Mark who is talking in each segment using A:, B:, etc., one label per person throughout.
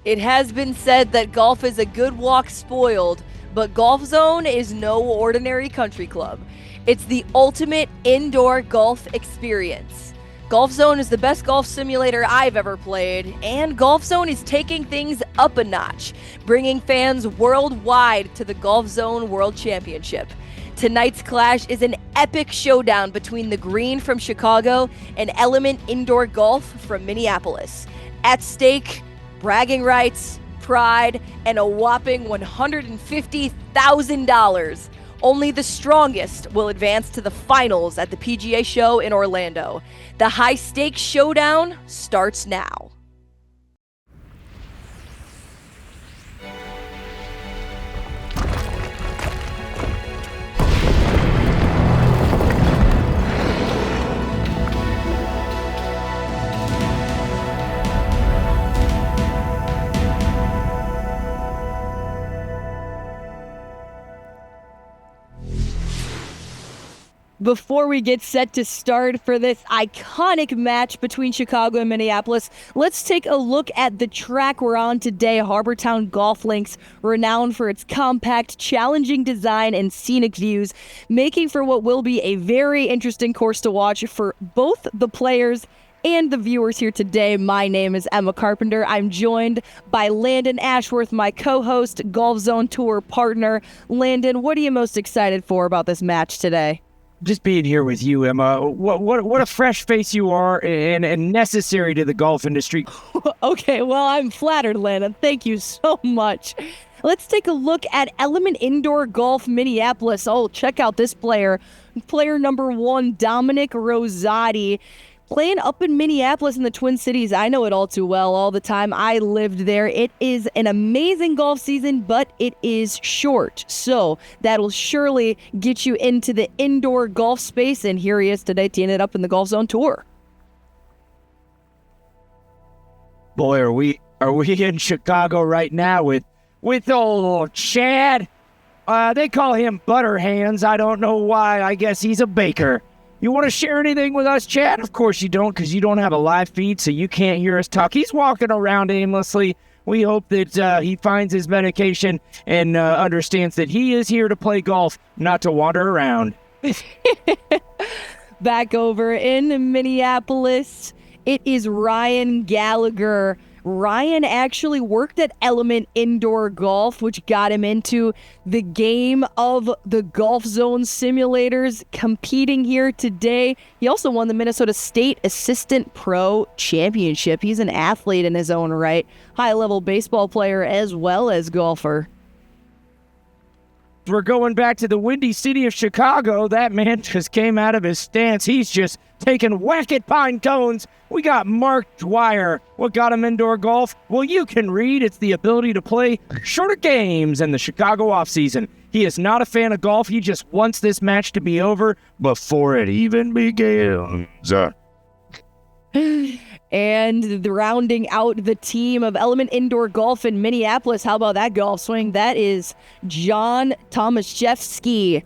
A: It has been said that golf is a good walk spoiled, but Golfzon is no ordinary country club. It's the ultimate indoor golf experience. Golfzon is the best golf simulator I've ever played, and Golfzon is taking things up a notch, bringing fans worldwide to the Golfzon World Championship. Tonight's clash is an epic showdown between the Green from Chicago and Element Indoor Golf from Minneapolis. At stake, bragging rights, pride, and a whopping $150,000. Only the strongest will advance to the finals at the PGA Show in Orlando. The high-stakes showdown starts now. Before we get set to start for this iconic match between Chicago and Minneapolis, let's take a look at the track we're on today, Harbour Town Golf Links, renowned for its compact, challenging design and scenic views, making for what will be a very interesting course to watch for both the players and the viewers here today. My name is Emma Carpenter. I'm joined by Landon Ashworth, my co-host, Golfzon Tour partner. Landon, what are you most excited for about this match today?
B: Just being here with you, Emma. What a fresh face you are, and necessary to the golf industry.
A: Okay, well, I'm flattered, Landon. Thank you so much. Let's take a look at Element Indoor Golf Minneapolis. Oh, check out this player. Player number 1, Dominic Rosati. Playing up in Minneapolis in the Twin Cities. I know it all too well all the time. I lived there. It is an amazing golf season, but it is short. So that'll surely get you into the indoor golf space. And here he is today, teeing it up in the Golfzon Tour.
B: Boy, are we in Chicago right now with old Chad. They call him Butterhands. I don't know why. I guess he's a baker. You want to share anything with us, Chad? Of course you don't, because you don't have a live feed, so you can't hear us talk. He's walking around aimlessly. We hope that he finds his medication and understands that he is here to play golf, not to wander around.
A: Back over in Minneapolis, it is Ryan Gallagher. Ryan actually worked at Element Indoor Golf, which got him into the game of the Golfzon simulators, competing here today. He also won the Minnesota State Assistant Pro Championship. He's an athlete in his own right, high-level baseball player as well as golfer.
B: We're going back to the windy city of Chicago. That man just came out of his stance. He's just taking whack at pine cones. We got Mark Dwyer. What got him indoor golf? Well, you can read. It's the ability to play shorter games in the Chicago offseason. He is not a fan of golf. He just wants this match to be over before it even begins.
A: And rounding out the team of Element Indoor Golf in Minneapolis, how about that golf swing? That is John Tomaszewski.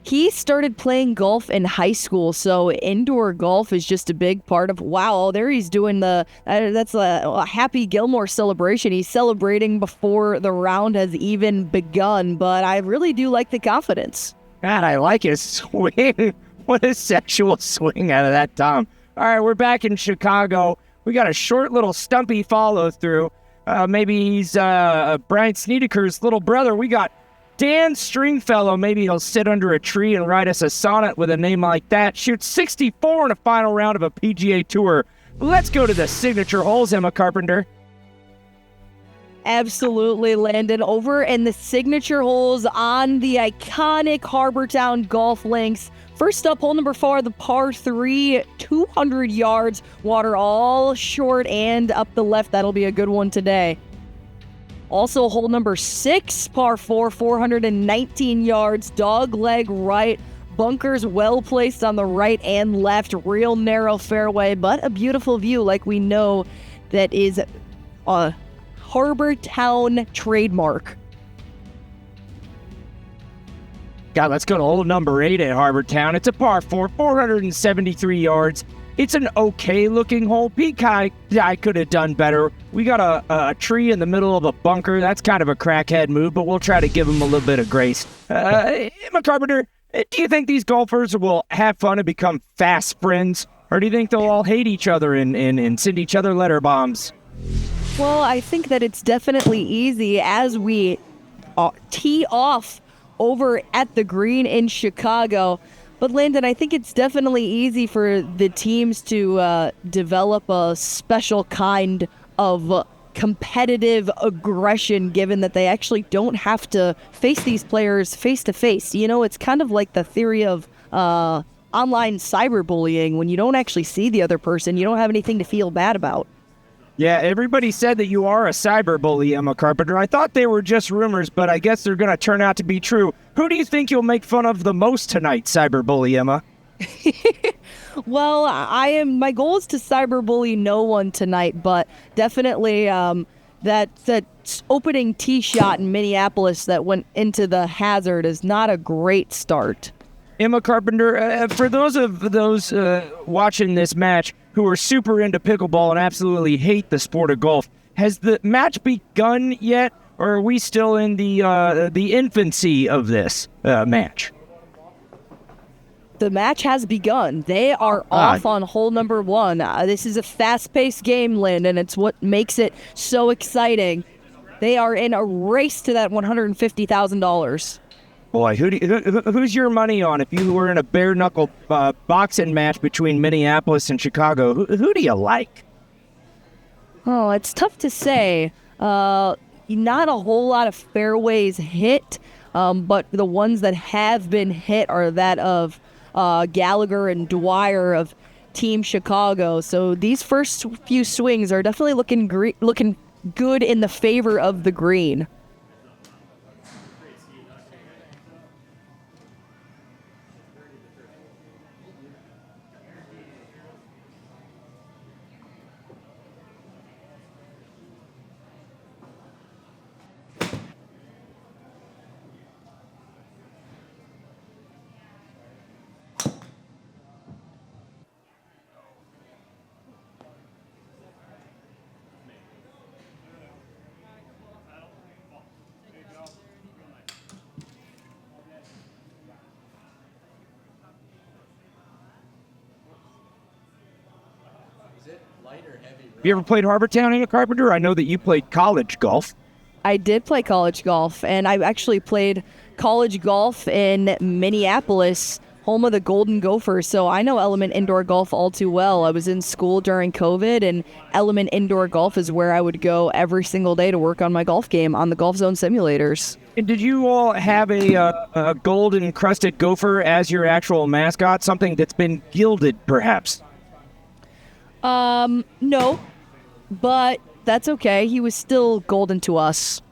A: He started playing golf in high school, so indoor golf is just a big part of, wow, there he's doing that's a Happy Gilmore celebration. He's celebrating before the round has even begun, but I really do like the confidence.
B: God, I like his swing. What a sexual swing out of that Tom. All right, we're back in Chicago. We got a short little stumpy follow-through. Maybe he's Brian Snedeker's little brother. We got Dan Stringfellow. Maybe he'll sit under a tree and write us a sonnet with a name like that. Shoots 64 in a final round of a PGA Tour. Let's go to the signature holes, Emma Carpenter.
A: Absolutely, Landon. Over in the signature holes on the iconic Harbour Town Golf Links. First up, hole number 4, the par 3, 200 yards, water all short and up the left. That'll be a good one today. Also, hole number 6, par 4, 419 yards, dog leg right, bunkers well placed on the right and left, real narrow fairway, but a beautiful view like we know that is a Harbour Town trademark.
B: God, let's go to hole number 8 at Harbour Town. It's a par 4, 473 yards. It's an okay-looking hole. Pete I could have done better. We got a tree in the middle of a bunker. That's kind of a crackhead move, but we'll try to give him a little bit of grace. Emma Carpenter, do you think these golfers will have fun and become fast friends? Or do you think they'll all hate each other and send each other letter bombs?
A: Well, I think that it's definitely easy as we tee off over at the green in Chicago. But Landon, I think it's definitely easy for the teams to develop a special kind of competitive aggression, given that they actually don't have to face these players face to face. You know, it's kind of like the theory of online cyberbullying. When you don't actually see the other person, you don't have anything to feel bad about.
B: Yeah, everybody said that you are a cyberbully, Emma Carpenter. I thought they were just rumors, but I guess they're going to turn out to be true. Who do you think you'll make fun of the most tonight, cyberbully Emma?
A: Well, my goal is to cyberbully no one tonight, but definitely that opening tee shot in Minneapolis that went into the hazard is not a great start.
B: Emma Carpenter, for those watching this match who are super into pickleball and absolutely hate the sport of golf, has the match begun yet, or are we still in the infancy of this match?
A: The match has begun. They are off on hole number 1. This is a fast-paced game, Landon. It's what makes it so exciting. They are in a race to that $150,000.
B: Boy, who's your money on if you were in a bare-knuckle boxing match between Minneapolis and Chicago? Who do you like?
A: Oh, it's tough to say. Not a whole lot of fairways hit, but the ones that have been hit are that of Gallagher and Dwyer of Team Chicago. So these first few swings are definitely looking good in the favor of the green.
B: Have you ever played Harbour Town, Emma Carpenter? I know that you played college golf.
A: I did play college golf, and I actually played college golf in Minneapolis, home of the Golden Gophers, so I know Element Indoor Golf all too well. I was in school during COVID, and Element Indoor Golf is where I would go every single day to work on my golf game on the Golfzon simulators.
B: And did you all have a gold-encrusted gopher as your actual mascot, something that's been gilded, perhaps?
A: No, but that's okay. He was still golden to us.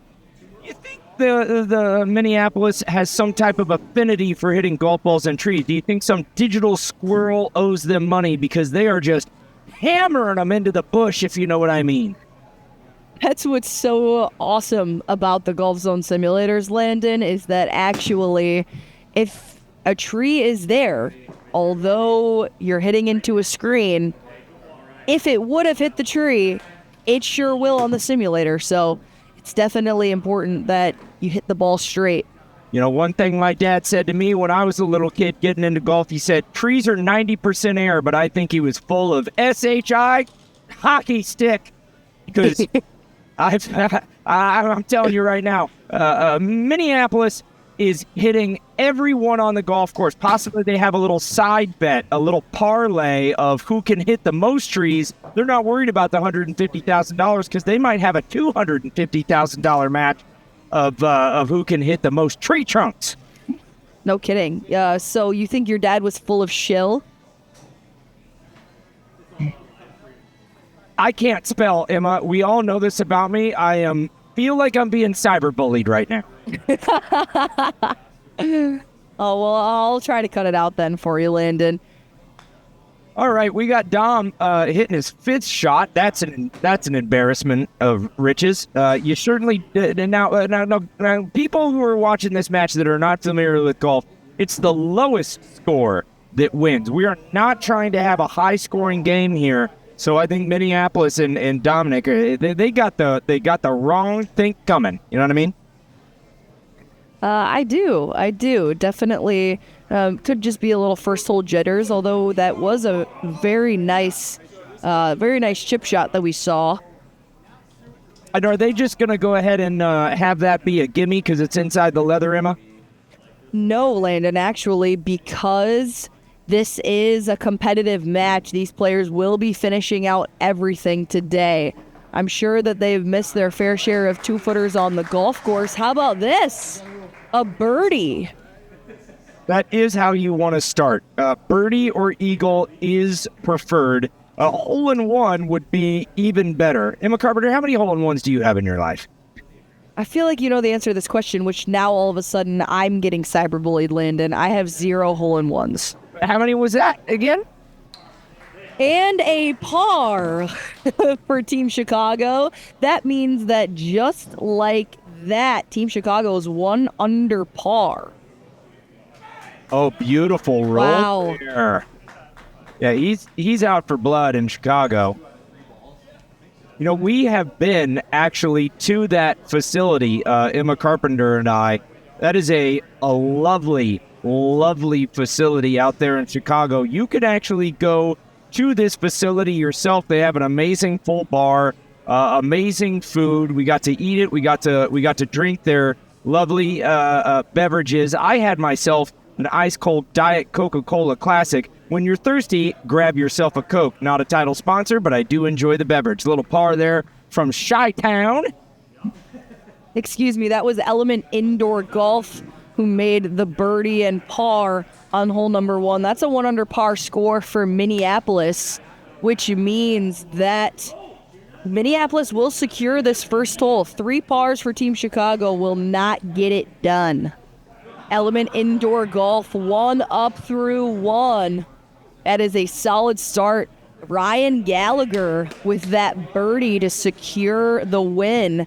B: You think the Minneapolis has some type of affinity for hitting golf balls and trees? Do you think some digital squirrel owes them money because they are just hammering them into the bush, if you know what I mean?
A: That's what's so awesome about the Golfzon simulators, Landon, is that actually, if a tree is there, although you're hitting into a screen, if it would have hit the tree, it sure will on the simulator. So it's definitely important that you hit the ball straight.
B: You know, one thing my dad said to me when I was a little kid getting into golf, he said, trees are 90% air, but I think he was full of SHI hockey stick. Because I'm telling you right now, Minneapolis is hitting everyone on the golf course. Possibly they have a little side bet, a little parlay of who can hit the most trees. They're not worried about the $150,000 because they might have a $250,000 match of who can hit the most tree trunks.
A: No kidding. So you think your dad was full of shill?
B: I can't spell, Emma. We all know this about me. Feel like I'm being cyberbullied right now.
A: Oh, well, I'll try to cut it out then for you, Landon.
B: All right, we got Dom hitting his 5th shot. That's an embarrassment of riches. You certainly now people who are watching this match that are not familiar with golf, it's the lowest score that wins. We are not trying to have a high-scoring game here. So I think Minneapolis and Dominic, they got the wrong thing coming. You know what I mean?
A: I do. Definitely could just be a little first hole jitters, although that was a very nice chip shot that we saw.
B: And are they just going to go ahead and have that be a gimme because it's inside the leather, Emma?
A: No, Landon, actually, because this is a competitive match, these players will be finishing out everything today. I'm sure that they've missed their fair share of two-footers on the golf course. How about this? A birdie.
B: That is how you want to start. Birdie or eagle is preferred. A hole-in-one would be even better. Emma Carpenter, how many hole-in-ones do you have in your life?
A: I feel like you know the answer to this question, which now all of a sudden I'm getting cyberbullied, Landon. I have 0 hole-in-ones.
B: How many was that again?
A: And a par for Team Chicago. That means that just like that, Team Chicago is 1 under par.
B: Oh, beautiful roll.
A: Wow.
B: There. Yeah, he's out for blood in Chicago. You know, we have been actually to that facility, Emma Carpenter and I. That is a lovely, lovely facility out there in Chicago. You could actually go to this facility yourself. They have an amazing full bar, amazing food. We got to eat it. We got to drink their lovely beverages. I had myself an ice-cold Diet Coca-Cola Classic. When you're thirsty, grab yourself a Coke. Not a title sponsor, but I do enjoy the beverage. A little par there from Chi-Town.
A: Excuse me, that was Element Indoor Golf who made the birdie and par on hole number 1. That's a 1 under par score for Minneapolis, which means that Minneapolis will secure this first hole. 3 pars for Team Chicago will not get it done. Element Indoor Golf 1 up through 1. That is a solid start. Ryan Gallagher with that birdie to secure the win.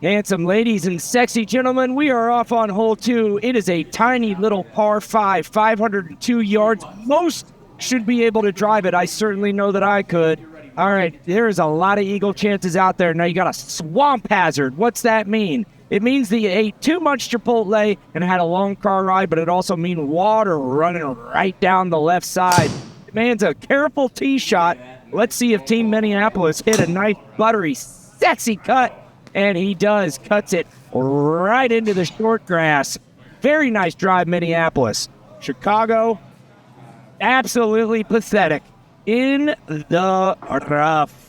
B: Handsome ladies and sexy gentlemen, we are off on hole 2. It is a tiny little par 5, 502 yards. Most should be able to drive it. I certainly know that I could. All right, there's a lot of eagle chances out there. Now you got a swamp hazard. What's that mean? It means that you ate too much Chipotle and had a long car ride, but it also means water running right down the left side. Demands a careful tee shot. Let's see if Team Minneapolis hit a nice, buttery, sexy cut. And he does. Cuts it right into the short grass. Very nice drive, Minneapolis. Chicago, absolutely pathetic. In the rough.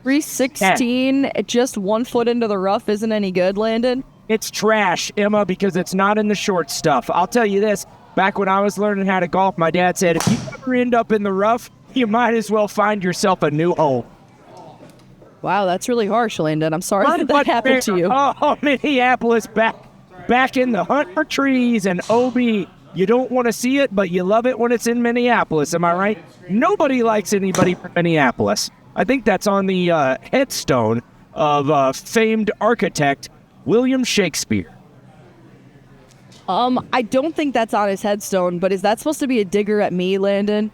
A: 316, just 1 foot into the rough isn't any good, Landon?
B: It's trash, Emma, because it's not in the short stuff. I'll tell you this, back when I was learning how to golf, my dad said, if you ever end up in the rough, you might as well find yourself a new hole.
A: Wow, that's really harsh, Landon. I'm sorry that happened to you.
B: Oh, Minneapolis back in the hunt for trees and OB. You don't want to see it, but you love it when it's in Minneapolis, am I right? Nobody likes anybody from Minneapolis. I think that's on the headstone of famed architect William Shakespeare.
A: I don't think that's on his headstone, but is that supposed to be a digger at me, Landon?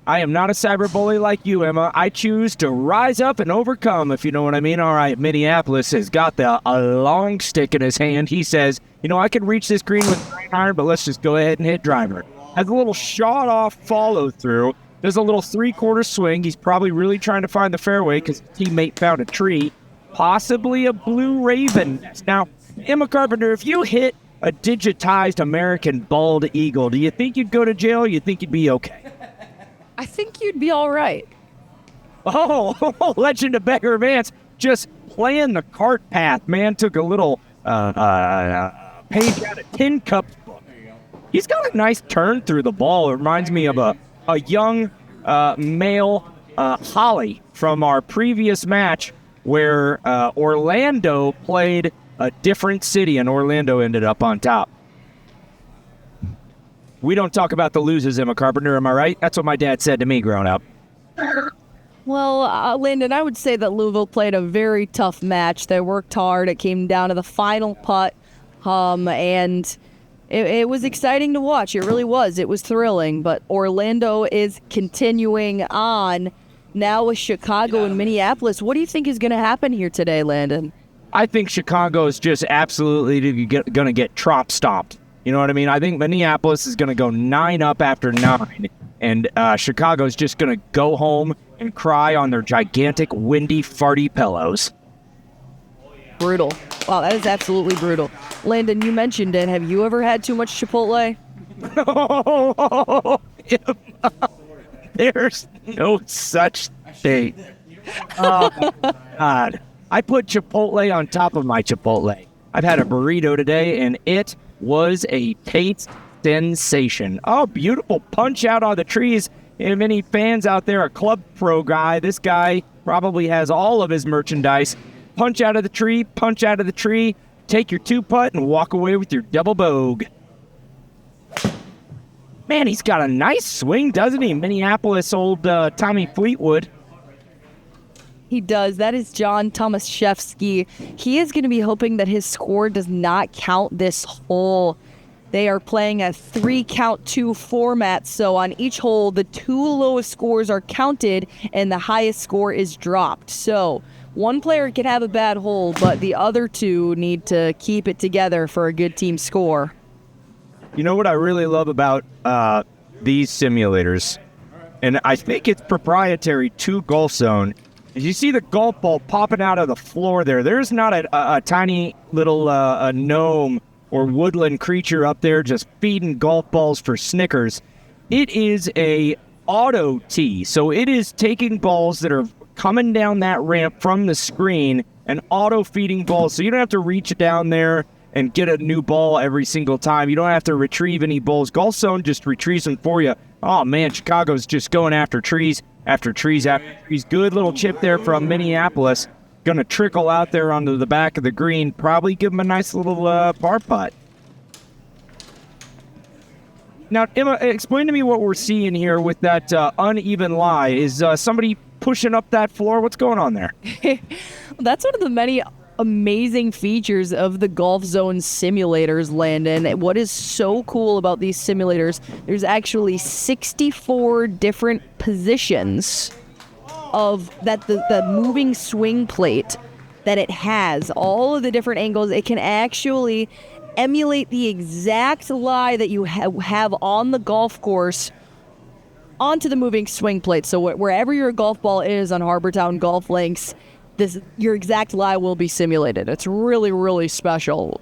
B: I am not a cyberbully like you, Emma. I choose to rise up and overcome, if you know what I mean. All right, Minneapolis has got a long stick in his hand. He says, you know, I can reach this green with an iron, but let's just go ahead and hit driver. Has a little shot-off follow-through. There's a little 3/4 swing. He's probably really trying to find the fairway because his teammate found a tree, possibly a blue raven. Now, Emma Carpenter, if you hit a digitized American bald eagle, do you think you'd go to jail or you think you'd be okay?
A: I think you'd be all right.
B: Oh, Legend of Beggar Vance just playing the cart path. Man took a little page out of Tin Cup's book. He's got a nice turn through the ball. It reminds me of a young male Holly from our previous match where Orlando played a different city and Orlando ended up on top. We don't talk about the losers, Emma Carpenter, am I right? That's what my dad said to me growing up.
A: Well, Landon, I would say that Louisville played a very tough match. They worked hard. It came down to the final putt, and It was exciting to watch. It really was. It was thrilling. But Orlando is continuing on now with Chicago and Minneapolis. What do you think is going to happen here today, Landon?
B: I think Chicago is just absolutely going to get trop stomped. You know what I mean? I think Minneapolis is going to go 9 up after 9, and Chicago is just going to go home and cry on their gigantic, windy, farty pillows.
A: Brutal. Wow, that is absolutely brutal. Landon, you mentioned it. Have you ever had too much Chipotle?
B: There's no such thing. Oh, God. I put Chipotle on top of my Chipotle. I've had a burrito today, and it was a taste sensation. Oh, beautiful punch out on the trees. And many fans out there, a club pro guy. This guy probably has all of his merchandise. Punch out of the tree, take your 2-putt, and walk away with your double bogue. Man, he's got a nice swing, doesn't he? Minneapolis old Tommy Fleetwood.
A: He does. That is John Tomaszewski. He is going to be hoping that his score does not count this hole. They are playing a 3-count-2 format, so on each hole, the 2 lowest scores are counted and the highest score is dropped. So one player can have a bad hole, but the other 2 need to keep it together for a good team score.
B: You know what I really love about these simulators, and I think it's proprietary to Golfzon, is you see the golf ball popping out of the floor there. There's not a tiny little a gnome or woodland creature up there just feeding golf balls for Snickers. It is a auto tee, so it is taking balls that are coming down that ramp from the screen and auto feeding balls, so you don't have to reach down there and get a new ball every single time. You don't have to retrieve any balls. Golfzon just retrieves them for you. Oh man, Chicago's just going after trees after trees after trees. Good little chip there from Minneapolis. Going to trickle out there onto the back of the green. Probably give him a nice little par putt. Now, Emma, explain to me what we're seeing here with that uneven lie. Is somebody pushing up that floor? What's going on there?
A: That's one of the many amazing features of the Golfzon simulators, Landon. What is so cool about these simulators, there's actually 64 different positions of that the moving swing plate that it has, all of the different angles. It can actually emulate the exact lie that you have on the golf course onto the moving swing plate. So wherever your golf ball is on Harbour Town Golf Links, your exact lie will be simulated. It's really, really special.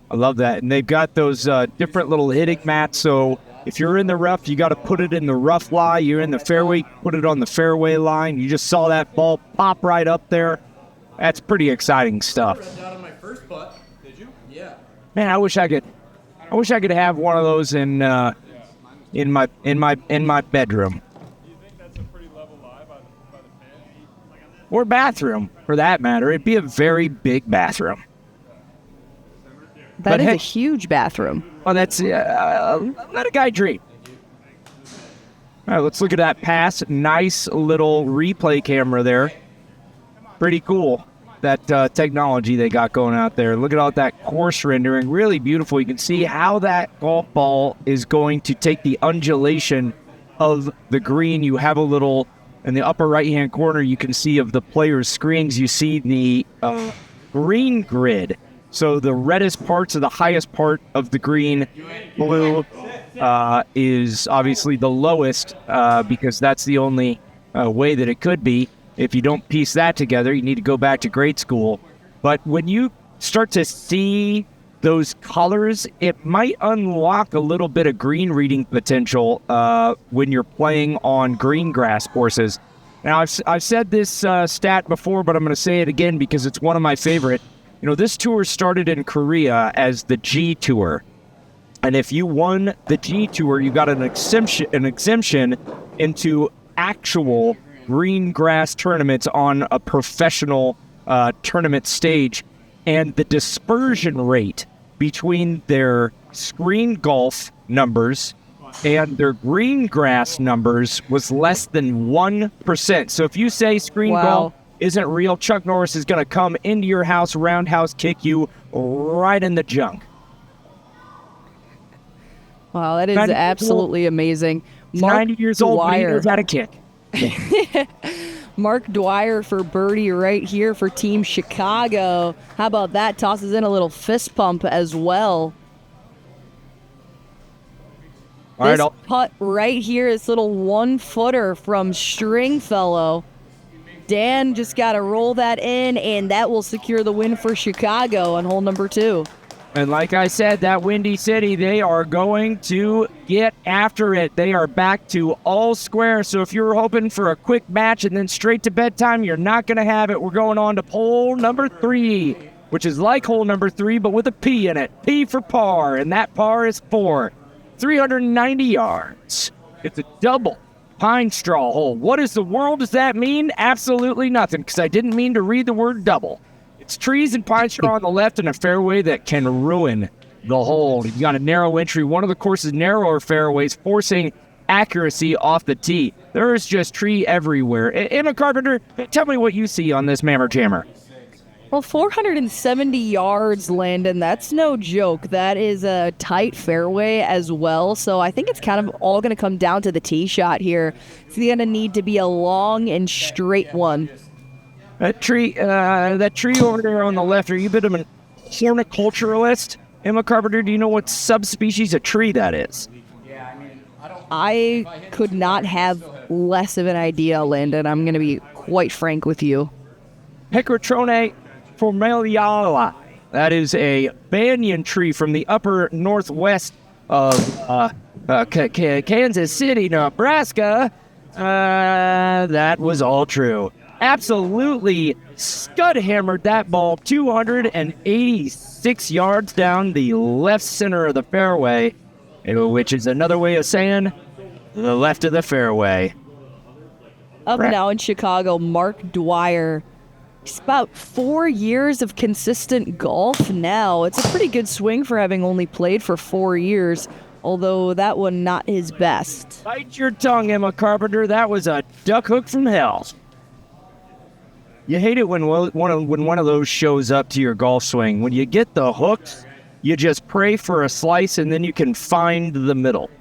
B: I love that. And they've got those different little hitting mats. So if you're in the rough, you got to put it in the rough lie. You're in the fairway, put it on the fairway line. You just saw that ball pop right up there. That's pretty exciting stuff.
C: On my first putt. Did you? Yeah.
B: Man, I wish I could have one of those in my bedroom. Or bathroom, for that matter. It'd be a very big bathroom.
A: That is a huge bathroom.
B: Oh, that's let a guy dream. All right, let's look at that pass. Nice little replay camera there. Pretty cool, that technology they got going out there. Look at all that course rendering. Really beautiful. You can see how that golf ball is going to take the undulation of the green. You have a little... In the upper right-hand corner, you can see of the players' screens, you see the green grid. So the reddest parts of the highest part of the green, blue, is obviously the lowest because that's the only way that it could be. If you don't piece that together, you need to go back to grade school. But when you start to see those colors, it might unlock a little bit of green reading potential when you're playing on green grass courses. Now, I've said this stat before, but I'm going to say it again because it's one of my favorite. You know, this tour started in Korea as the G Tour. And if you won the G Tour, you got an exemption into actual green grass tournaments on a professional tournament stage. And the dispersion rate between their screen golf numbers and their green grass numbers was less than 1%. So if you say screen golf isn't real, Chuck Norris is going to come into your house, roundhouse kick you right in the junk.
A: Wow, that is
B: 90 years old.
A: absolutely amazing.
B: He's 90 years old, but he knows how to kick.
A: Mark Dwyer for birdie right here for Team Chicago. How about that? Tosses in a little fist pump as well.
B: All right,
A: This putt right here, this little 1-footer from Stringfellow. Dan just got to roll that in, and that will secure the win for Chicago on hole number 2.
B: and like I said, that Windy City, they are going to get after it. They are back to all square. So if you're hoping for a quick match and then straight to bedtime, you're not going to have it. We're going on to hole number 3, which is like hole number 3, but with a P in it. P for par, and that par is 390 yards. It's a double pine straw hole. What in the world does that mean? Absolutely nothing, because I didn't mean to read the word double. It's trees and pine straw on the left and a fairway that can ruin the hole. You got a narrow entry. One of the course's narrower fairways forcing accuracy off the tee. There is just tree everywhere. Emma Carpenter, tell me what you see on this Mammer Jammer.
A: Well, 470 yards, Landon. That's no joke. That is a tight fairway as well. So I think it's kind of all going to come down to the tee shot here. It's going to need to be a long and straight one.
B: That tree over there on the left, are you a bit of a horticulturalist? Emma Carpenter, do you know what subspecies of tree that is?
A: I could not have less of an idea, Landon. I'm going to be quite frank with you.
B: Hecatrone formaliala. That is a banyan tree from the upper northwest of Kansas City, Nebraska. That was all true. Absolutely scud hammered that ball 286 yards down the left center of the fairway, which is another way of saying the left of the fairway.
A: Up now in Chicago, Mark Dwyer. He's about 4 years of consistent golf now. It's a pretty good swing for having only played for 4 years, although that one not his best.
B: Bite your tongue, Emma Carpenter. That was a duck hook from hell. You hate it when one of those shows up to your golf swing. When you get the hooks, you just pray for a slice and then you can find the middle.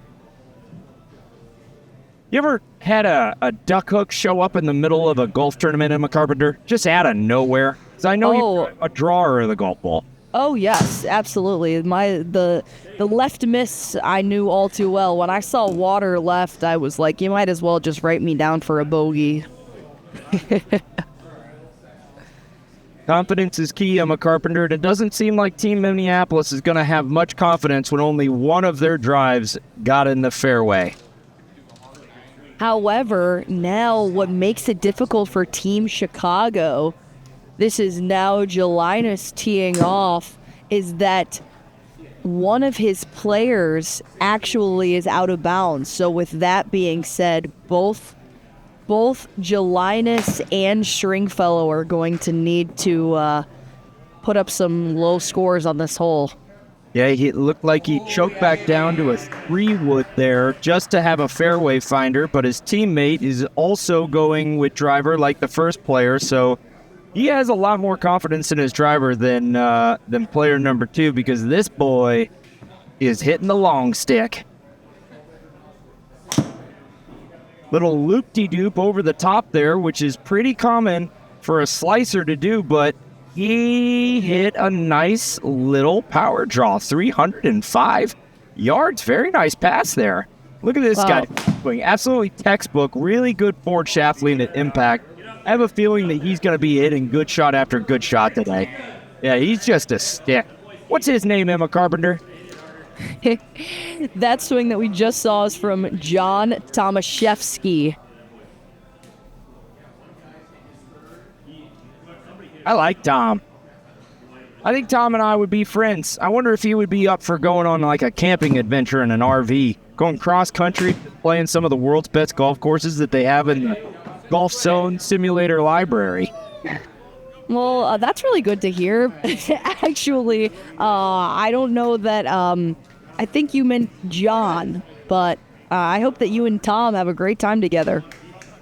B: You ever had a duck hook show up in the middle of a golf tournament, Emma Carpenter? Just out of nowhere? Because I know you're a drawer of the golf ball.
A: Oh, yes, absolutely. The left miss I knew all too well. When I saw water left, I was like, you might as well just write me down for a bogey.
B: Confidence is key, Emma Carpenter. It doesn't seem like Team Minneapolis is going to have much confidence when only one of their drives got in the fairway.
A: However, now what makes it difficult for Team Chicago, this is now Gelinas teeing off, is that one of his players actually is out of bounds. So with that being said, both Gelinas and Stringfellow are going to need to put up some low scores on this hole.
B: Yeah, it looked like he choked back down to a 3-wood there just to have a fairway finder, but his teammate is also going with driver like the first player, so he has a lot more confidence in his driver than player number 2, because this boy is hitting the long stick. Little loop-de-doop over the top there, which is pretty common for a slicer to do, but he hit a nice little power draw, 305 yards. Very nice pass there. Look at this guy. Absolutely textbook. Really good forward shaft lean at impact. I have a feeling that he's going to be hitting good shot after good shot today. Yeah, he's just a stick. What's his name, Emma Carpenter?
A: That swing that we just saw is from John Tomaszewski.
B: I like Tom. I think Tom and I would be friends. I wonder if he would be up for going on like a camping adventure in an RV, going cross-country, playing some of the world's best golf courses that they have in the Golfzon simulator library.
A: Well, that's really good to hear. Actually, I don't know that, I think you meant John, but I hope that you and Tom have a great time together.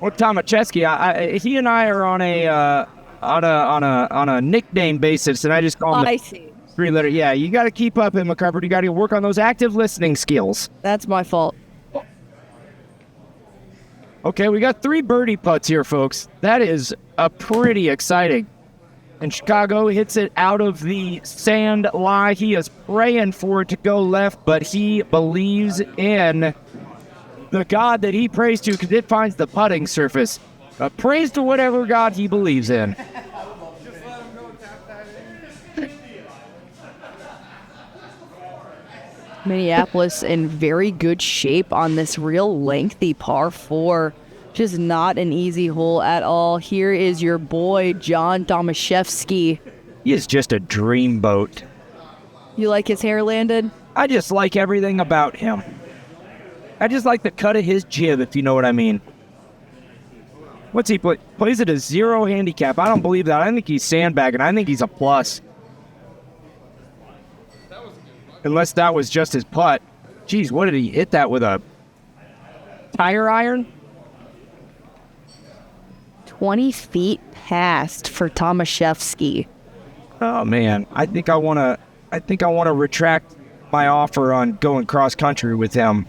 B: Well, Tomaszewski, he and I are on a nickname basis, and I just call him.
A: I see.
B: 3-letter. Yeah, you got to keep up, Emma Carpenter. You got to work on those active listening skills.
A: That's my fault.
B: Okay, we got 3 birdie putts here, folks. That is pretty exciting. And Chicago hits it out of the sand lie. He is praying for it to go left, but he believes in the God that he prays to because it finds the putting surface. Praise to whatever God he believes in.
A: Minneapolis in very good shape on this real lengthy par 4. Just not an easy hole at all. Here is your boy, John Tomaszewski.
B: He is just a dreamboat.
A: You like his hair, Landon?
B: I just like everything about him. I just like the cut of his jib, if you know what I mean. What's he play? Plays at a 0 handicap. I don't believe that. I think he's sandbagging. I think he's a plus. Unless that was just his putt. Geez, what did he hit that with, a tire iron?
A: 20 feet past for Tomaszewski.
B: Oh man, I think I want to retract my offer on going cross country with him.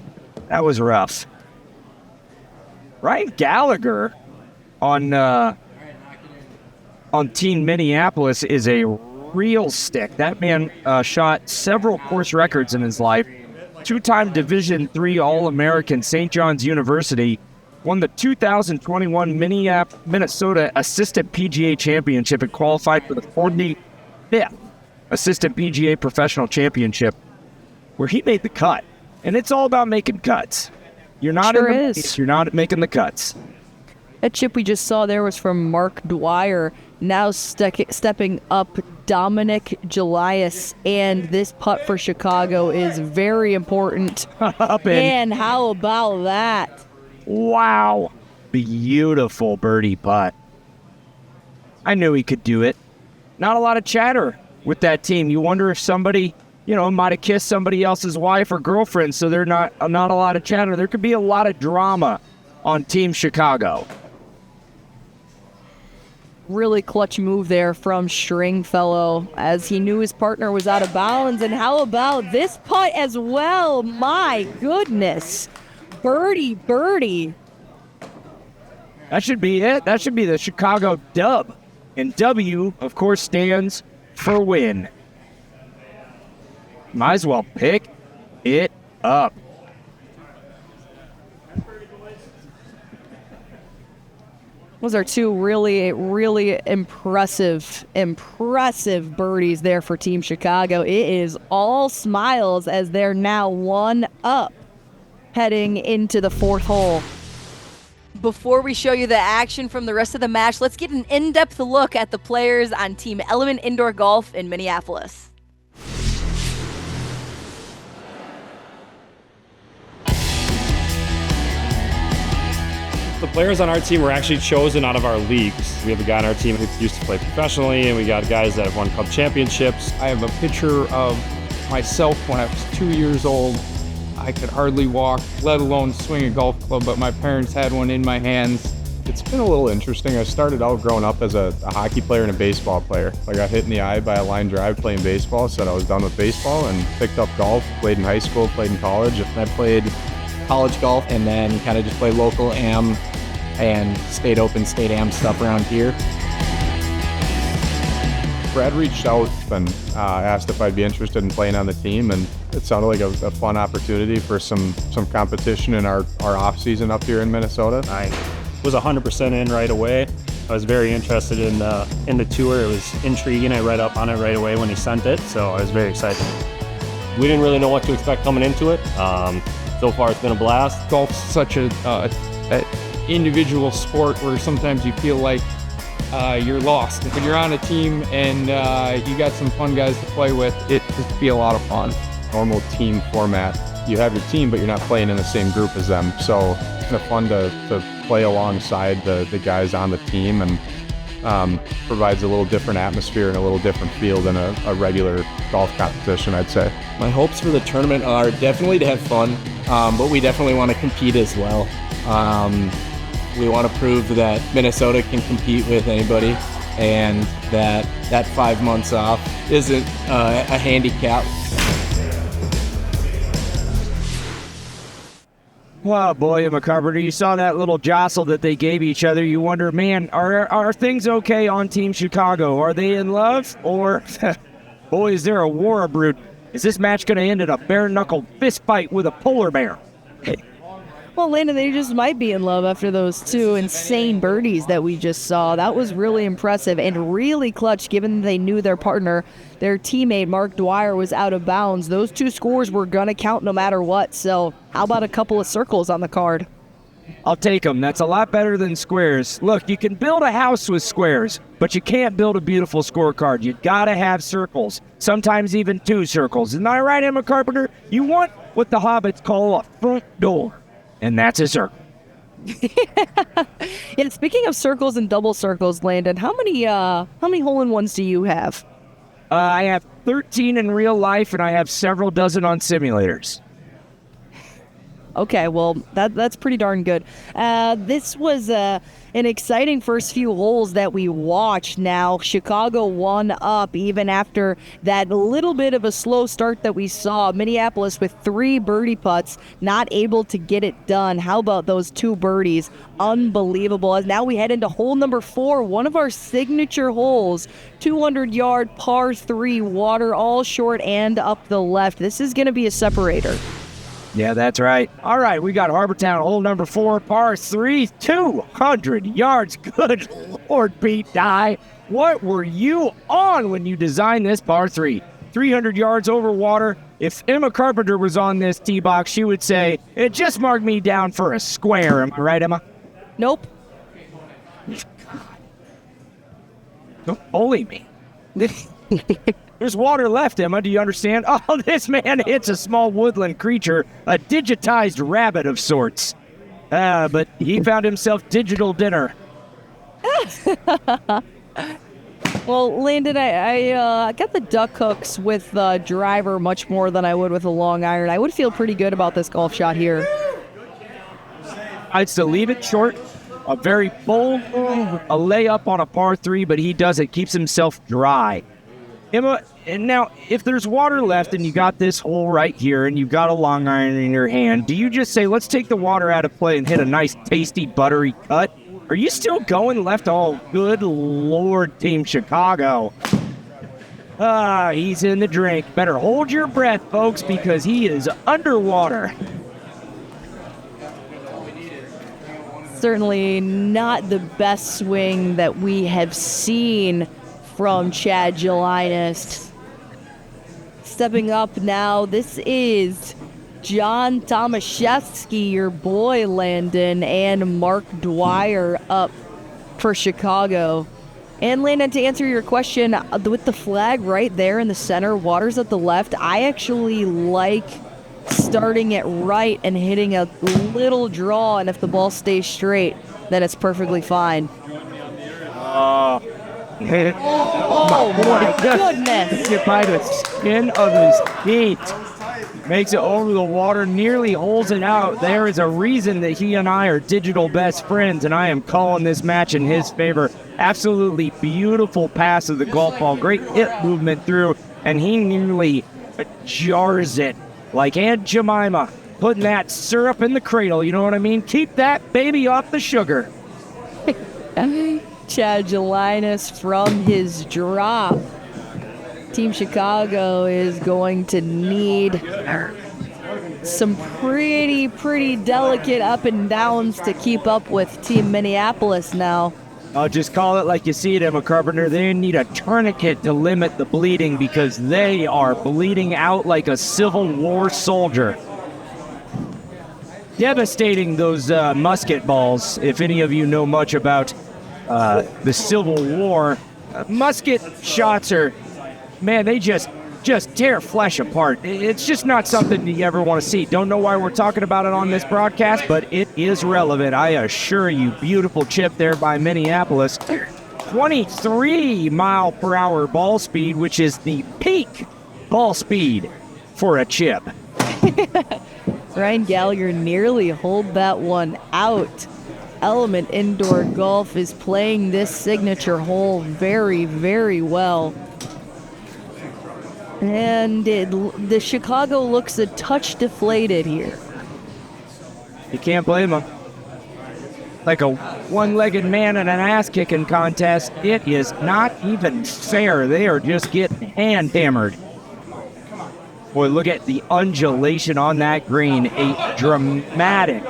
B: That was rough. Ryan Gallagher on Team Minneapolis is a real stick. That man shot several course records in his life. 2-time Division III All-American, St. John's University. Won the 2021 Minnesota Assistant PGA Championship and qualified for the 45th Assistant PGA Professional Championship, where he made the cut. And it's all about making cuts. You're not you're not making the cuts.
A: That chip we just saw there was from Mark Dwyer. Now stepping up, Dominic Julius, and this putt for Chicago is very important. And how about that?
B: Wow. Beautiful birdie putt. I knew he could do it. Not a lot of chatter with that team. You wonder if somebody, might have kissed somebody else's wife or girlfriend, so they're not a lot of chatter. There could be a lot of drama on Team Chicago.
A: Really clutch move there from Stringfellow as he knew his partner was out of bounds. And how about this putt as well? My goodness. Birdie.
B: That should be it. That should be the Chicago dub. And W, of course, stands for win. Might as well pick it up.
A: Those are 2 really, really impressive birdies there for Team Chicago. It is all smiles as they're now 1 up heading into the 4th hole. Before we show you the action from the rest of the match, let's get an in-depth look at the players on Team Element Indoor Golf in Minneapolis.
D: The players on our team were actually chosen out of our leagues. We have a guy on our team who used to play professionally, and we got guys that have won club championships.
E: I have a picture of myself when I was 2 years old. I could hardly walk, let alone swing a golf club, but my parents had one in my hands. It's been a little interesting. I started out growing up as a hockey player and a baseball player. I got hit in the eye by a line drive playing baseball, said I was done with baseball, and picked up golf, played in high school, played in college.
F: I played college golf and then kind of just played local am and state open, state am stuff around here.
E: Brad reached out and asked if I'd be interested in playing on the team, and it sounded like a fun opportunity for some competition in our off season up here in Minnesota.
D: I was 100% in right away. I was very interested in the tour. It was intriguing. I read up on it right away when he sent it, so I was very excited.
G: We didn't really know what to expect coming into it. So far, it's been a blast.
E: Golf's such a individual sport where sometimes you feel like you're lost. When you're on a team and you got some fun guys to play with, it just be a lot of fun. Normal team format, you have your team, but you're not playing in the same group as them. So it's kind of fun to play alongside the guys on the team, and provides a little different atmosphere and a little different feel than a regular golf competition, I'd say.
F: My hopes for the tournament are definitely to have fun, but we definitely want to compete as well. We want to prove that Minnesota can compete with anybody, and that 5 months off isn't a handicap.
B: Wow, boy, I'm a Carpenter. You saw that little jostle that they gave each other. You wonder, man, are things okay on Team Chicago? Are they in love? Or, boy, is there a war brewed? Is this match going to end in a bare-knuckle fist fight with a polar bear?
A: Well, Landon, they just might be in love after those two insane birdies that we just saw. That was really impressive and really clutch given they knew their partner, their teammate, Mark Dwyer, was out of bounds. Those two scores were going to count no matter what, so how about a couple of circles on the card?
B: I'll take them. That's a lot better than squares. Look, you can build a house with squares, but you can't build a beautiful scorecard. You gotta have circles, sometimes even 2 circles. Isn't that right, Emma Carpenter? You want what the hobbits call a front door. And that's a circle.
A: Yeah, speaking of circles and double circles, Landon, how many hole-in-ones do you have?
B: I have 13 in real life, and I have several dozen on simulators.
A: Okay, well, that's pretty darn good. This was an exciting first few holes that we watched. Now, Chicago won up even after that little bit of a slow start that we saw. Minneapolis with 3 birdie putts, not able to get it done. How about those 2 birdies? Unbelievable. As now we head into hole number 4, one of our signature holes. 200-yard par 3 water, all short and up the left. This is going to be a separator.
B: Yeah, that's right. All right, we got Harbour Town, hole number 4, par 3, 200 yards. Good Lord, Pete Dye. What were you on when you designed this par 3? 300 yards over water. If Emma Carpenter was on this tee box, she would say, it just marked me down for a square. Am I right, Emma?
A: Nope.
B: Don't bully me. There's water left, Emma. Do you understand? Oh, this man hits a small woodland creature, a digitized rabbit of sorts. But he found himself digital dinner.
A: Well, Landon, I got the duck hooks with the driver much more than I would with a long iron. I would feel pretty good about this golf shot here.
B: I'd still leave it short. A very bold move, a layup on a par 3, but he does it, keeps himself dry. Emma, and now, if there's water left and you got this hole right here and you've got a long iron in your hand, do you just say, let's take the water out of play and hit a nice, tasty, buttery cut? Are you still going left? Oh, good Lord, Team Chicago. He's in the drink. Better hold your breath, folks, because he is underwater.
A: Certainly not the best swing that we have seen from Chad Jelinas. Stepping up now, this is John Tomaszewski, your boy Landon, and Mark Dwyer up for Chicago. And Landon, to answer your question, with the flag right there in the center, water's at the left, I actually like starting it right and hitting a little draw, and if the ball stays straight, then it's perfectly fine.
B: Oh,
A: my goodness.
B: Hit by the skin of his feet. Makes it over the water, nearly holds it out. There is a reason that he and I are digital best friends, and I am calling this match in his favor. Absolutely beautiful pass of the golf ball. Great hip movement through, and he nearly jars it like Aunt Jemima, putting that syrup in the cradle. You know what I mean? Keep that baby off the sugar.
A: Chad Jelinas from his drop. Team Chicago is going to need some pretty delicate up and downs to keep up with Team Minneapolis now.
B: I'll just call it like you see it, Emma Carpenter. They need a tourniquet to limit the bleeding because they are bleeding out like a Civil War soldier. Devastating, those musket balls, if any of you know much about the Civil War. Musket shots are, man, they just tear flesh apart. It's just not something you ever want to see. Don't know why we're talking about it on this broadcast, but it is relevant, I assure you. Beautiful chip there by Minneapolis. 23 mile per hour ball speed, which is the peak ball speed for a chip.
A: Ryan Gallagher nearly holed that one out. Element Indoor Golf is playing this signature hole very, very well. And the Chicago looks a touch deflated here.
B: You can't blame him. Like a one-legged man in an ass-kicking contest, it is not even fair. They are just getting hand-hammered. Boy, look at the undulation on that green. A dramatic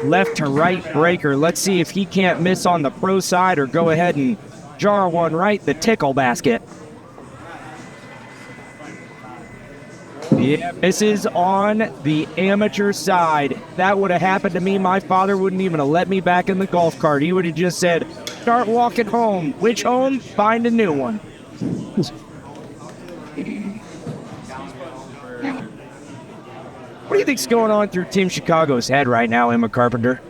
B: left-to-right breaker. Let's see if he can't miss on the pro side or go ahead and jar one right the tickle basket. Yeah, misses on the amateur side. That would have happened to me. My father wouldn't even have let me back in the golf cart. He would have just said, start walking home. Which home? Find a new one. What do you think's going on through Team Chicago's head right now, Emma Carpenter?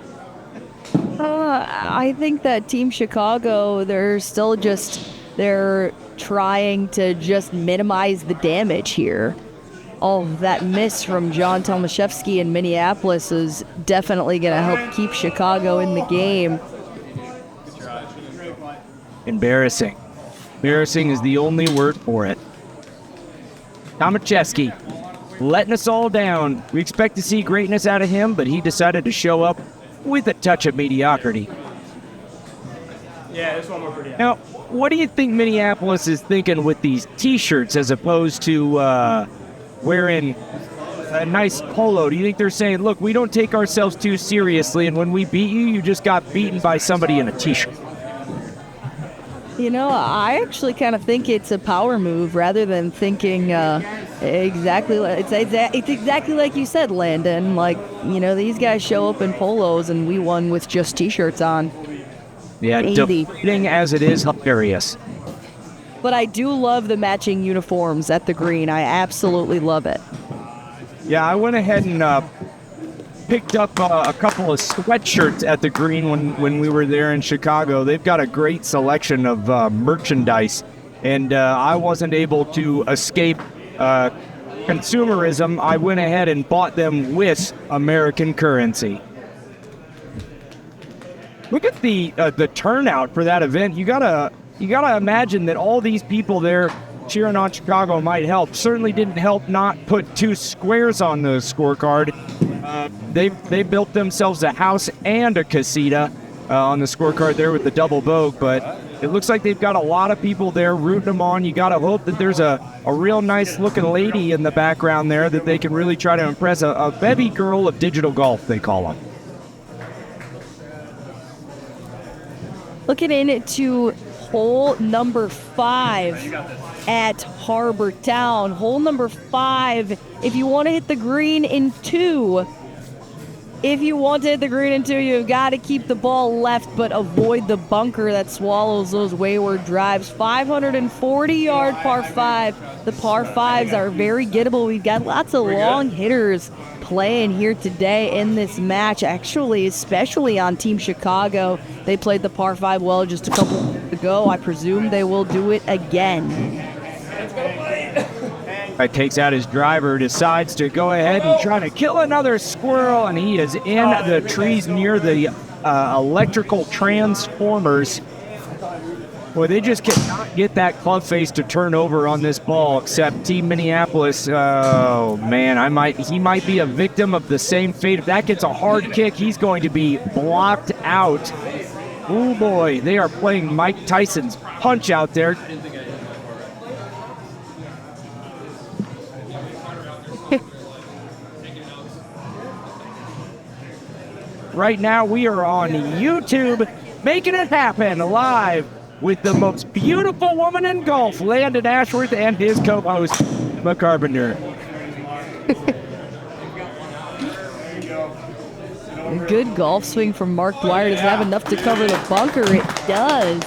A: I think that Team Chicago, they're trying to just minimize the damage here. All of that miss from John Tomaszewski in Minneapolis is definitely going to help keep Chicago in the game.
B: Embarrassing. Embarrassing is the only word for it. Tomaszewski letting us all down. We expect to see greatness out of him, but he decided to show up with a touch of mediocrity.
C: Yeah, this one more pretty.
B: Now, what do you think Minneapolis is thinking with these T-shirts as opposed to wearing a nice polo? Do you think they're saying, look, we don't take ourselves too seriously, and when we beat you, you just got beaten by somebody in a T-shirt?
A: You know, I actually kind of think it's a power move rather than thinking exactly like it's exactly like you said, Landon. Like, you know, these guys show up in polos and we won with just T-shirts on.
B: Yeah, defeating as it is, hilarious.
A: But I do love the matching uniforms at the green. I absolutely love it.
B: Yeah, I went ahead and picked up a couple of sweatshirts at the green when we were there in Chicago. They've got a great selection of merchandise, and I wasn't able to escape consumerism. I went ahead and bought them with American currency. Look at the turnout for that event. You gotta imagine that all these people there cheering on Chicago might help. Certainly didn't help not put 2 squares on the scorecard. They built themselves a house and a casita on the scorecard there with the double bogey, but it looks like they've got a lot of people there rooting them on. You got to hope that there's a real nice looking lady in the background there that they can really try to impress, a bevy girl of digital golf, they call them.
A: Looking into hole number 5 at Harbour Town. Hole number 5, if you want to hit the green in 2, you've got to keep the ball left but avoid the bunker that swallows those wayward drives. 540-yard par 5. The par 5s are very gettable. We've got lots of long hitters playing here today in this match, actually, especially on Team Chicago. They played the par 5 well just a couple weeks ago. I presume they will do it again.
B: Takes out his driver, decides to go ahead and try to kill another squirrel, and he is in the trees near the electrical transformers. Boy, they just cannot get that club face to turn over on this ball, except Team Minneapolis. Oh, man, he might be a victim of the same fate. If that gets a hard kick, he's going to be blocked out. Oh, boy, they are playing Mike Tyson's punch out there. Right now, we are on YouTube, making it happen live with the most beautiful woman in golf, Landon Ashworth, and his co-host, Emma Carpenter.
A: Good golf swing from Mark Dwyer. Does it have enough to cover the bunker? It does.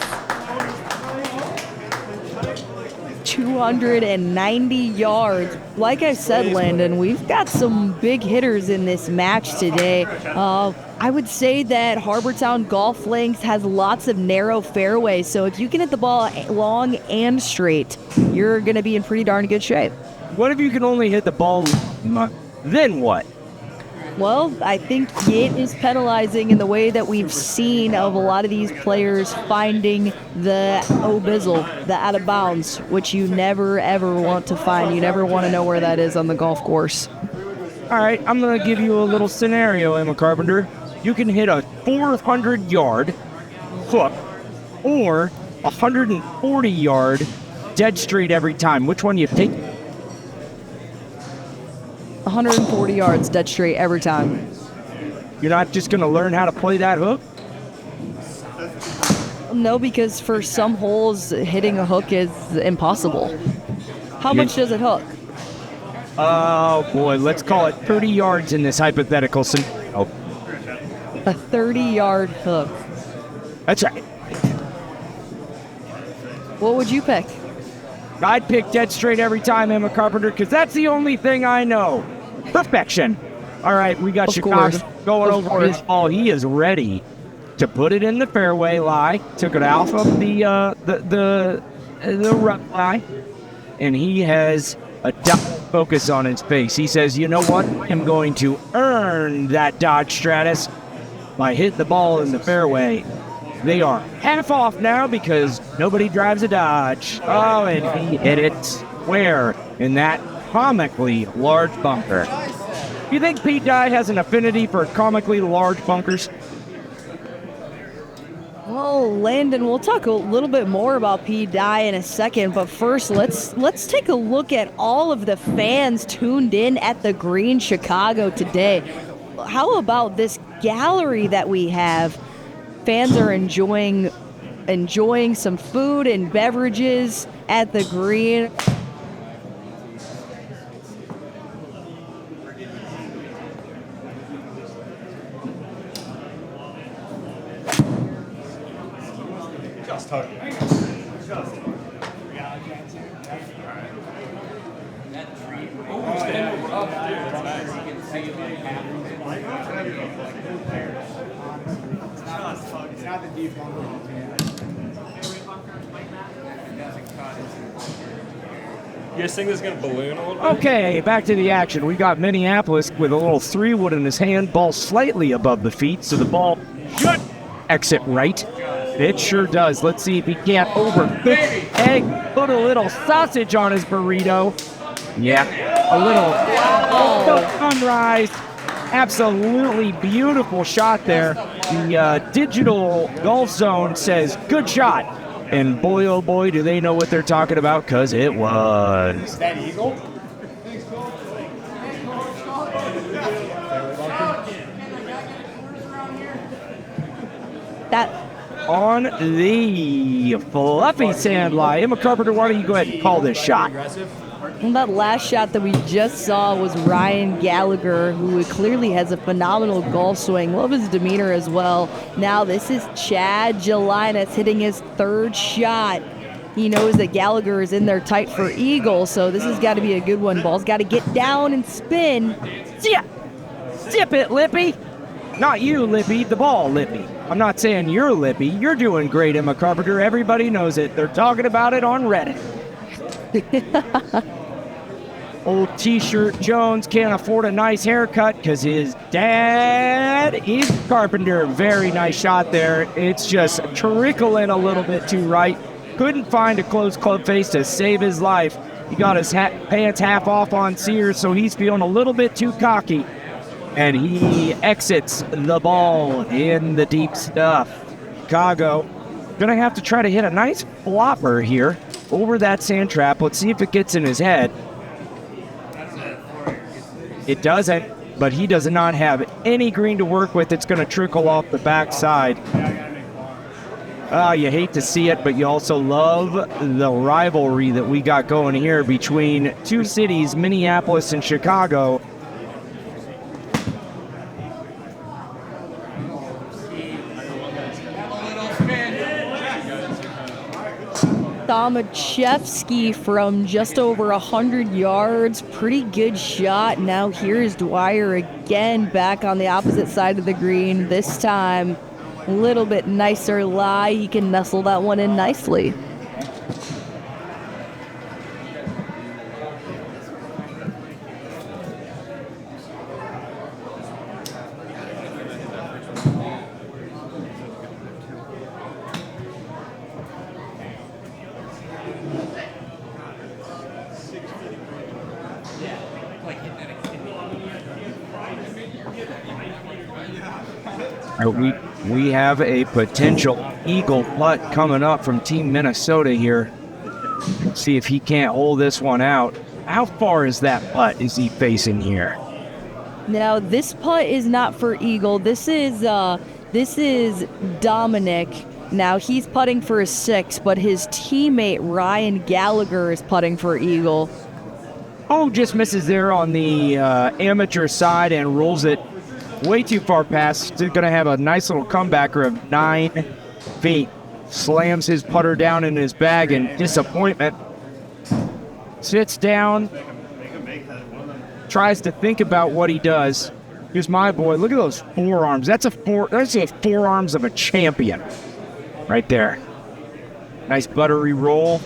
A: 290 yards. Like I said, Landon, we've got some big hitters in this match today. I would say that Harbour Town Golf Links has lots of narrow fairways, so if you can hit the ball long and straight, you're going to be in pretty darn good shape.
B: What if you can only hit the ball? Then what?
A: Well, I think it is penalizing in the way that we've seen of a lot of these players finding the obizzle, the out of bounds, which you never ever want to find. You never want to know where that is on the golf course.
B: All right, I'm going to give you a little scenario, Emma Carpenter. You can hit a 400-yard hook or 140-yard dead straight every time. Which one do you take?
A: 140 yards dead straight every time.
B: You're not just going to learn how to play that hook?
A: No, because for some holes, hitting a hook is impossible. How much does it hook?
B: Oh, boy, let's call it 30 yards in this hypothetical scenario.
A: A 30-yard hook.
B: That's right.
A: What would you pick?
B: I'd pick dead straight every time, Emma Carpenter, because that's the only thing I know. Perfection. All right, we got
A: Of
B: Chicago
A: course.
B: going
A: Of
B: over
A: course.
B: his ball. He is ready to put it in the fairway lie. Took it off of the rough lie, and he has a Dodge Focus on his face. He says, "You know what? I'm going to earn that Dodge Stratus by hitting the ball in the fairway." They are half off now because nobody drives a Dodge. Oh, and he hit it square in that comically large bunker. You think Pete Dye has an affinity for comically large bunkers?
A: Well, Landon, we'll talk a little bit more about P. Dye in a second, but first, let's take a look at all of the fans tuned in at the Green Chicago today. How about this gallery that we have? Fans are enjoying some food and beverages at the Green.
C: You guys think this is going to balloon a little bit?
B: Okay, back to the action. We got Minneapolis with a little 3-wood in his hand, ball slightly above the feet, so the ball should exit right. It sure does. Let's see if he can't overcook egg, put a little sausage on his burrito. Yeah, a little sunrise. Absolutely beautiful shot there. The digital Golfzon says, good shot. And boy, oh boy, do they know what they're talking about, because it was.
C: That eagle?
A: That
B: On the fluffy sand lie. Emma Carpenter, why don't you go ahead and call this shot?
A: that last shot that we just saw was Ryan Gallagher, who clearly has a phenomenal golf swing. Love his demeanor as well. Now this is Chad Gelinas hitting his third shot. He knows that Gallagher is in there tight for eagle, so this has got to be a good one. Ball's got to get down and spin.
B: Zip! Zip it, Lippy! Not you, Lippy, the ball, Lippy. I'm not saying you're Lippy. You're doing great, Emma Carpenter. Everybody knows it. They're talking about it on Reddit. Old T-shirt Jones can't afford a nice haircut because his dad is Carpenter. Very nice shot there. It's just trickling a little bit too right. Couldn't find a close club face to save his life. He got his pants half off on Sears, so he's feeling a little bit too cocky. And he exits the ball in the deep stuff. Chicago gonna have to try to hit a nice flopper here over that sand trap. Let's see if it gets in his head. It doesn't, but he does not have any green to work with. It's gonna trickle off the backside. You hate to see it, but you also love the rivalry that we got going here between two cities, Minneapolis and Chicago.
A: Tomaszewski from just over 100 yards. Pretty good shot. Now here's Dwyer again back on the opposite side of the green. This time a little bit nicer lie. He can nestle that one in nicely.
B: We have a potential eagle putt coming up from Team Minnesota here. Let's see if he can't hold this one out. How far is that putt is he facing here?
A: Now, this putt is not for eagle. This is Dominic. Now, he's putting for a 6, but his teammate Ryan Gallagher is putting for eagle.
B: Oh, just misses there on the amateur side and rolls it way too far past. He's going to have a nice little comebacker of 9 feet. Slams his putter down in his bag in disappointment. Sits down. Tries to think about what he does. Here's my boy. Look at those forearms. That's the forearms of a champion right there. Nice buttery roll.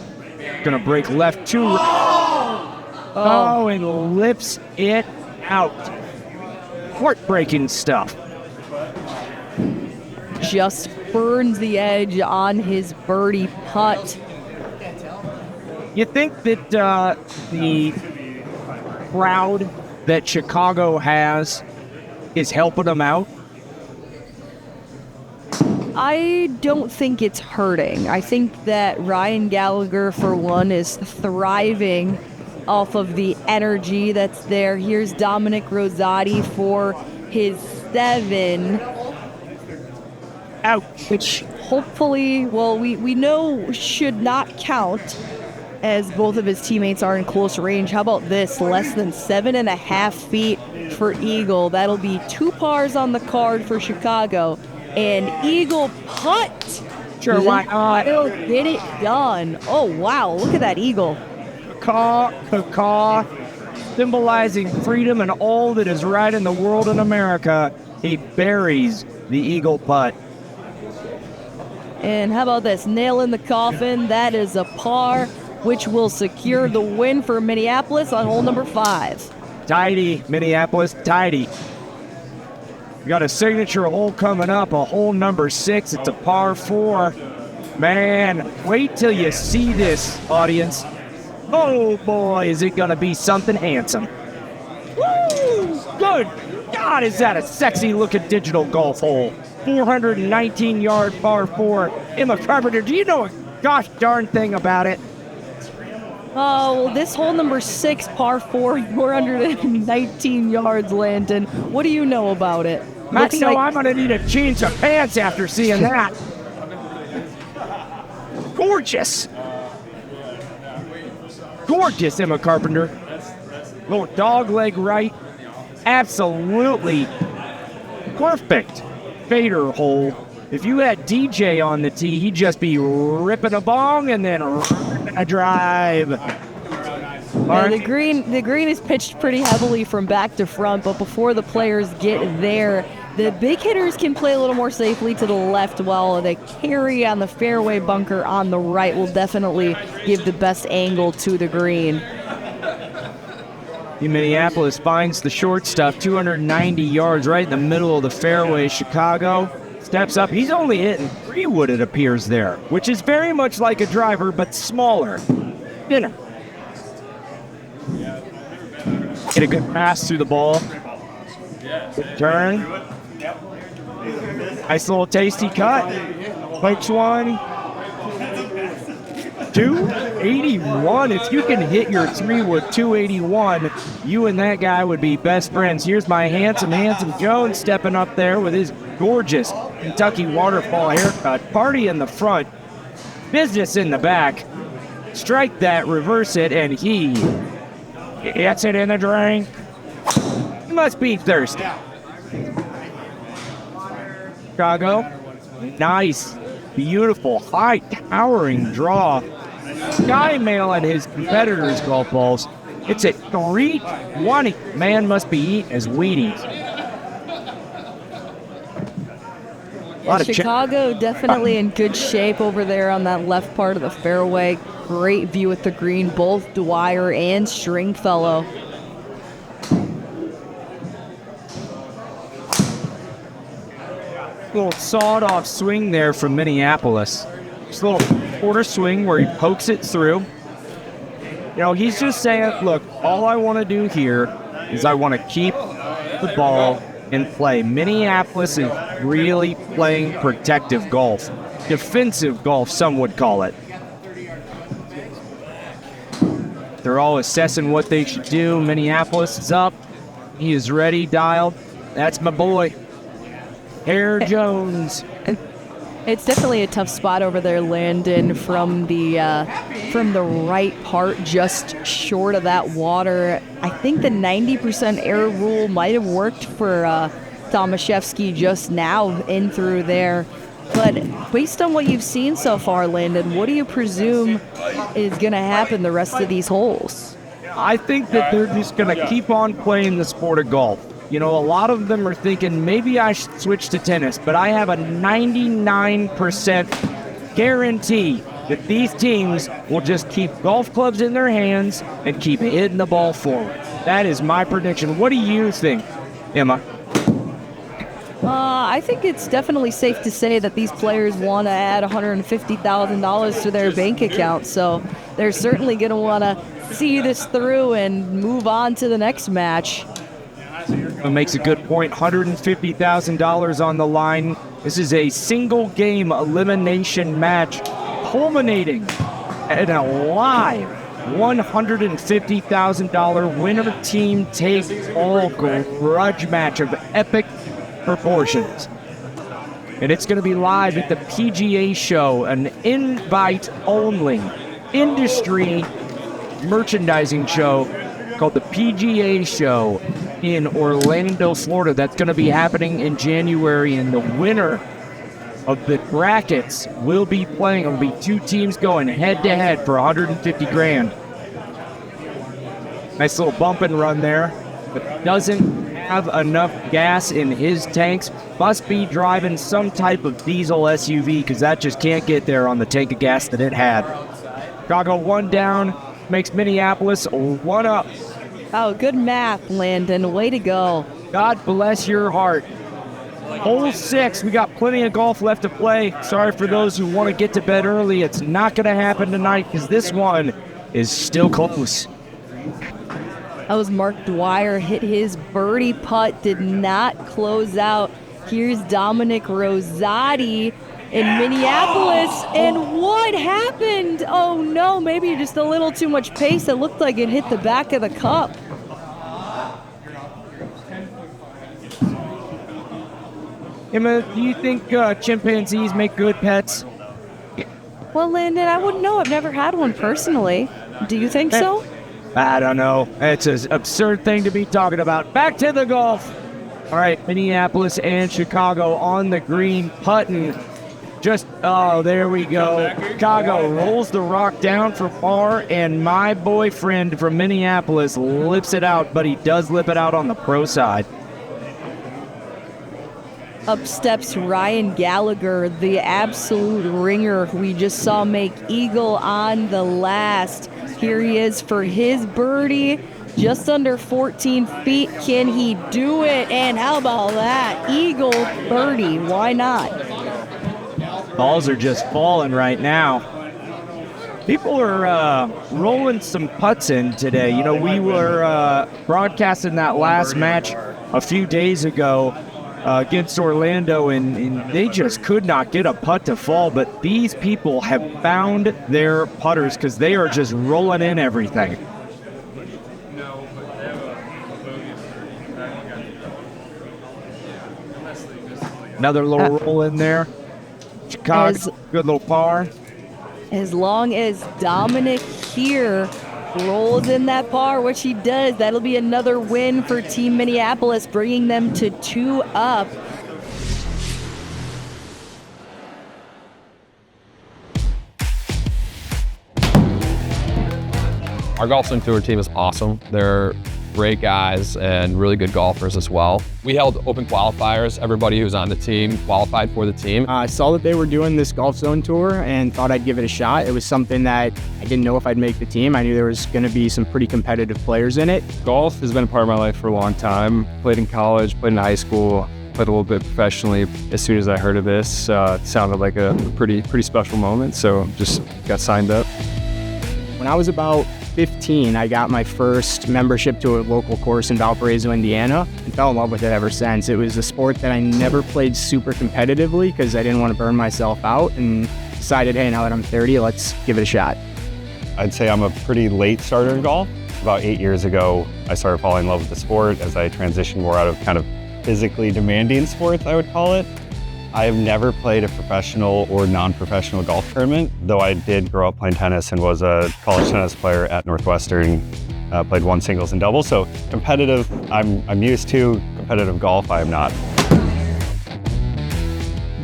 B: Gonna break left to right. Oh, and lips it out. Heartbreaking stuff.
A: Just burns the edge on his birdie putt.
B: You think that the crowd that Chicago has is helping them out?
A: I don't think it's hurting. I think that Ryan Gallagher, for one, is thriving off of the energy that's there. Here's Dominic Rosati for his 7.
B: Ouch.
A: Which hopefully, well, we know should not count, as both of his teammates are in close range. How about this? Less than 7.5 feet for eagle. That'll be 2 pars on the card for Chicago. And eagle putt.
B: Sure, why not?
A: He'll get it done. Oh, wow. Look at that eagle.
B: Caw, symbolizing freedom and all that is right in the world in America. He buries the eagle putt.
A: And how about this? Nail in the coffin. That is a par, which will secure the win for Minneapolis on hole number 5.
B: Tidy, Minneapolis, tidy. We got a signature hole coming up, a hole number 6. It's a par 4. Man, wait till you see this, audience. Oh boy, is it gonna be something handsome. Woo! Good God, is that a sexy looking digital golf hole? 419-yard par 4. Emma Carpenter, do you know a gosh darn thing about it?
A: Oh, well, this hole number 6, par 4, 419 yards, Landon. What do you know about it?
B: I'm gonna need a change of pants after seeing that. Gorgeous. Gorgeous, Emma Carpenter. Little dog leg right. Absolutely perfect fader hole. If you had DJ on the tee, he'd just be ripping a bong and then a drive.
A: Yeah, the green is pitched pretty heavily from back to front, but before the players get there, the big hitters can play a little more safely to the left, while the carry on the fairway bunker on the right will definitely give the best angle to the green.
B: Minneapolis finds the short stuff, 290 yards right in the middle of the fairway. Chicago steps up. He's only hitting 3-wood, it appears there, which is very much like a driver, but smaller. Thinner. Get a good pass through the ball. Good turn. Nice little tasty cut. Which one? 281. If you can hit your 3-wood 281, you and that guy would be best friends. Here's my handsome Jones stepping up there with his gorgeous Kentucky waterfall haircut. Party in the front, business in the back. Strike that, reverse it, and he gets it in the drain. He must be thirsty. Chicago, nice, beautiful, high towering draw. Sky Mail and his competitors' golf balls. It's at 320. Man must be eating his Wheaties.
A: Chicago definitely in good shape over there on that left part of the fairway. Great view at the green, both Dwyer and Stringfellow.
B: Little sawed-off swing there from Minneapolis. Just a little quarter swing where he pokes it through. You know, he's just saying, look, all I want to do here is I want to keep the ball in play. Minneapolis is really playing protective golf. Defensive golf, some would call it. They're all assessing what they should do. Minneapolis is up. He is ready, dialed. That's my boy, Air Jones.
A: It's definitely a tough spot over there, Landon, from the right part, just short of that water. I think the 90% air rule might have worked for Tomaszewski just now in through there. But based on what you've seen so far, Landon, what do you presume is going to happen the rest of these holes?
B: I think that they're just going to keep on playing the sport of golf. You know, a lot of them are thinking, maybe I should switch to tennis, but I have a 99% guarantee that these teams will just keep golf clubs in their hands and keep hitting the ball forward. That is my prediction. What do you think, Emma?
A: I think it's definitely safe to say that these players want to add $150,000 to their bank account, so they're certainly going to want to see this through and move on to the next match.
B: It makes a good point. $150,000 on the line. This is a single game elimination match culminating in a live $150,000 winner team take all grudge match of epic proportions. And it's going to be live at the PGA show, an invite only industry merchandising show called the PGA show in Orlando, Florida. That's going to be happening in January, and the winner of the brackets will be playing. It'll be two teams going head to head for 150 grand. Nice little bump and run there, but doesn't have enough gas in his tanks. Must be driving some type of diesel SUV, because that just can't get there on the tank of gas that it had. Chicago one down, makes Minneapolis one up.
A: Oh, good math, Landon. Way to go.
B: God bless your heart. Hole 6, we got plenty of golf left to play. Sorry for those who want to get to bed early. It's not going to happen tonight, because this one is still close.
A: That was Mark Dwyer, hit his birdie putt, did not close out. Here's Dominic Rosati in Minneapolis, and what happened? Oh no, maybe just a little too much pace. It looked like it hit the back of the cup.
B: Emma, do you think chimpanzees make good pets?
A: Well, Landon, I wouldn't know. I've never had one personally. Do you think so?
B: I don't know. It's an absurd thing to be talking about. Back to the golf. All right, Minneapolis and Chicago on the green, putting. There we go. Chicago rolls the rock down for par, and my boyfriend from Minneapolis lips it out, but he does lip it out on the pro side.
A: Up steps Ryan Gallagher, the absolute ringer we just saw make eagle on the last. Here he is for his birdie, just under 14 feet. Can he do it? And how about that? Eagle birdie, why not?
B: Balls are just falling right now. People are rolling some putts in today. You know, we were broadcasting that last match a few days ago against Orlando, and they just could not get a putt to fall. But these people have found their putters, because they are just rolling in everything. Another little roll in there. Chicago, good little par.
A: As long as Dominic here rolls in that par, which he does, that'll be another win for Team Minneapolis, bringing them to 2 up.
H: Our Golfzon Tour team is awesome. They're great guys and really good golfers as well. We held open qualifiers. Everybody who's on the team qualified for the team.
I: I saw that they were doing this Golfzon Tour and thought I'd give it a shot. It was something that I didn't know if I'd make the team. I knew there was going to be some pretty competitive players in it.
D: Golf has been a part of my life for a long time. Played in college, played in high school, played a little bit professionally. As soon as I heard of this, it sounded like a pretty special moment, so just got signed up.
I: When When I was about 15, I got my first membership to a local course in Valparaiso, Indiana, and fell in love with it ever since. It was a sport that I never played super competitively because I didn't want to burn myself out, and decided, hey, now that I'm 30, let's give it a shot.
J: I'd say I'm a pretty late starter in golf. About 8 years ago, I started falling in love with the sport as I transitioned more out of kind of physically demanding sports, I would call it. I have never played a professional or non-professional golf tournament, though I did grow up playing tennis and was a college tennis player at Northwestern. Played one singles and doubles, so competitive I'm used to. Competitive golf, I am not.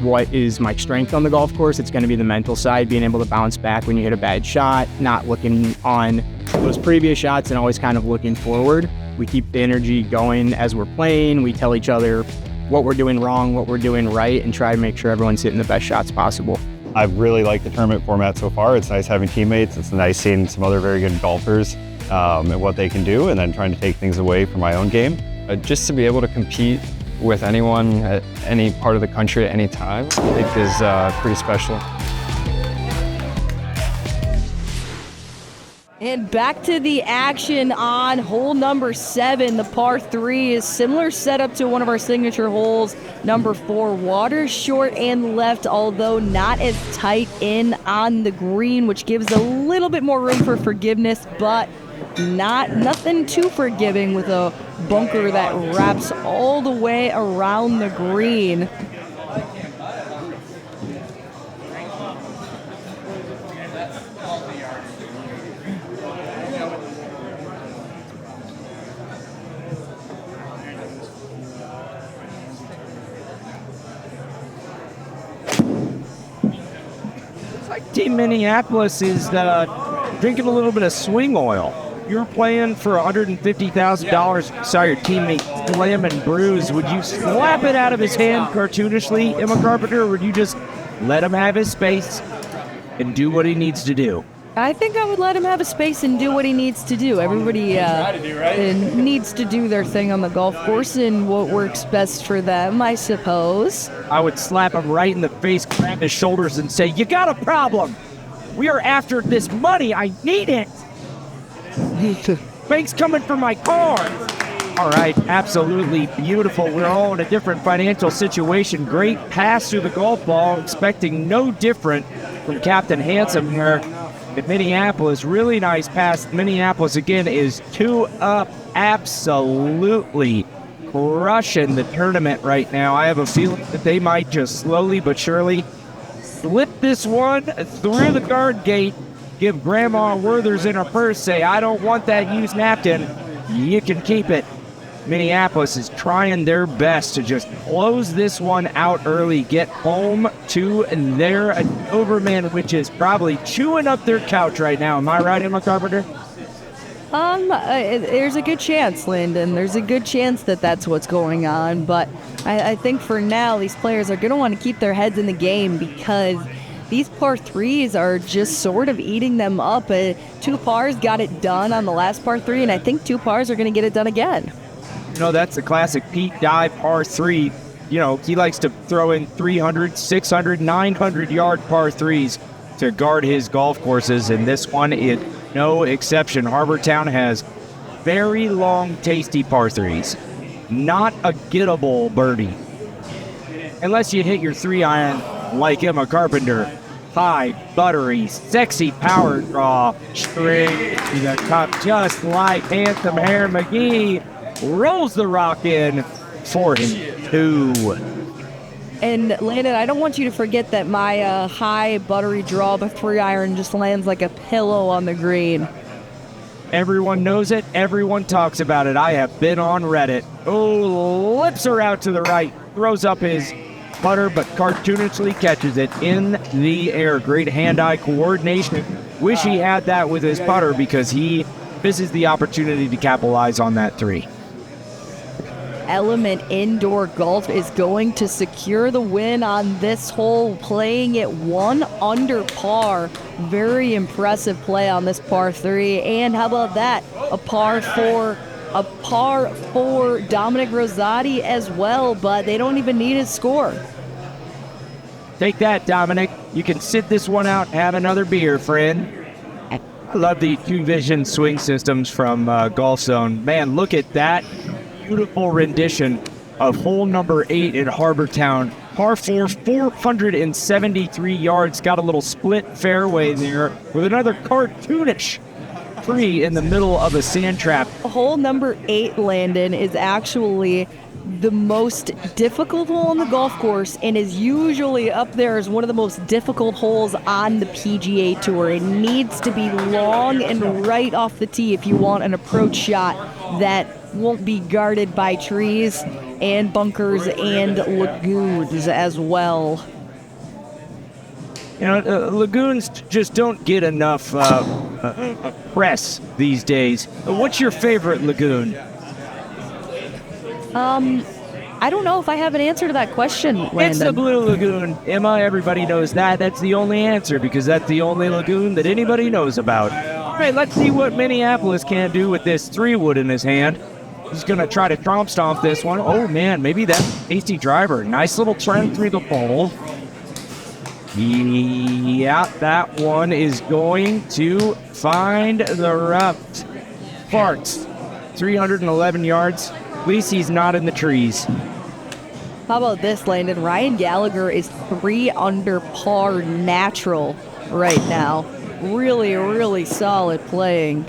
I: What is my strength on the golf course? It's going to be the mental side, being able to bounce back when you hit a bad shot, not looking on those previous shots and always kind of looking forward. We keep the energy going as we're playing. We tell each other what we're doing wrong, what we're doing right, and try to make sure everyone's hitting the best shots possible.
J: I've really liked the tournament format so far. It's nice having teammates. It's nice seeing some other very good golfers and what they can do, and then trying to take things away from my own game.
H: Just to be able to compete with anyone at any part of the country at any time, I think is pretty special.
A: And back to the action on hole number 7. The par 3 is similar setup to one of our signature holes. Number 4, water short and left, although not as tight in on the green, which gives a little bit more room for forgiveness, but nothing too forgiving with a bunker that wraps all the way around the green.
B: Team Minneapolis is drinking a little bit of swing oil. You're playing for $150,000. Saw your teammate slam and bruise. Would you slap it out of his hand cartoonishly, Emma Carpenter, or would you just let him have his space and do what he needs to do?
A: I think I would let him have a space and do what he needs to do. Everybody needs to do their thing on the golf course and what works best for them, I suppose.
B: I would slap him right in the face, grab his shoulders, and say, "You got a problem. We are after this money. I need it. Bank's coming for my car." All right, absolutely beautiful. We're all in a different financial situation. Great pass through the golf ball, expecting no different from Captain Handsome here in Minneapolis. Really nice pass. Minneapolis, again, is 2 up, absolutely crushing the tournament right now. I have a feeling that they might just slowly but surely slip this one through the guard gate, give Grandma Werther's in her purse, say, "I don't want that used napkin. You can keep it." Minneapolis is trying their best to just close this one out early, get home to their Doberman, which is probably chewing up their couch right now. Am I right, Emma Carpenter?
A: There's a good chance, Landon. There's a good chance that that's what's going on. But I think for now, these players are going to want to keep their heads in the game because these par 3s are just sort of eating them up. 2 pars got it done on the last par 3, and I think 2 pars are going to get it done again.
B: You know, that's the classic Pete Dye par 3. You know, he likes to throw in 300, 600, 900-yard par 3s to guard his golf courses, and this one is no exception. Harbour Town has very long, tasty par 3s. Not a gettable birdie. Unless you hit your 3-iron like Emma Carpenter. High, buttery, sexy power draw. Straight to the top, just like Handsome Hair McGee. Rolls the rock in for him, 2.
A: And Landon, I don't want you to forget that my high buttery draw, the 3-iron, just lands like a pillow on the green.
B: Everyone knows it. Everyone talks about it. I have been on Reddit. Oh, lips are out to the right. Throws up his putter, but cartoonishly catches it in the air. Great hand-eye coordination. Wish he had that with his putter because he misses the opportunity to capitalize on that 3.
A: Element Indoor Golf is going to secure the win on this hole, playing it 1 under par. Very impressive play on this par 3. And how about that? A par 4 Dominic Rosati as well, but they don't even need his score.
B: Take that, Dominic. You can sit this one out and have another beer, friend. Love the two vision swing systems from Golfzon. Man, look at that beautiful rendition of hole number 8 in Harbour Town. Par 4, 473 yards. Got a little split fairway there with another cartoonish tree in the middle of a sand trap.
A: Hole number 8, Landon, is actually the most difficult hole on the golf course and is usually up there as one of the most difficult holes on the PGA Tour. It needs to be long and right off the tee if you want an approach shot that won't be guarded by trees and bunkers and lagoons as well.
B: You know, lagoons just don't get enough press these days. What's your favorite lagoon?
A: I don't know if I have an answer to that question, Landon.
B: It's the Blue Lagoon. Emma, everybody knows that. That's the only answer because that's the only lagoon that anybody knows about. All right, let's see what Minneapolis can do with this 3-wood in his hand. He's going to try to tromp stomp this one. Oh, man, maybe that's hasty driver. Nice little turn through the pole. Yeah, that one is going to find the rough parts. 311 yards. At least he's not in the trees.
A: How about this, Landon? Ryan Gallagher is 3 under par natural right now. Really, really solid playing.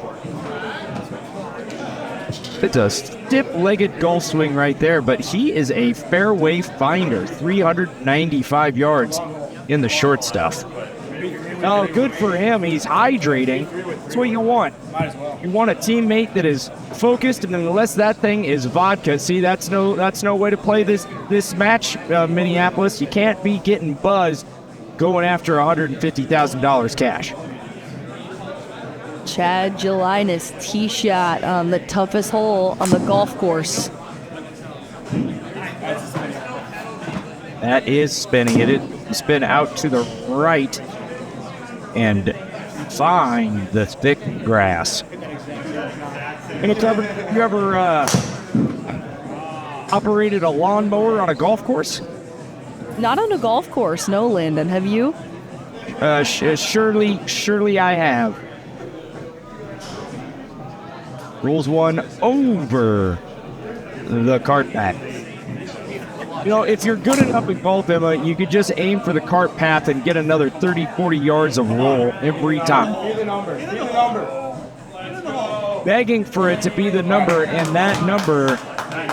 B: It's a stiff-legged golf swing right there, but he is a fairway finder. 395 yards in the short stuff. Oh, good for him. He's hydrating. That's what you want. You want a teammate that is focused, and unless that thing is vodka, see, that's no way to play this match, Minneapolis. You can't be getting buzzed going after $150,000 cash.
A: Chad Gelinas tee shot on the toughest hole on the golf course.
B: That is spinning it. It spin out to the right and find the thick grass. You ever operated a lawnmower on a golf course?
A: Not on a golf course, no, Landon. Have you?
B: Surely I have. Rolls one over the cart path. You know, if you're good enough in golf, Emma, you could just aim for the cart path and get another 30, 40 yards of roll every time. Begging for it to be the number, and that number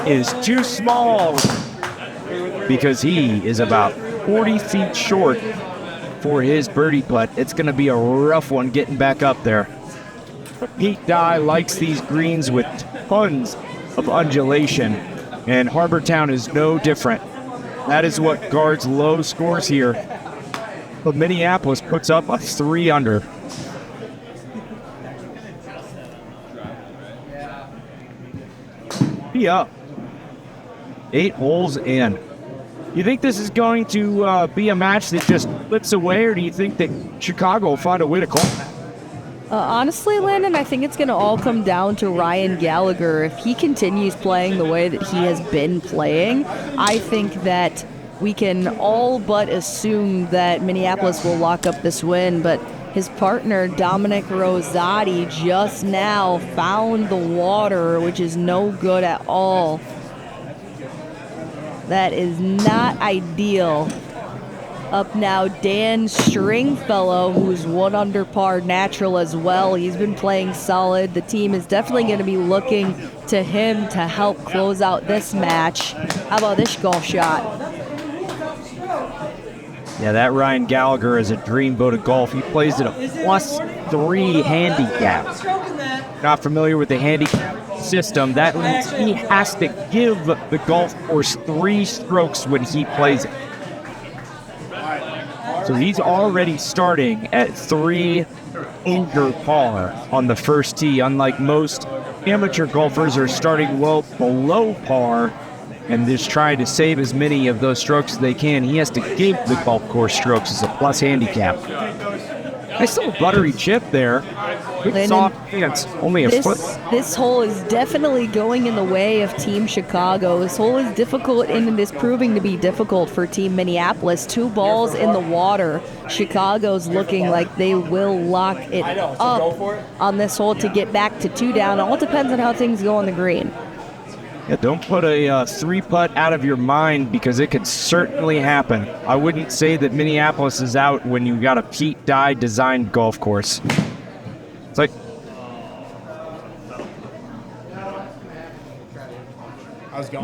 B: is too small because he is about 40 feet short for his birdie putt. It's going to be a rough one getting back up there. Pete Dye likes these greens with tons of undulation, and Harbour Town is no different. That is what guards low scores here. But Minneapolis puts up a 3 under. Be up. 8 holes in. You think this is going to be a match that just flips away, or do you think that Chicago will find a way to call it?
A: Honestly, Landon, I think it's going to all come down to Ryan Gallagher. If he continues playing the way that he has been playing, I think that we can all but assume that Minneapolis will lock up this win, but his partner, Dominic Rosati, just now found the water, which is no good at all. That is not ideal. Up now, Dan Stringfellow, who's 1 under par natural as well. He's been playing solid. The team is definitely going to be looking to him to help close out this match. How about this golf shot?
B: Yeah, that Ryan Gallagher is a dreamboat of golf. He plays at a +3 handicap. Not familiar with the handicap system. That means he has to give the golf course 3 strokes when he plays it. So he's already starting at 3 under par on the first tee, unlike most amateur golfers are starting well below par and just trying to save as many of those strokes as they can. He has to give the golf course strokes as a plus handicap. Nice little buttery chip there.
A: Landon,
B: soft hands. Only a foot.
A: This hole is definitely going in the way of Team Chicago. This hole is difficult, and it is proving to be difficult for Team Minneapolis. 2 balls in the water. Chicago's looking like they will lock it up on this hole to get back to 2 down. All depends on how things go on the green.
B: Yeah, don't put a 3-putt out of your mind because it could certainly happen. I wouldn't say that Minneapolis is out when you got a Pete Dye designed golf course. It's like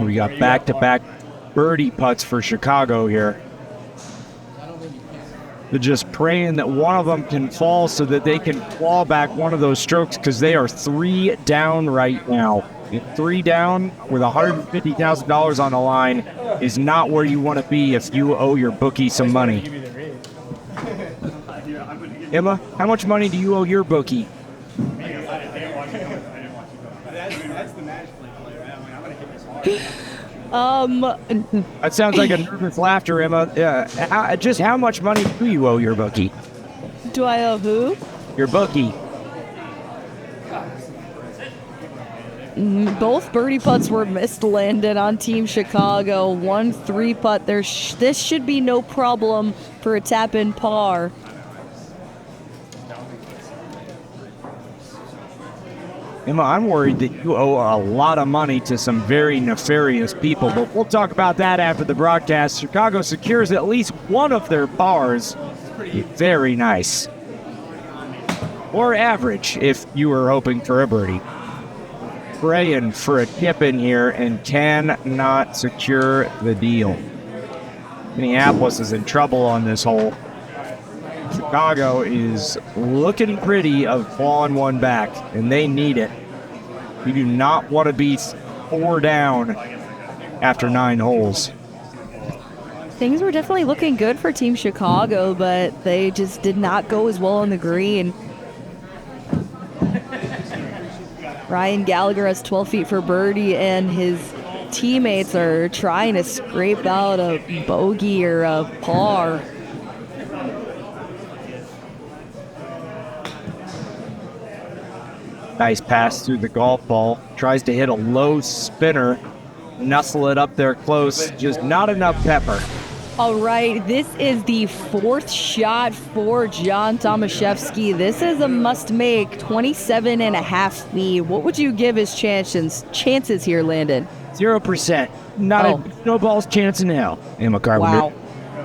B: we got back-to-back birdie putts for Chicago here. They're just praying that one of them can fall so that they can claw back one of those strokes because they are 3 down right now. 3 down with $150,000 on the line is not where you want to be if you owe your bookie some money. Emma, how much money do you owe your bookie? That sounds like a nervous laughter, Emma. Just how much money do you owe your bookie?
A: Do I owe who?
B: Your bookie.
A: Both birdie putts were missed, Landon, on Team Chicago. 1 3-putt. This should be no problem for a tap-in par.
B: Emma, I'm worried that you owe a lot of money to some very nefarious people, but we'll talk about that after the broadcast. Chicago secures at least one of their pars. Very nice. Or average, if you were hoping for a birdie. Praying for a tip in here and cannot secure the deal. Minneapolis is in trouble on this hole. Chicago is looking pretty of falling one back, and they need it. You do not want to be 4 down after 9 holes.
A: Things were definitely looking good for Team Chicago, but they just did not go as well on the green. Ryan Gallagher has 12 feet for birdie, and his teammates are trying to scrape out a bogey or a par.
B: Nice pass through the golf ball. Tries to hit a low spinner. Nuzzle it up there close. Just not enough pepper.
A: All right, this is the 4th shot for John Tomaszewski. This is a must-make, 27.5 feet. What would you give his chances here, Landon?
B: 0%. Not a snowball's chance in hell. Emma Carpenter.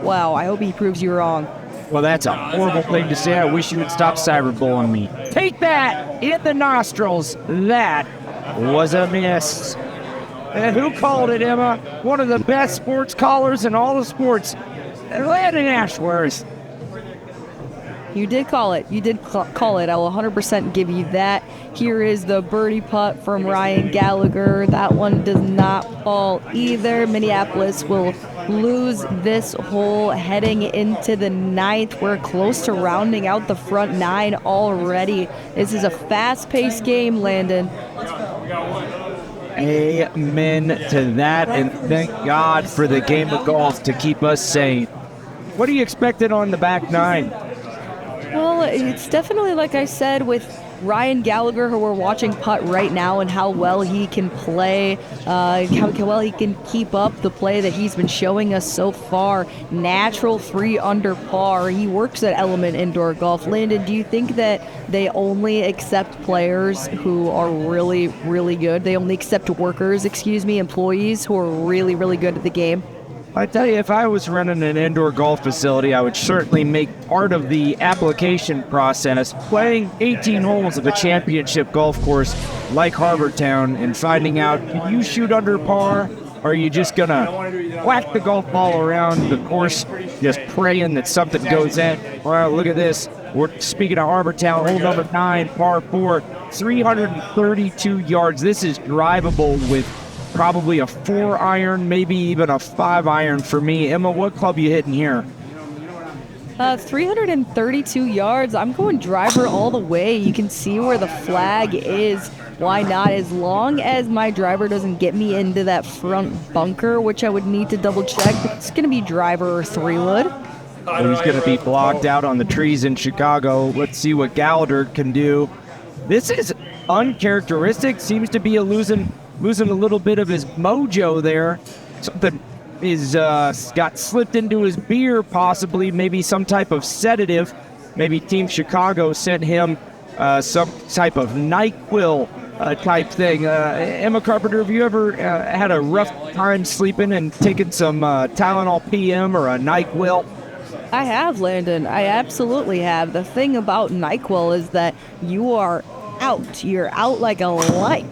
A: Wow, I hope he proves you wrong.
B: Well, that's a horrible thing to say. I wish you would stop cyberbullying me. Take that in the nostrils. That was a miss. And who called it, Emma? One of the best sports callers in all the sports. Landon Ashworth.
A: You did call it. You did call it. I will 100% give you that. Here is the birdie putt from Ryan Gallagher. That one does not fall either. Minneapolis will lose this hole heading into the 9th. We're close to rounding out the front 9 already. This is a fast-paced game, Landon.
B: Amen to that, and thank God for the game of golf to keep us sane. What are you expecting on the back 9?
A: Well, it's definitely, like I said, with Ryan Gallagher, who we're watching putt right now, and how well he can play, how well he can keep up the play that he's been showing us so far. Natural 3 under par. He works at Element Indoor Golf. Landon, do you think that they only accept players who are really, really good? They only accept employees who are really, really good at the game?
B: I tell you, if I was running an indoor golf facility, I would certainly make part of the application process playing 18 holes of a championship golf course like Harbour Town and finding out, can you shoot under par? Or are you just going to whack the golf ball around the course, just praying that something goes in? Well, look at this. We're speaking of Harbour Town, hole number 9, par 4, 332 yards. This is drivable with probably a 4-iron, maybe even a 5-iron for me. Emma, what club you hitting here?
A: 332 yards. I'm going driver all the way. You can see where the flag is. Why not? As long as my driver doesn't get me into that front bunker, which I would need to double check. It's going to be driver or 3-wood.
B: He's going to be blocked out on the trees in Chicago. Let's see what Gallagher can do. This is uncharacteristic. Seems to be losing a little bit of his mojo there. Something is got slipped into his beer, possibly. Maybe some type of sedative. Maybe Team Chicago sent him some type of NyQuil type thing. Emma Carpenter, have you ever had a rough time sleeping and taken some Tylenol PM or a NyQuil?
A: I have, Landon. I absolutely have. The thing about NyQuil is that you are out. You're out like a light.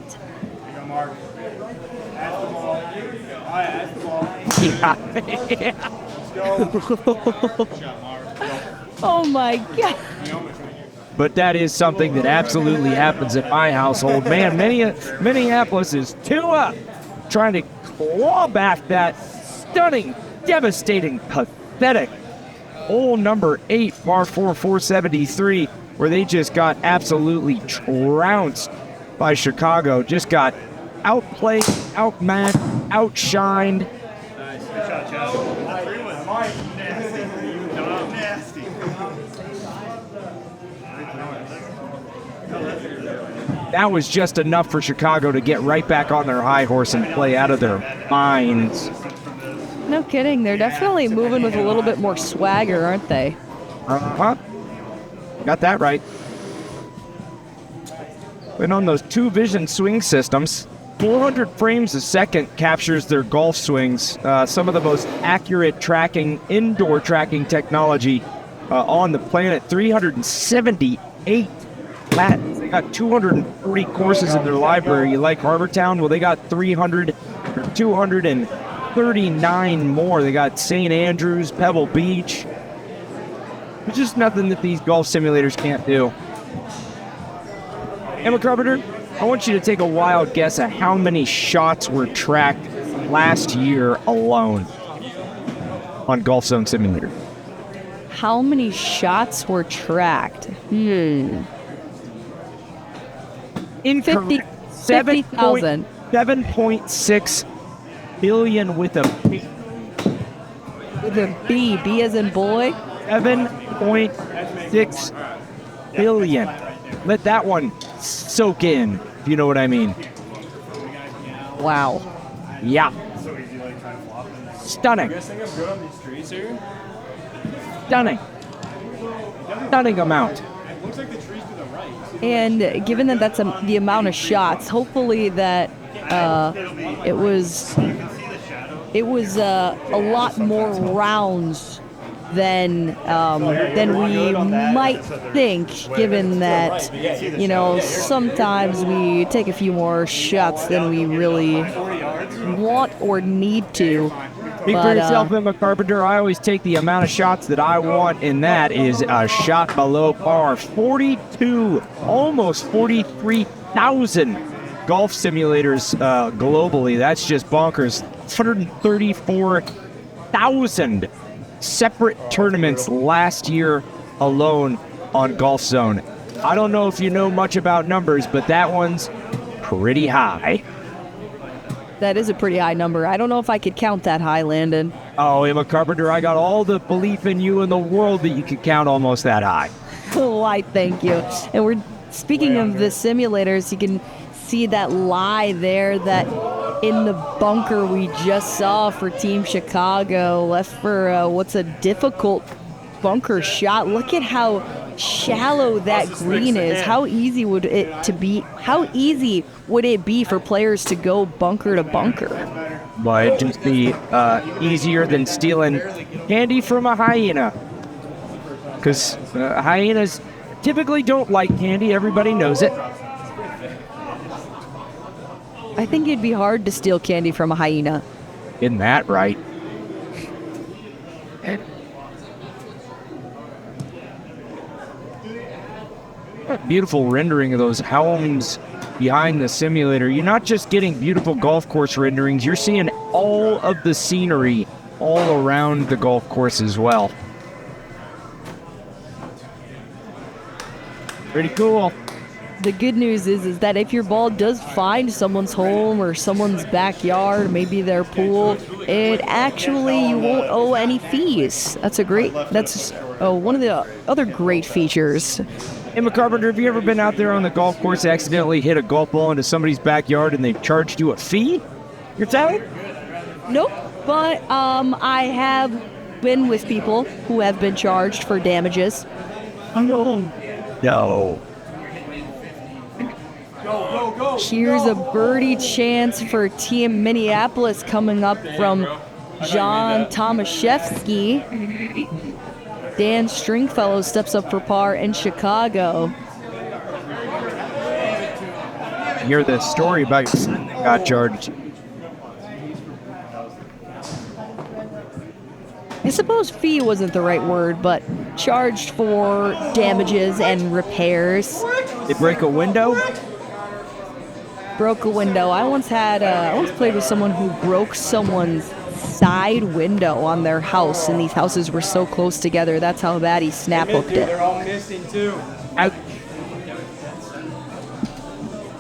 A: Oh my God.
B: But that is something that absolutely happens in my household. Man, Minneapolis is 2 up, trying to claw back that stunning, devastating, pathetic hole number 8, par 4, 473, where they just got absolutely trounced by Chicago. Just got outplayed, outmatched, outshined. That was just enough for Chicago to get right back on their high horse and play out of their minds.
A: No kidding. They're definitely moving with a little bit more swagger, aren't they?
B: Uh-huh. Got that right. And on those 2 vision swing systems, 400 frames a second captures their golf swings. Some of the most accurate tracking, indoor tracking technology on the planet. 378 lat. They got 240 courses in their library. You like Harbour Town? Well, they got 239 more. They got St. Andrews, Pebble Beach. There's just nothing that these golf simulators can't do. Emma Carpenter, I want you to take a wild guess at how many shots were tracked last year alone on Golfzon Simulator.
A: How many shots were tracked?
B: Incorrect.
A: 50,000.
B: 7.6 billion with a B.
A: With a B. B as in boy?
B: 7.6 billion. Let that one soak in, if you know what I mean.
A: Wow.
B: Yeah. Stunning. Stunning. Stunning amount.
A: And given that that's the amount of shots, hopefully that it was a lot more rounds than we might think, given that, you know, sometimes we take a few more shots than we really want or need to.
B: Speak for yourself, Emma Carpenter. I always take the amount of shots that I want, and that is a shot below par. 42, almost 43,000 golf simulators globally. That's just bonkers. 134,000 separate tournaments last year alone on Golfzon. I don't know if you know much about numbers, but that one's pretty high.
A: That is a pretty high number. I don't know if I could count that high, Landon.
B: Oh, Emma Carpenter, I got all the belief in you in the world that you could count almost that high.
A: Why, thank you. And we're speaking of the simulators, you can see that lie there, that in the bunker we just saw for Team Chicago, left for what's a difficult bunker shot. Look at how shallow that green is. How easy would it be for players to go bunker to bunker?
B: Well, it'd just be easier than stealing candy from a hyena. Because hyenas typically don't like candy. Everybody knows it.
A: I think it'd be hard to steal candy from a hyena.
B: Isn't that right? Beautiful rendering of those homes behind the simulator. You're not just getting beautiful golf course renderings, you're seeing all of the scenery all around the golf course as well. Pretty cool.
A: The good news is that if your ball does find someone's home or someone's backyard, maybe their pool, it actually, you won't owe any fees. That's one of the other great features
B: Emma Carpenter, have you ever been out there on the golf course, accidentally hit a golf ball into somebody's backyard and they charged you a fee? You're telling?
A: Nope, but I have been with people who have been charged for damages.
B: No.
A: Here's a birdie chance for Team Minneapolis coming up from John Tomaszewski. Dan Stringfellow steps up for par in Chicago.
B: Hear the story about your son that got charged.
A: I suppose fee wasn't the right word, but charged for damages and repairs.
B: They break a window?
A: Broke a window. I once played with someone who broke someone's side window on their house, and these houses were so close together. That's how bad he snap hooked it.
C: They're all missing too.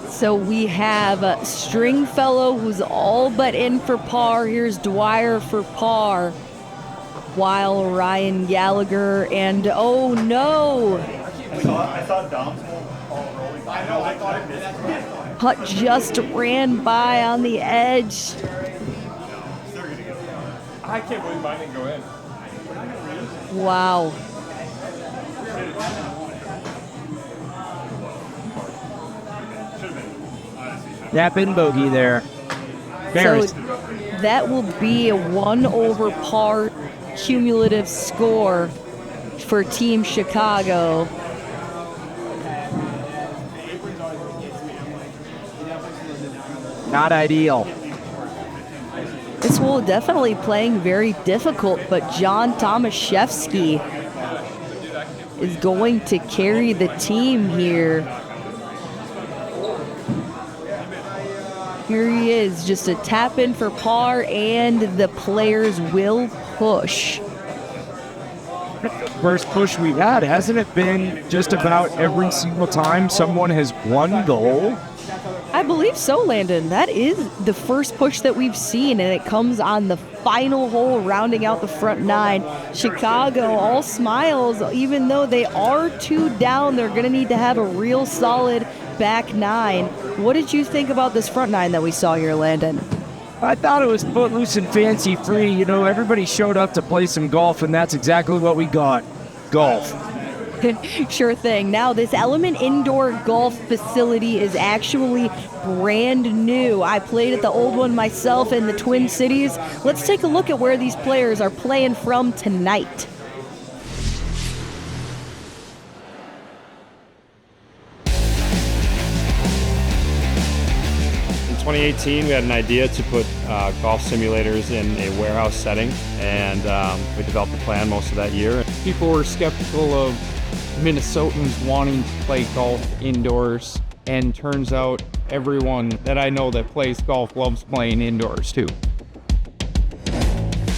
A: So we have Stringfellow, who's all but in for par. Here's Dwyer for par. While Ryan Gallagher and oh no!
C: I thought Dom's all rolling. I thought it missed.
A: Putt just ran by on the edge.
C: I can't believe mine didn't go in.
A: Wow.
B: Tap in bogey there.
A: So that will be a 1 over par cumulative score for Team Chicago.
B: Not ideal.
A: This will definitely playing very difficult, but John Tomaszewski is going to carry the team here. Here he is, just a tap in for par, and the players will push.
B: First push we've had, hasn't it been just about every single time someone has won the hole?
A: I believe so, Landon. That is the first push that we've seen, and it comes on the final hole, rounding out the front nine. Chicago all smiles, even though they are 2 down. They're going to need to have a real solid back nine. What did you think about this front nine that we saw here, Landon?
B: I thought it was footloose and fancy free. You know, everybody showed up to play some golf, and that's exactly what we got. Golf.
A: Sure thing. Now, this Element Indoor Golf facility is actually brand new. I played at the old one myself in the Twin Cities. Let's take a look at where these players are playing from tonight.
D: In 2018, we had an idea to put golf simulators in a warehouse setting, and we developed a plan most of that year.
E: People were skeptical of Minnesotans wanting to play golf indoors, and turns out everyone that I know that plays golf loves playing indoors too.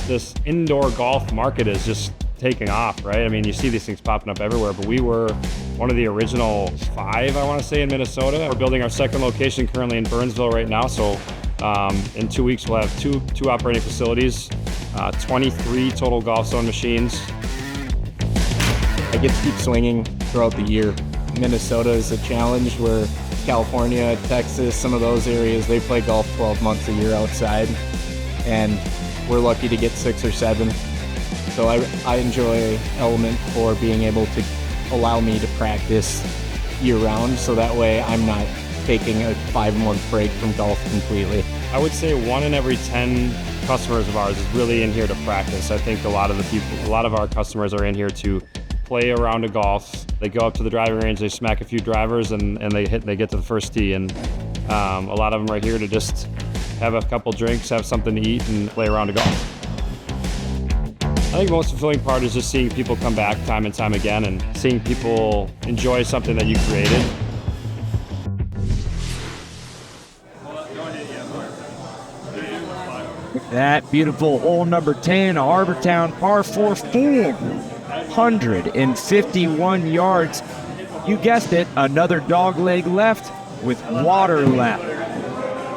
D: This indoor golf market is just taking off, right? I mean, you see these things popping up everywhere, but we were one of the original 5, I want to say, in Minnesota. We're building our second location currently in Burnsville right now, so in 2 weeks we'll have two operating facilities, 23 total Golfzon machines.
F: I get to keep swinging throughout the year. Minnesota is a challenge where California, Texas, some of those areas, they play golf 12 months a year outside, and we're lucky to get 6 or 7. So I enjoy Element for being able to allow me to practice year-round, so that way I'm not taking a 5-month break from golf completely.
D: I would say 1 in every 10 customers of ours is really in here to practice. I think a lot of our customers are in here to play a round of golf. They go up to the driving range, they smack a few drivers, and they get to the first tee. And a lot of them are here to just have a couple drinks, have something to eat, and play a round of golf. I think the most fulfilling part is just seeing people come back time and time again, and seeing people enjoy something that you created.
B: That beautiful hole number 10, Harbour Town par 4, 451 yards. You guessed it, another dog leg left with water left.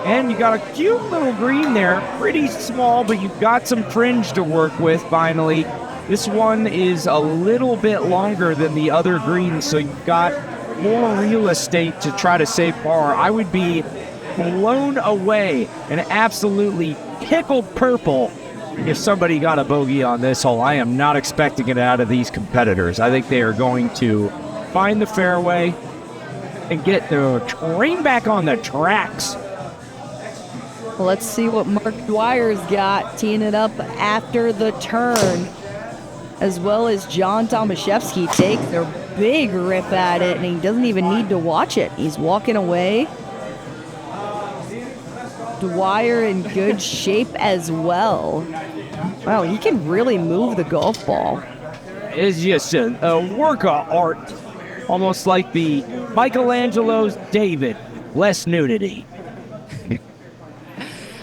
B: And you got a cute little green there, pretty small, but you've got some fringe to work with finally. This one is a little bit longer than the other greens, so you've got more real estate to try to save par. I would be blown away and absolutely pickled purple if somebody got a bogey on this hole. I am not expecting it out of these competitors. I think they are going to find the fairway and get the train back on the tracks.
A: Well, let's see what Mark Dwyer's got, teeing it up after the turn, as well as John Tomaszewski takes a big rip at it, and he doesn't even need to watch it. He's walking away. Dwyer in good shape as well. Wow, he can really move the golf ball.
B: It's just a work of art, almost like the Michelangelo's David, less nudity.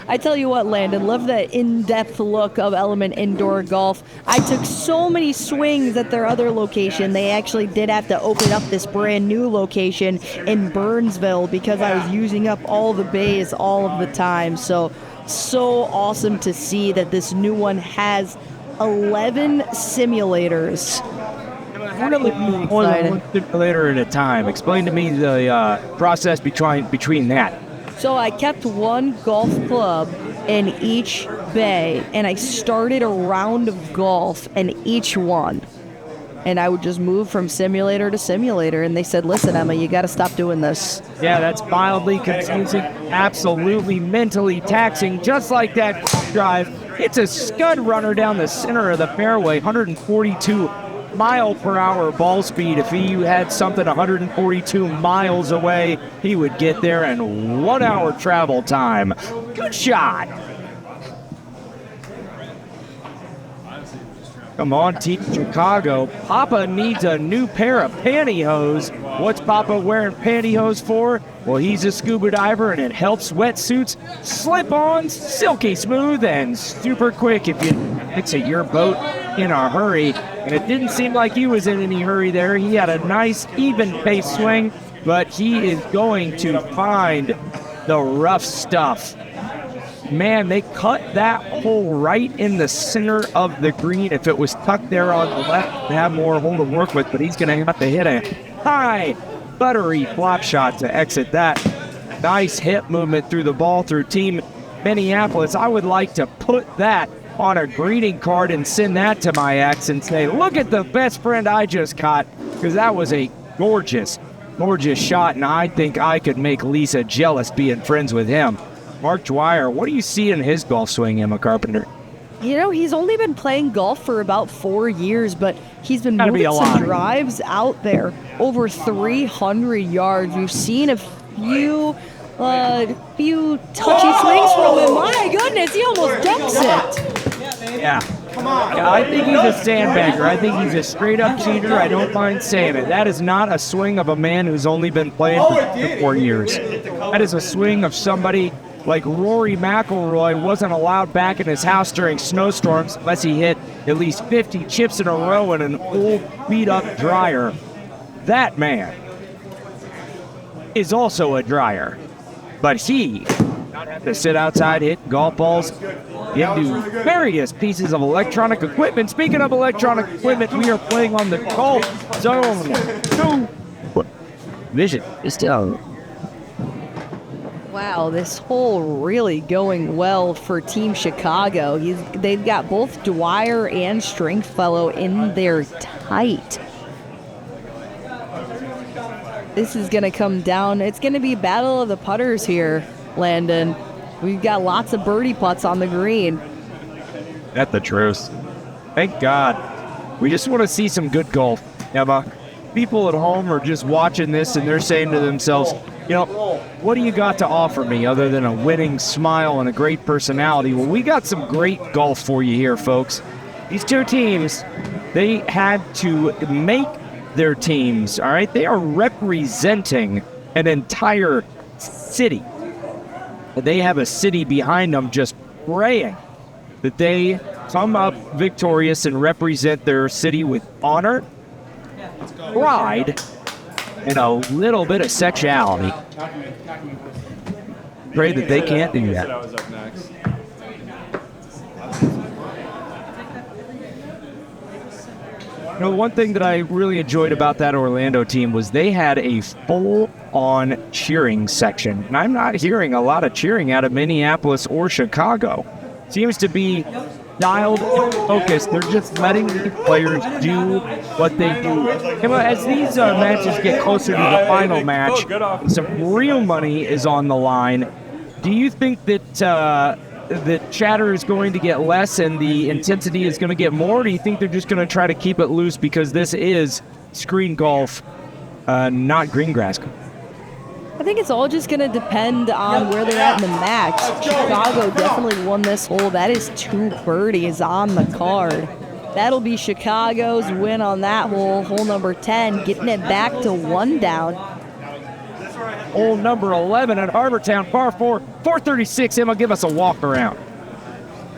A: I tell you what, Landon, love the in-depth look of Element Indoor Golf. I took so many swings at their other location. They actually did have to open up this brand new location in Burnsville because I was using up all the bays all of the time. So awesome to see that this new one has 11 simulators.
B: Really more than one simulator at a time. Explain to me the process between that.
A: So I kept one golf club in each bay, and I started a round of golf in each one. And I would just move from simulator to simulator, and they said, listen, Emma, you got to stop doing this.
B: Yeah, that's mildly confusing, absolutely mentally taxing, just like that drive. It's a scud runner down the center of the fairway, 142 mile per hour ball speed. If he had something 142 miles away, he would get there in 1 hour travel time. Good shot. Come on, Team Chicago. Papa needs a new pair of pantyhose. What's Papa wearing pantyhose for? Well, he's a scuba diver, and it helps wetsuits, slip-ons, silky smooth, and super quick if you exit your boat in a hurry. And it didn't seem like he was in any hurry there. He had a nice, even-paced swing, but he is going to find the rough stuff. Man, they cut that hole right in the center of the green. If it was tucked there on the left, they have more hole to work with, but he's going to have to hit a high, buttery flop shot to exit that. Nice hip movement through the ball through Team Minneapolis. I would like to put that on a greeting card and send that to my ex and say, look at the best friend I just caught, because that was a gorgeous, gorgeous shot, and I think I could make Lisa jealous being friends with him. Mark Dwyer, what do you see in his golf swing, Emma Carpenter?
A: You know, he's only been playing golf for about 4 years, but he's been moving some drives out there over 300 yards. You've seen a few touchy swings from him. My goodness, he almost dumps it.
B: Yeah. Come on. Yeah, I think he's a sandbagger. I think he's a straight-up cheater. I don't mind saying it. That is not a swing of a man who's only been playing for 4 years. That is a swing of somebody like Rory McIlroy wasn't allowed back in his house during snowstorms unless he hit at least 50 chips in a row in an old beat-up dryer. That man is also a dryer, but he not have to sit outside hitting golf balls into various pieces of electronic equipment. Speaking of electronic equipment, we are playing on the Golfzon 2 Vision is down.
A: Wow, this hole really going well for Team Chicago. They've got both Dwyer and Stringfellow in there tight. This is going to come down. It's going to be battle of the putters here, Landon. We've got lots of birdie putts on the green.
B: That's the truth. Thank God. We just want to see some good golf, Emma. People at home are just watching this and they're saying to themselves, you know, what do you got to offer me other than a winning smile and a great personality? Well, we got some great golf for you here, folks. These two teams, they had to make their teams, all right? They are representing an entire city. They have a city behind them just praying that they come up victorious and represent their city with honor, pride, and a little bit of sexuality. Pray that they can't do that.
D: I was up next.
B: One thing that I really enjoyed about that Orlando team was they had a full-on cheering section. And I'm not hearing a lot of cheering out of Minneapolis or Chicago. Seems to be dialed and focused. They're just letting these players do what they do. And as these matches get closer to the final match, some real money is on the line. Do you think that the chatter is going to get less and the intensity is going to get more? Or do you think they're just going to try to keep it loose because this is screen golf, not green grass?
A: I think it's all just going to depend on where they're at in the match. Chicago definitely won this hole. That is 2 birdies on the card. That'll be Chicago's win on that hole, hole number 10, getting it back to 1 down.
B: Hole number 11 at Harbour Town, par 4, 436. Emma, give us a walk around.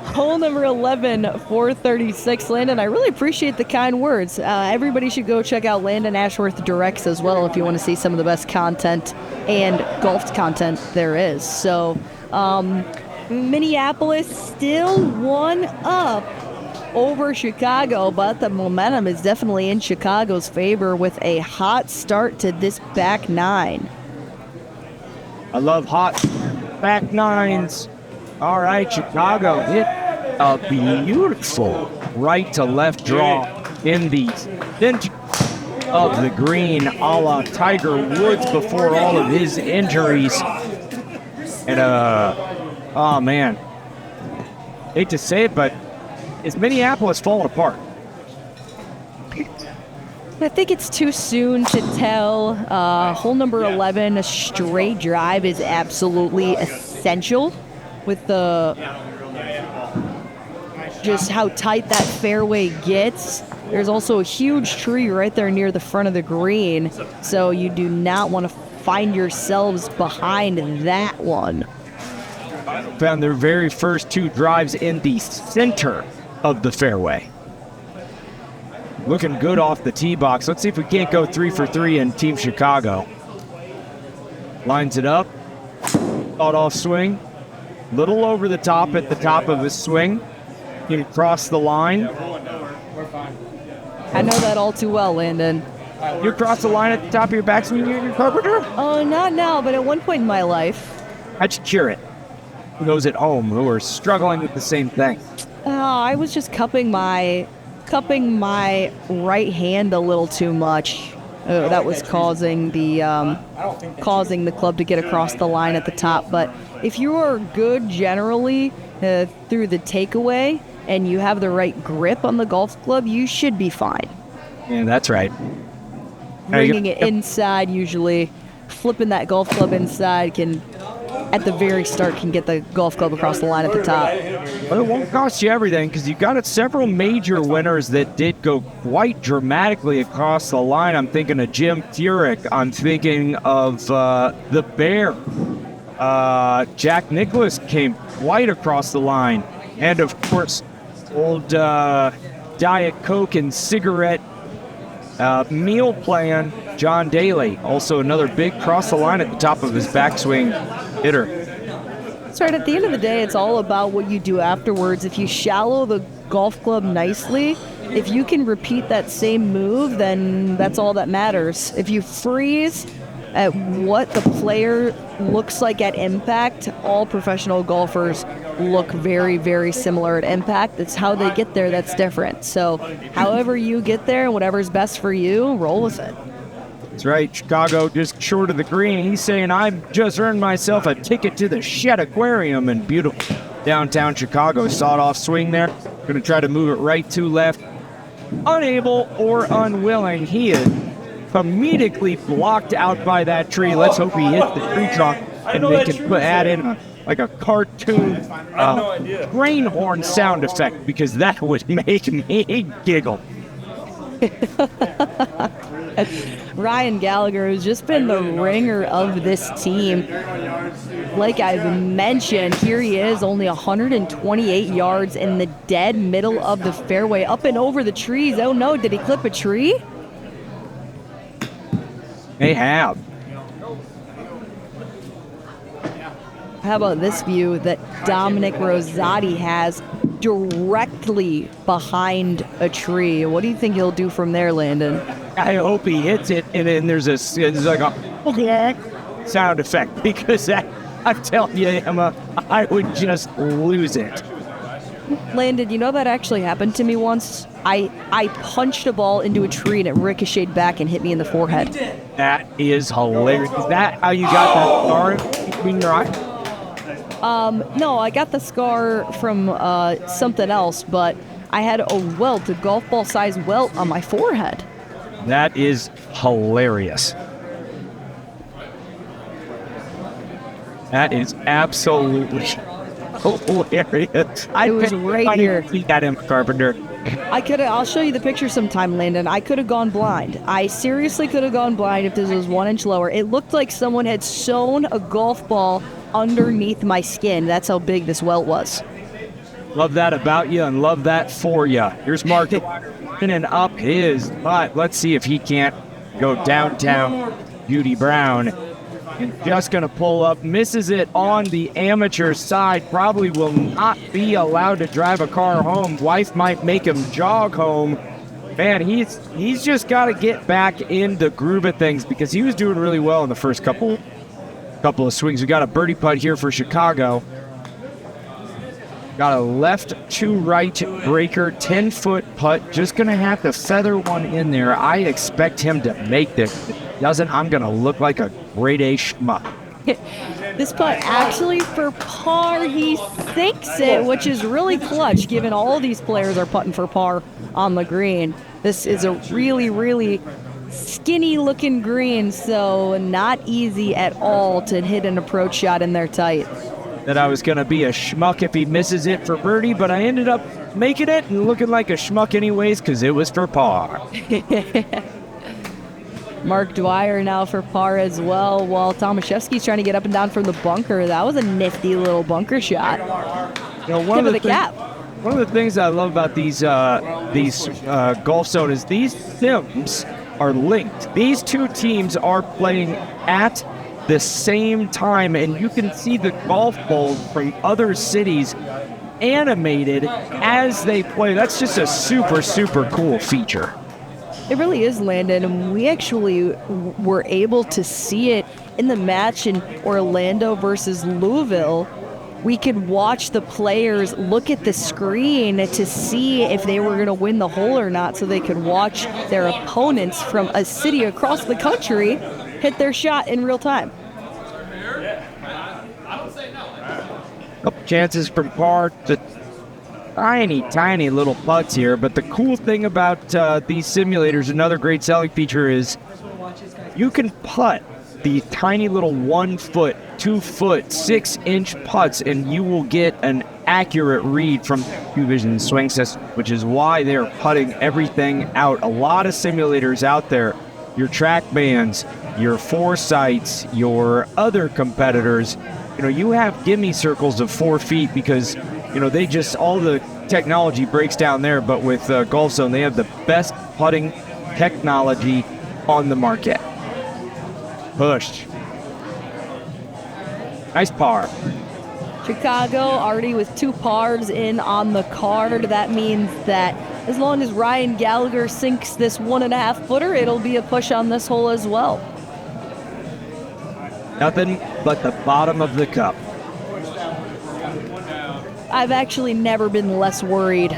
A: Hole number 11, 436. Landon, I really appreciate the kind words. Everybody should go check out Landon Ashworth Directs as well if you want to see some of the best content and golf content there is. So, Minneapolis still 1 up over Chicago, but the momentum is definitely in Chicago's favor with a hot start to this back 9.
B: I love hot back 9s. All right, Chicago hit a beautiful right to left draw in the center of the green, a la Tiger Woods before all of his injuries. And, oh man, hate to say it, but is Minneapolis falling apart?
A: I think it's too soon to tell. Hole number 11, a straight drive is absolutely essential with the just how tight that fairway gets. There's also a huge tree right there near the front of the green, so you do not want to find yourselves behind that one.
B: Found their very first 2 drives in the center of the fairway. Looking good off the tee box. Let's see if we can't go 3 for 3 in Team Chicago. Lines it up. Thought off swing. Little over the top at the top of his swing. Can cross the line.
A: I know that all too well, Landon.
B: You cross the line at the top of your backswing, your Carpenter?
A: Oh, not now, but at one point in my life.
B: How'd you cure it? For those at home who are struggling with the same thing.
A: I was just cupping my right hand a little too much. That was causing the club to get across the line at the top. But if you are good generally through the takeaway and you have the right grip on the golf club, you should be fine.
B: Yeah, that's right.
A: Bringing it inside, usually flipping that golf club inside can, at the very start, can get the golf club across the line at the top.
B: But it won't cost you everything because you've got several major winners that did go quite dramatically across the line. I'm thinking of Jim Furyk. I'm thinking of the Bear. Jack Nicklaus came quite across the line. And, of course, old Diet Coke and cigarette meal plan, John Daly. Also another big cross the line at the top of his backswing hitter.
A: That's right. At the end of the day, it's all about what you do afterwards. If you shallow the golf club nicely, if you can repeat that same move, then that's all that matters. If you freeze at what the player looks like at impact, all professional golfers look very, very similar at impact. It's how they get there that's different. So however you get there, whatever's best for you, roll with it.
B: That's right. Chicago just short of the green. He's saying, I've just earned myself a ticket to the Shed Aquarium in beautiful downtown Chicago. Sawed-off swing there. Going to try to move it right to left. Unable or unwilling. He is comedically blocked out by that tree. Let's hope he hits the tree trunk and they can add in like a cartoon grain horn sound effect, because that would make me giggle.
A: Ryan Gallagher has just been the ringer of this team. Like I've mentioned, here he is, only 128 yards in the dead middle of the fairway, up and over the trees. Oh no, did he clip a tree?
B: They have.
A: How about this view that Dominic Rosati has? directly behind a tree. What do you think he'll do from there, Landon?
B: I hope he hits it, and then there's like a sound effect, because I'm telling you, Emma, I would just lose it.
A: Landon, you know that actually happened to me once? I punched a ball into a tree and it ricocheted back and hit me in the forehead.
B: That is hilarious. Is that how you got that scar between your eyes?
A: No, I got the scar from something else, but I had a welt, a golf ball size welt on my forehead.
B: That is hilarious. That is absolutely hilarious.
A: It was right here.
B: See that in Carpenter.
A: I'll show you the picture sometime, Landon. I could have gone blind. I seriously could have gone blind if this was 1 inch lower. It looked like someone had sewn a golf ball underneath my skin. That's how big this welt was.
B: Love that about you and love that for you. Here's Mark and up his butt. Let's see if he can't go downtown Beauty Brown. And just going to pull up, misses it on the amateur side, probably will not be allowed to drive a car home. Wife might make him jog home. Man, he's just got to get back in the groove of things, because he was doing really well in the first couple of swings. We got a birdie putt here for Chicago. Got a left to right breaker, 10-foot putt. Just going to have to feather one in there. I expect him to make this. If he doesn't, I'm going to look like a grade A schmuck.
A: This putt actually for par, he sinks it, which is really clutch given all these players are putting for par on the green. This is a really, really skinny looking green, so not easy at all to hit an approach shot in there tight.
B: That I was going to be a schmuck if he misses it for birdie, but I ended up making it and looking like a schmuck anyways, because it was for par.
A: Mark Dwyer now for par as well, while Tomaszewski's trying to get up and down from the bunker. That was a nifty little bunker shot.
B: You know, one of the things I love about these Golfzon is these sims are linked. These two teams are playing at the same time, and you can see the golf balls from other cities animated as they play. That's just a super, super cool feature.
A: It really is, Landon, and we actually were able to see it in the match in Orlando versus Louisville. We could watch the players look at the screen to see if they were going to win the hole or not, so they could watch their opponents from a city across the country hit their shot in real time.
B: Couple chances from par to tiny little putts here, but the cool thing about these simulators, another great selling feature, is you can putt the tiny little 1 foot, 2 foot, 6 inch putts, and you will get an accurate read from Q-Vision swing system, which is why they're putting everything out. A lot of simulators out there, your TrackMans, your Foresights, your other competitors, you have gimme circles of 4 feet because, they just, all the technology breaks down there, but with Golfzon, they have the best putting technology on the market. Pushed. Nice par.
A: Chicago already with 2 pars in on the card. That means that as long as Ryan Gallagher sinks this 1.5 footer, it'll be a push on this hole as well.
B: Nothing but the bottom of the cup.
A: I've actually never been less worried.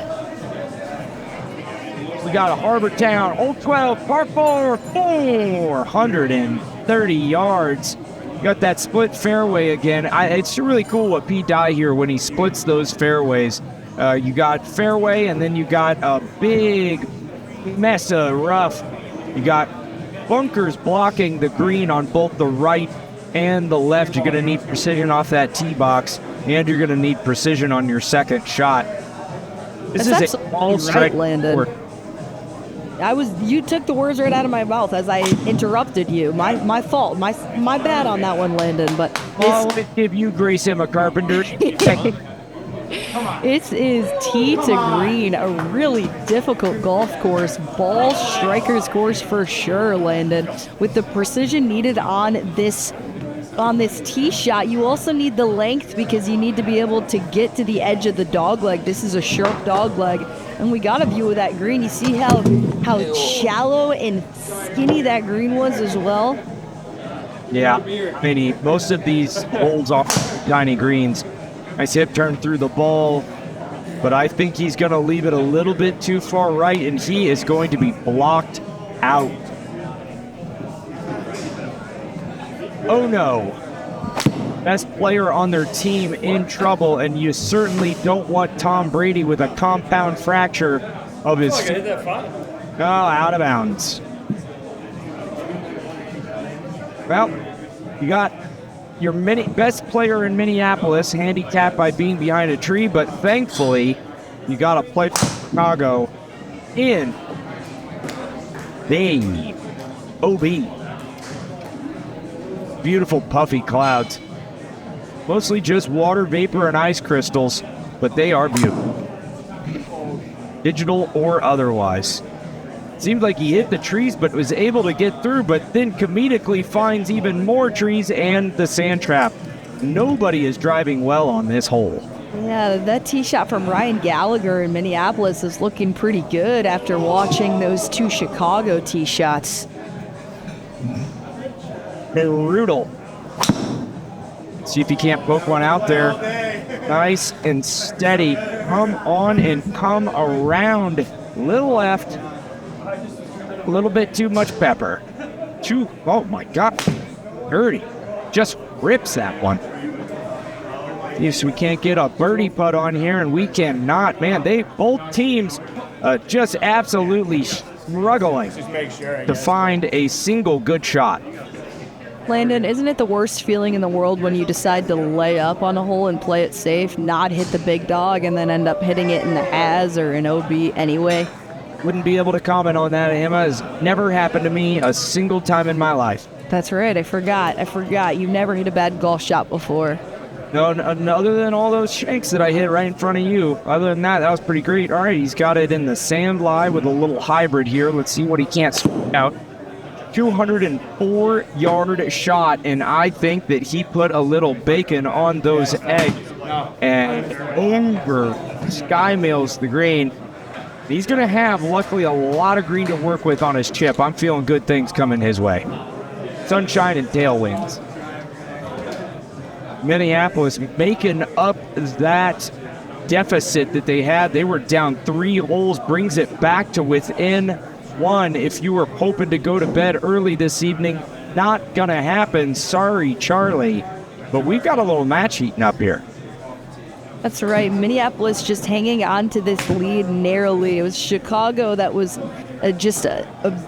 B: We got a Harbour Town, hole 12, par 4, 430 yards. You got that split fairway again. It's really cool what Pete Dye here when he splits those fairways. You got fairway, and then you got a big mess of rough. You got bunkers blocking the green on both the right and the left. You're going to need precision off that tee box, and you're going to need precision on your second shot. This is a ball strike, Landon.
A: You took the words right out of my mouth as I interrupted you. My fault. My bad on that one, Landon. But
B: I'll give you grace, Emma Carpenter.
A: It is tee to green, a really difficult golf course, ball striker's course for sure, Landon. With the precision needed on this on this tee shot, you also need the length because you need to be able to get to the edge of the dog leg. This is a sharp dog leg, and we got a view of that green. You see how shallow and skinny that green was as well?
B: Yeah, Vinny, most of these holes off tiny greens. Nice hip turn through the ball, but I think he's going to leave it a little bit too far right, and he is going to be blocked out. Oh no. Best player on their team in trouble, and you certainly don't want Tom Brady with a compound fracture of his feet. Oh, out of bounds. Well, you got your best player in Minneapolis handicapped by being behind a tree, but thankfully, you got to play Chicago in the OB. Beautiful puffy clouds. Mostly just water vapor and ice crystals, but they are beautiful. Digital or otherwise. Seemed like he hit the trees but was able to get through, but then comedically finds even more trees and the sand trap. Nobody is driving well on this hole.
A: Yeah, that tee shot from Ryan Gallagher in Minneapolis is looking pretty good after watching those two Chicago tee shots.
B: Brutal. See if he can't poke one out there. Nice and steady. Come on and come around. Little left. A little bit too much pepper. Oh my God. Dirty. Just rips that one. Yes, we can't get a birdie putt on here, and we cannot. Man, both teams just absolutely struggling to find a single good shot.
A: Landon, isn't it the worst feeling in the world when you decide to lay up on a hole and play it safe, not hit the big dog, and then end up hitting it in the has or an OB anyway?
B: Wouldn't be able to comment on that, Emma. Has never happened to me a single time in my life.
A: That's right. I forgot. You've never hit a bad golf shot before.
B: No, other than all those shanks that I hit right in front of you. Other than that, that was pretty great. All right, he's got it in the sand lie with a little hybrid here. Let's see what he can't strike out. 204-yard shot, and I think that he put a little bacon on those eggs and over skymails the green. He's going to have, luckily, a lot of green to work with on his chip. I'm feeling good things coming his way. Sunshine and tailwinds. Minneapolis making up that deficit that they had. They were down 3 holes, brings it back to within 1. If you were hoping to go to bed early this evening, not going to happen. Sorry, Charlie. But we've got a little match heating up here.
A: That's right. Minneapolis just hanging on to this lead narrowly. It was Chicago that was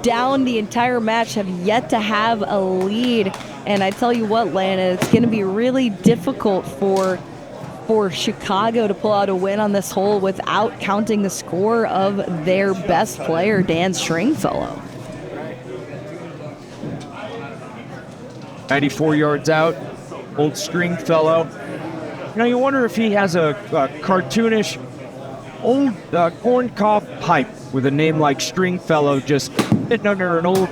A: down the entire match, have yet to have a lead. And I tell you what, Landon, it's going to be really difficult for Chicago to pull out a win on this hole without counting the score of their best player, Dan Stringfellow.
B: 94 yards out, old Stringfellow. Now you wonder if he has a cartoonish old corncob pipe with a name like Stringfellow just sitting under an old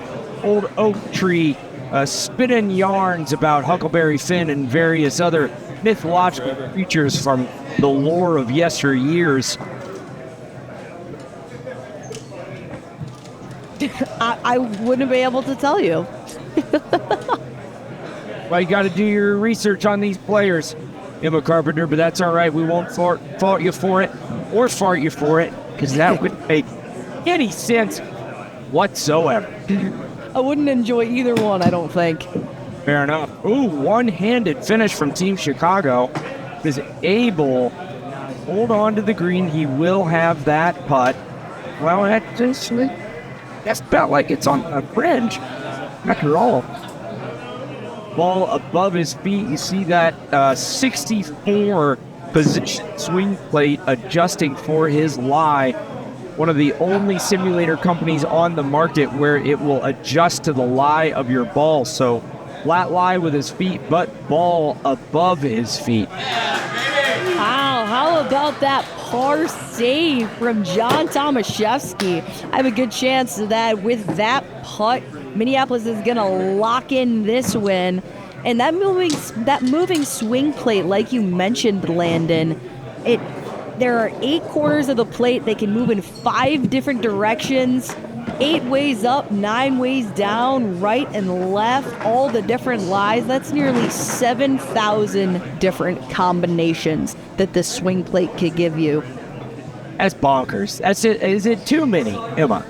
B: oak tree, spinning yarns about Huckleberry Finn and various other mythological creatures from the lore of yesteryears.
A: I wouldn't be able to tell you.
B: Well, you got to do your research on these players, Emma Carpenter, but that's all right. We won't fault you for it or fart you for it, because that wouldn't make any sense whatsoever.
A: I wouldn't enjoy either one, I don't think.
B: Fair enough. Ooh, one-handed finish from Team Chicago. Is able to hold on to the green. He will have that putt. Well, that's about like it's on a fringe after all. Ball above his feet. You see that 64 position swing plate adjusting for his lie. One of the only simulator companies on the market where it will adjust to the lie of your ball. So flat lie with his feet, but ball above his feet.
A: Wow, how about that par save from John Tomaszewski? I have a good chance that with that putt, Minneapolis is going to lock in this win. And that moving swing plate, like you mentioned, Landon, there are 8 corners of the plate. They can move in 5 different directions, 8 ways up, 9 ways down, right and left, all the different lies. That's nearly 7,000 different combinations that this swing plate could give you.
B: That's bonkers. That's it. Is it too many, Emma?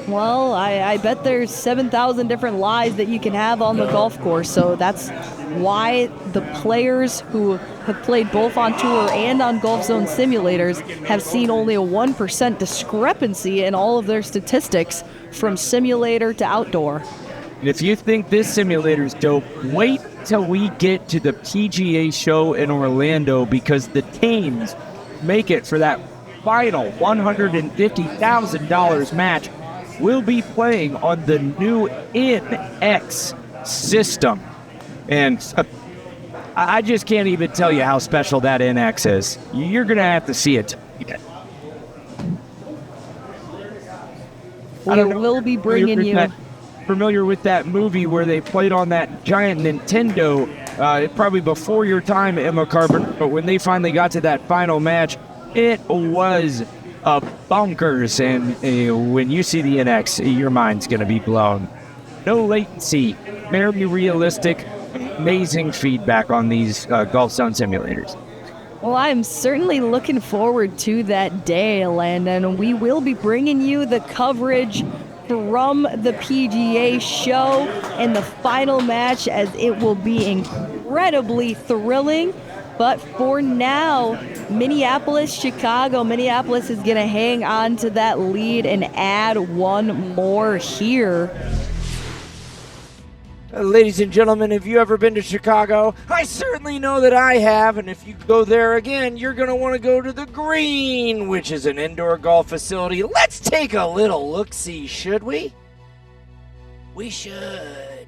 A: Well, I bet there's 7,000 different lies that you can have on the golf course, so that's why the players who have played both on tour and on Golfzon simulators have seen only a 1% discrepancy in all of their statistics from simulator to outdoor.
B: If you think this simulator's dope, wait till we get to the PGA show in Orlando, because the teams make it for that final $150,000 match. We'll be playing on the new NX system. And I just can't even tell you how special that NX is. You're going to have to see it.
A: We'll be bringing you...
B: Familiar with that movie where they played on that giant Nintendo, probably before your time, Emma Carpenter, but when they finally got to that final match, it was bonkers, and when you see the NX, your mind's going to be blown. No latency, very realistic, amazing feedback on these Golfzon simulators.
A: Well, I'm certainly looking forward to that day, Landon. We will be bringing you the coverage from the PGA show and the final match, as it will be incredibly thrilling. But for now, Minneapolis is going to hang on to that lead and add one more here.
B: Ladies and gentlemen, have you ever been to Chicago? I certainly know that I have, and if you go there again, you're going to want to go to the Green, which is an indoor golf facility. Let's take a little look-see, should we? We should.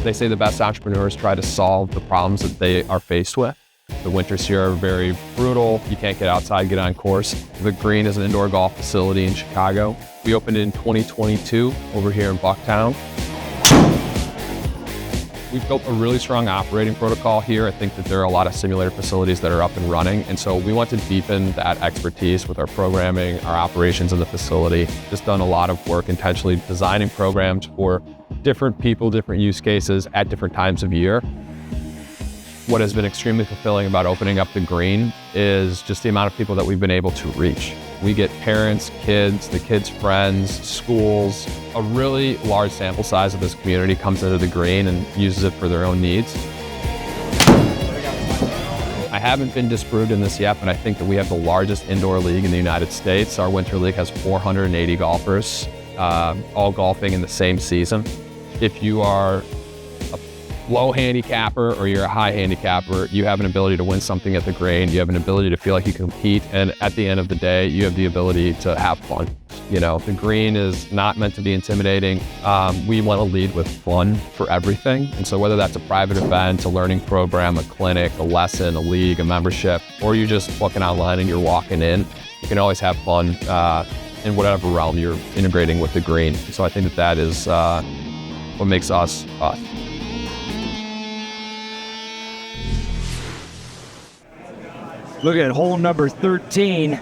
H: They say the best entrepreneurs try to solve the problems that they are faced with. The winters here are very brutal. You can't get outside, get on course. The Green is an indoor golf facility in Chicago. We opened in 2022 over here in Bucktown. We've built a really strong operating protocol here. I think that there are a lot of simulator facilities that are up and running, and so we want to deepen that expertise with our programming, our operations in the facility. Just done a lot of work intentionally designing programs for different people, different use cases at different times of year. What has been extremely fulfilling about opening up the Green is just the amount of people that we've been able to reach. We get parents, kids, the kids' friends, schools. A really large sample size of this community comes into the Green and uses it for their own needs. I haven't been disproved in this yet, but I think that we have the largest indoor league in the United States. Our winter league has 480 golfers, all golfing in the same season. If you are low handicapper or you're a high handicapper, you have an ability to win something at the Green. You have an ability to feel like you compete, and at the end of the day, you have the ability to have fun. You know, the Green is not meant to be intimidating. We want to lead with fun for everything. And so whether that's a private event, a learning program, a clinic, a lesson, a league, a membership, or you're just looking online and you're walking in, you can always have fun in whatever realm you're integrating with the Green. So I think that is what makes us us.
B: Look at hole number 13.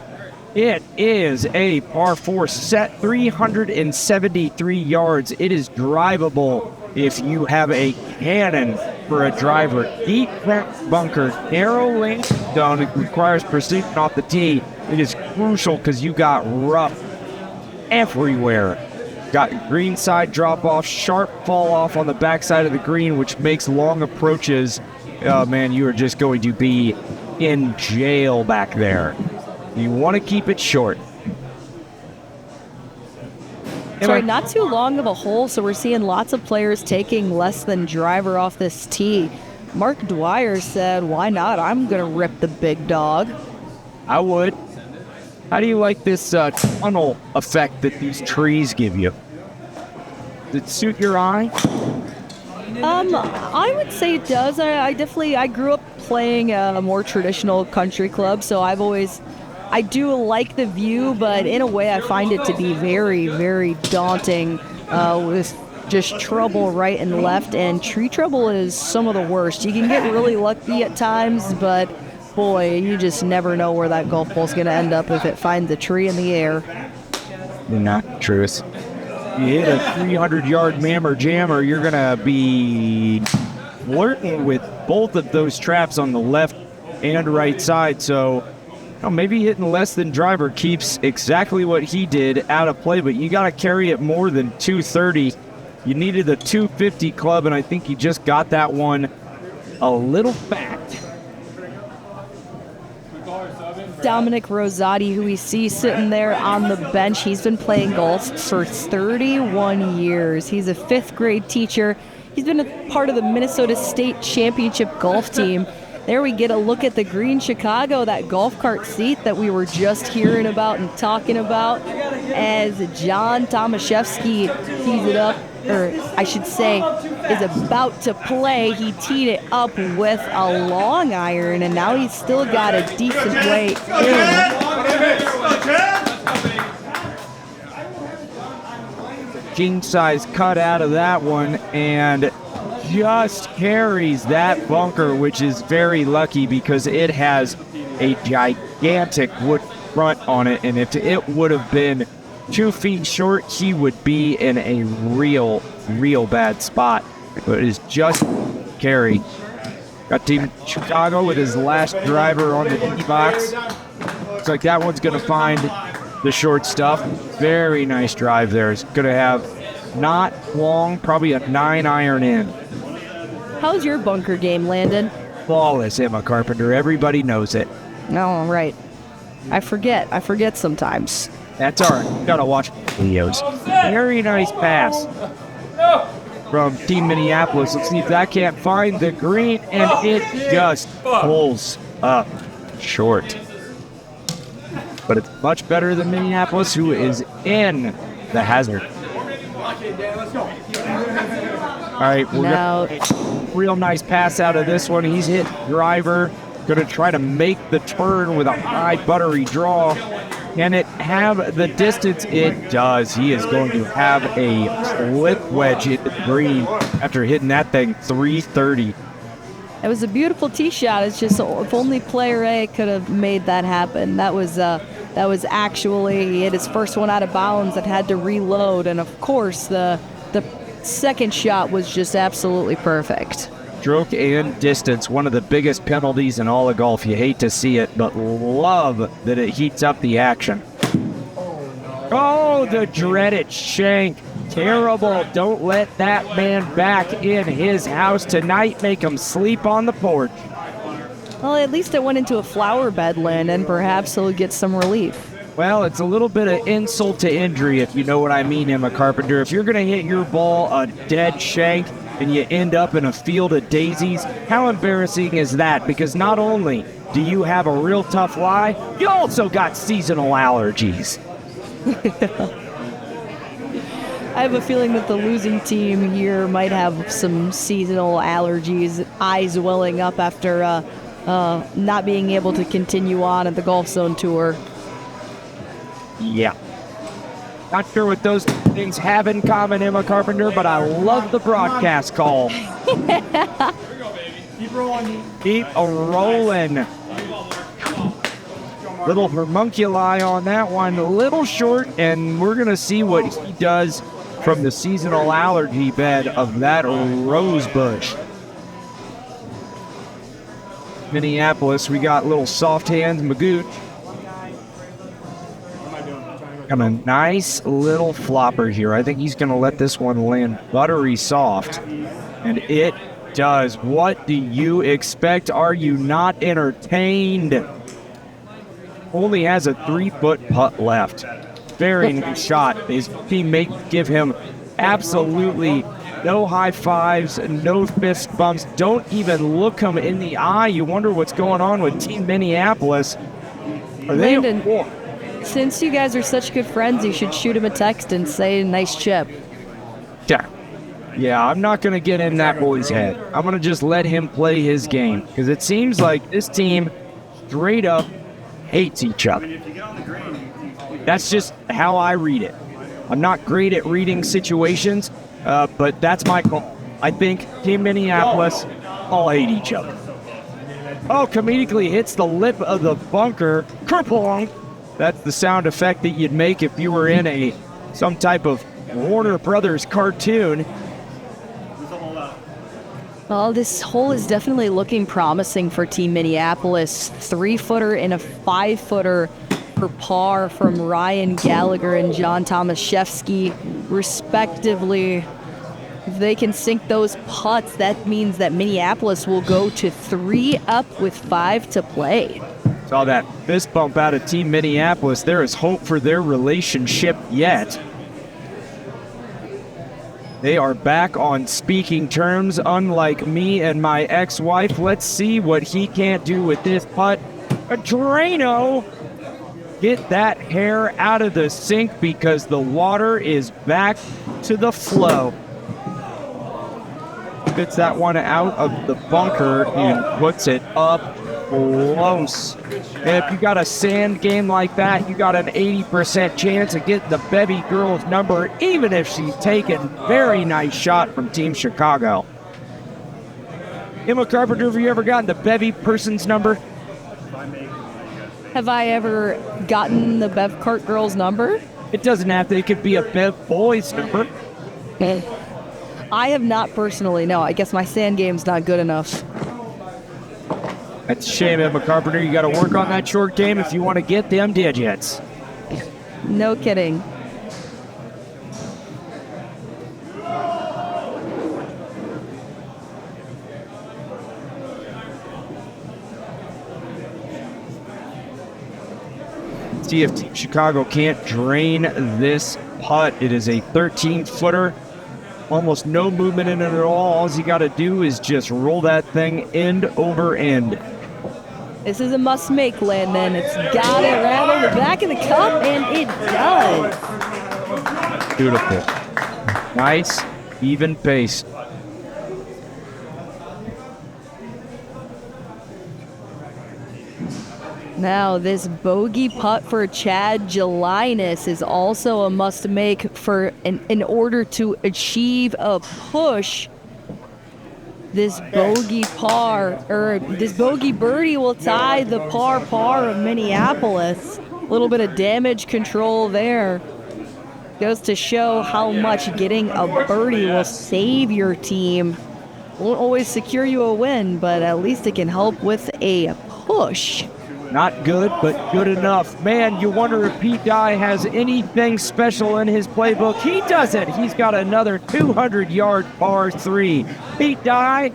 B: It is a par 4 set, 373 yards. It is drivable if you have a cannon for a driver. Deep bunker, narrow lane zone. It requires precision off the tee. It is crucial because you got rough everywhere. Got green side drop off, sharp fall off on the backside of the green, which makes long approaches. Oh man, you are just going to be in jail back there. You want to keep it short.
A: Sorry, not too long of a hole, so we're seeing lots of players taking less than driver off this tee. Mark Dwyer said, why not? I'm going to rip the big dog.
B: I would. How do you like this tunnel effect that these trees give you? Does it suit your eye?
A: I would say it does. I grew up playing a more traditional country club, so I've always I do like the view, but in a way I find it to be very, very daunting with just trouble right and left, and tree trouble is some of the worst. You can get really lucky at times, but boy, you just never know where that golf ball's going to end up if it finds a tree in the air.
B: Not true. You hit a 300-yard mammer jammer, you're going to be flirting with both of those traps on the left and right side. So maybe hitting less than driver keeps exactly what he did out of play, but you got to carry it more than 230. You needed a 250 club, and I think he just got that one a little fat.
A: Dominic Rosati, who we see sitting there on the bench, he's been playing golf for 31 years. He's a 5th grade teacher. He's been a part of the Minnesota State Championship golf team. There we get a look at the Green Chicago, that golf cart seat that we were just hearing about and talking about, as John Tomaszewski tees it up, or I should say is about to play. He teed it up with a long iron, and now he's still got a decent way in.
B: King size cut out of that one, and just carries that bunker, which is very lucky because it has a gigantic wood front on it, and if it would have been 2 feet short, he would be in a real bad spot. But it is just carry. Got Team Chicago with his last driver on the tee box. Looks like that one's going to find the short stuff. Very nice drive there. It's going to have not long, probably a 9-iron in.
A: How's your bunker game, Landon?
B: Flawless, Emma Carpenter. Everybody knows it.
A: No, right. I forget sometimes.
B: That's all right. Gotta watch videos. Very nice pass from Team Minneapolis. Let's see if that can't find the green, and it just pulls up short. But it's much better than Minneapolis, who is in the hazard. All right, we're gonna real nice pass out of this one. He's hit driver. Gonna try to make the turn with a high buttery draw. Can it have the distance? It does. He is going to have a slip wedge in the green after hitting that thing 330.
A: It was a beautiful tee shot. It's just if only player A could have made that happen. That was actually, he hit his first one out of bounds that had to reload, and of course the second shot was just absolutely perfect.
B: Stroke and distance, one of the biggest penalties in all of golf. You hate to see it, but love that it heats up the action. Oh, the dreaded shank. Terrible. Don't let that man back in his house tonight. Make him sleep on the porch.
A: Well, at least it went into a flower bed, Landon. Perhaps he'll get some relief.
B: Well, it's a little bit of insult to injury, if you know what I mean, Emma Carpenter. If you're going to hit your ball a dead shank and you end up in a field of daisies, how embarrassing is that? Because not only do you have a real tough lie, you also got seasonal allergies.
A: I have a feeling that the losing team here might have some seasonal allergies, eyes welling up after not being able to continue on at the Golfzon tour.
B: Yeah. Not sure what those things have in common, Emma Carpenter, but I love the broadcast call.
C: Keep rolling.
B: Keep rolling. Little homunculi on that one, a little short, and we're going to see what he does from the seasonal allergy bed of that rose bush. Minneapolis, we got little soft hands Magooch. Got a nice little flopper here. I think he's going to let this one land buttery soft. And it does. What do you expect? Are you not entertained? Only has a 3-foot putt left. Very nice shot. His teammates give him absolutely no high fives, no fist bumps. Don't even look him in the eye. You wonder what's going on with Team Minneapolis. Are they
A: Landon, since you guys are such good friends, you should shoot him a text and say nice chip.
B: Yeah, I'm not going to get in that boy's head. I'm going to just let him play his game. Because it seems like this team straight up hates each other. That's just how I read it. I'm not great at reading situations, but that's my call. I think Team Minneapolis all hate each other. Oh, comedically hits the lip of the bunker. Kerplong! That's the sound effect that you'd make if you were in some type of Warner Brothers cartoon.
A: Well, this hole is definitely looking promising for Team Minneapolis. 3-footer and a 5-footer for par from Ryan Gallagher and John Tomaszewski, respectively. If they can sink those putts, that means that Minneapolis will go to 3 up with 5 to play.
B: Saw that fist bump out of Team Minneapolis. There is hope for their relationship yet. They are back on speaking terms, unlike me and my ex-wife. Let's see what he can't do with this putt. A Drano! Get that hair out of the sink because the water is back to the flow. Spits that one out of the bunker and puts it up close. And if you got a sand game like that, you got an 80% chance of getting the Bevy girl's number, even if she's taken very nice shot from Team Chicago. Emma Carpenter, have you ever gotten the Bevy person's number?
A: Have I ever gotten the Bev Cart girl's number?
B: It doesn't have to. It could be a Bev boy's number.
A: I have not personally, no. I guess my sand game's not good enough.
B: That's a shame, Emma Carpenter. You got to work on that short game if you want to get them digits.
A: No kidding.
B: See if Team Chicago can't drain this putt. It is a 13-footer. Almost no movement in it at all. All you got to do is just roll that thing end over end.
A: This is a must-make, Landon. It's got it rattle the back of the cup, and it does.
B: Beautiful. Nice, even pace.
A: Now, this bogey putt for Chad Gelinas is also a must-make for in order to achieve a push. This bogey birdie will tie the par of Minneapolis. A little bit of damage control there. Goes to show how much getting a birdie will save your team. Won't always secure you a win, but at least it can help with a push.
B: Not good, but good enough. Man, you wonder if Pete Dye has anything special in his playbook. He doesn't. He's got another 200-yard par 3. Pete Dye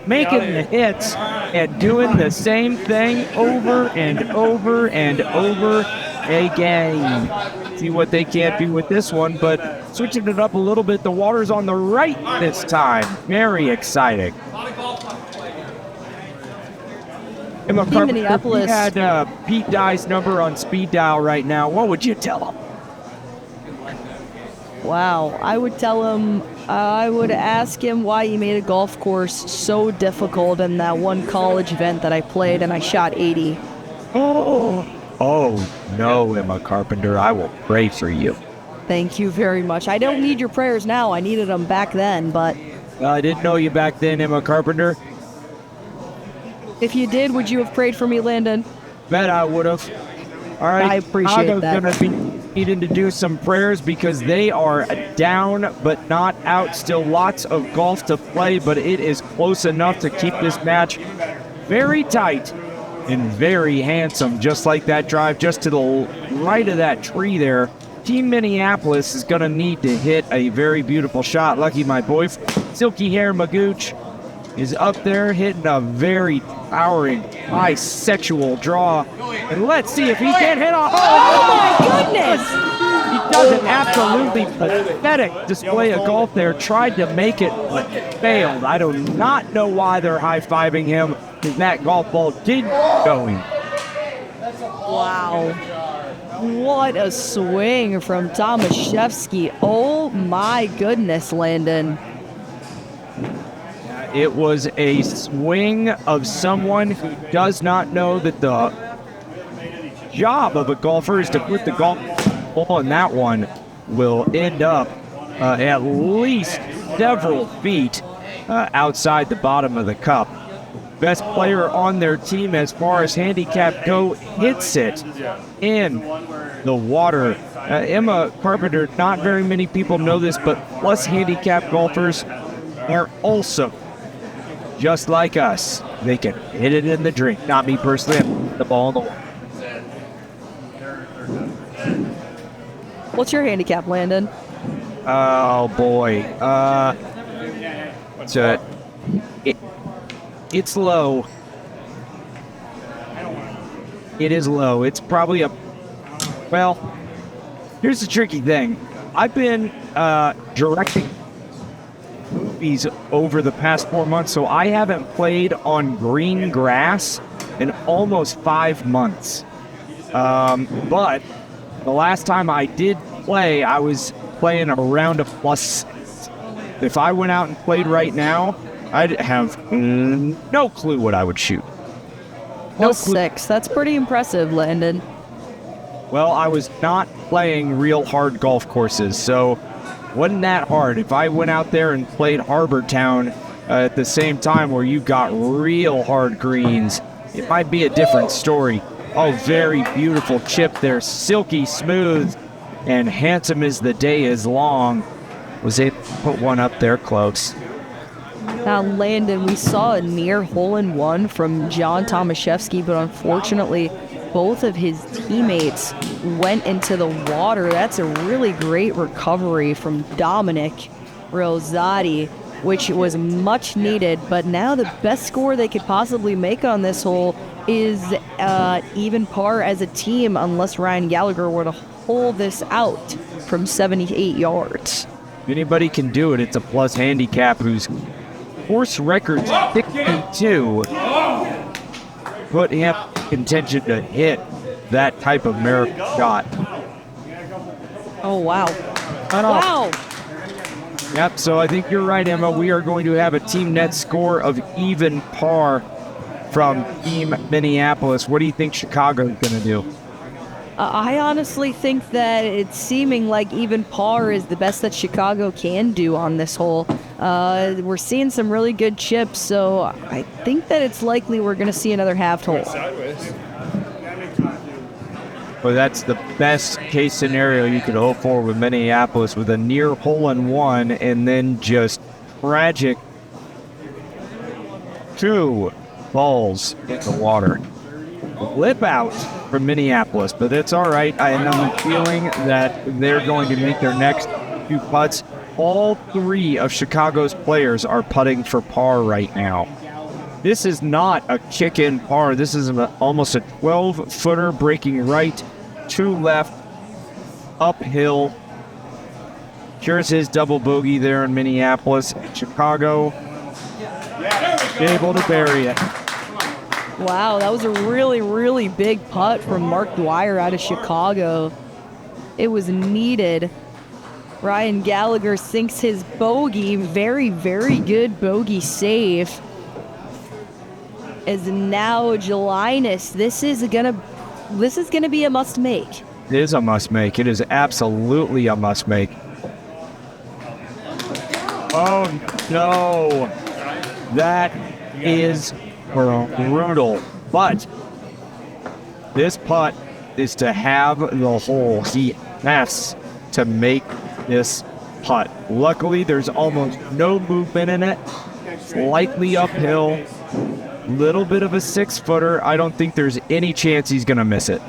B: making the hits and doing the same thing over and over and over again. See what they can't do with this one, but switching it up a little bit. The water's on the right this time. Very exciting. Emma Carpenter,
A: Minneapolis.
B: if you had Pete Dye's number on speed dial right now, what would you tell him?
A: Wow, I would tell him, I would ask him why he made a golf course so difficult in that one college event that I played and I shot 80.
B: Oh no, Emma Carpenter, I will pray for you.
A: Thank you very much. I don't need your prayers now. I needed them back then, but...
B: I didn't know you back then, Emma Carpenter.
A: If you did, would you have prayed for me, Landon?
B: Bet I would have. All right,
A: I appreciate
B: Chicago's
A: that.
B: going to be needing to do some prayers because they are down but not out. Still lots of golf to play, but it is close enough to keep this match very tight and very handsome, just like that drive just to the right of that tree there. Team Minneapolis is going to need to hit a very beautiful shot. Lucky my boyfriend, Silky Hair Magooch, is up there hitting a very towering, high sexual draw. And let's see if he can hit a hole.
A: Oh my goodness!
B: He does an absolutely pathetic display of golf there. Tried to make it, but failed. I do not know why they're high-fiving him, because that golf ball did go in.
A: Wow. What a swing from Tomaszewski. Oh my goodness, Landon.
B: It was a swing of someone who does not know that the job of a golfer is to put the golf ball in that one will end up at least several feet outside the bottom of the cup. Best player on their team as far as handicap go hits it in the water. Emma Carpenter, not very many people know this, but plus handicap golfers are also just like us. They can hit it in the drink. Not me personally, I put the ball in the water.
A: What's your handicap, Landon?
B: Oh boy. It's low. It is low. It's probably well, here's the tricky thing. I've been directing movies over the past 4 months, so I haven't played on green grass in almost 5 months. But the last time I did play, I was playing around a +6. If I went out and played right now, I'd have no clue what I would shoot.
A: +6. That's pretty impressive, Landon.
B: Well, I was not playing real hard golf courses, so wasn't that hard. If I went out there and played Harbour Town at the same time where you got real hard greens, it might be a different story. Oh, very beautiful chip there, silky smooth, and handsome as the day is long. Was able to put one up there close.
A: Now, Landon, we saw a near hole-in-one from John Tomaszewski, but unfortunately, both of his teammates went into the water. That's a really great recovery from Dominic Rosati, which was much needed. But now the best score they could possibly make on this hole is even par as a team, unless Ryan Gallagher were to hole this out from 78 yards.
B: If anybody can do it, it's a plus handicap whose course record's 62. Put him in contention to hit that type of miracle shot.
A: Oh, wow. Wow.
B: Yep, so I think you're right, Emma. We are going to have a team net score of even par from Team Minneapolis. What do you think Chicago's going to do?
A: I honestly think that it's seeming like even par is the best that Chicago can do on this hole. We're seeing some really good chips, so I think that it's likely we're going to see another half hole.
B: Well, that's the best case scenario you could hope for with Minneapolis, with a near hole-in-one and then just tragic 2 balls in the water. Lip out from Minneapolis, but it's all right. I have a feeling that they're going to make their next 2 putts. All 3 of Chicago's players are putting for par right now. This is not a kick-in par. This is almost a 12-footer breaking right, 2 left, uphill. Here's his double bogey there in Minneapolis. Chicago able to bury it.
A: Wow, that was a really, really big putt from Mark Dwyer out of Chicago. It was needed. Ryan Gallagher sinks his bogey. Very, very good bogey save. As now Gelinas, this is gonna be a must make.
B: It is a must make. It is absolutely a must make. Oh no, that is brutal. But this putt is to have the hole. He has to make this putt. Luckily, there's almost no movement in it. Slightly uphill. Little bit of a 6-footer. I don't think there's any chance he's going to miss it.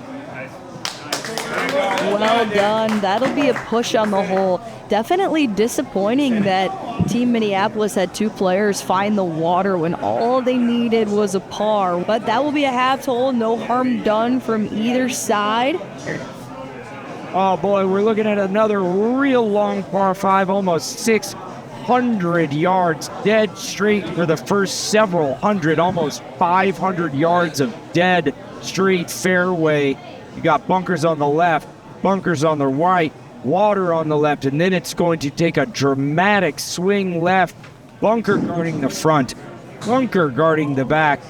A: Well done. That'll be a push on the hole. Definitely disappointing that Team Minneapolis had 2 players find the water when all they needed was a par. But that will be a half hole. No harm done from either side.
B: Oh boy, we're looking at another real long par 5, almost 600 yards dead straight for the first several hundred, almost 500 yards of dead straight fairway. You got bunkers on the left, bunkers on the right, water on the left, and then it's going to take a dramatic swing left, bunker guarding the front, bunker guarding the back.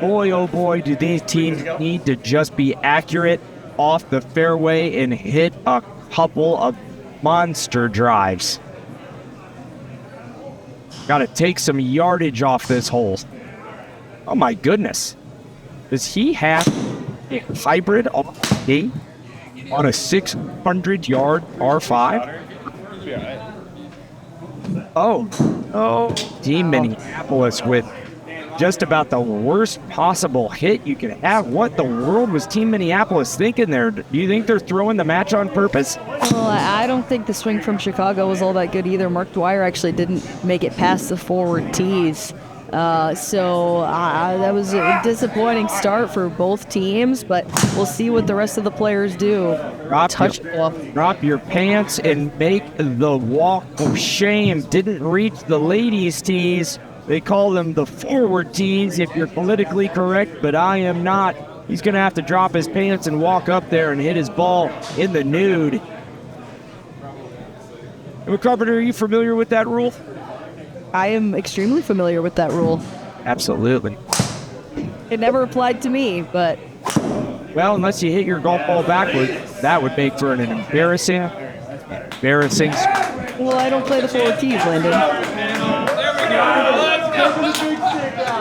B: boy, oh boy, do these teams need to just be accurate off the fairway and hit a couple of monster drives. Got to take some yardage off this hole. Oh my goodness. Does he have a hybrid on a 600-yard R5? Oh, Team Minneapolis with just about the worst possible hit you could have. What the world was Team Minneapolis thinking there? Do you think they're throwing the match on purpose?
A: Well, I don't think the swing from Chicago was all that good either. Mark Dwyer actually didn't make it past the forward tees. So that was a disappointing start for both teams, but we'll see what the rest of the players do.
B: Drop your pants and make the walk of shame. Didn't reach the ladies' tees. They call them the forward tees if you're politically correct, but I am not. He's going to have to drop his pants and walk up there and hit his ball in the nude. Carpenter, are you familiar with that rule?
A: I am extremely familiar with that rule.
B: Absolutely.
A: It never applied to me, but...
B: Well, unless you hit your golf ball backward, that would make for an embarrassing...
A: Well, I don't play the forward tees, Landon.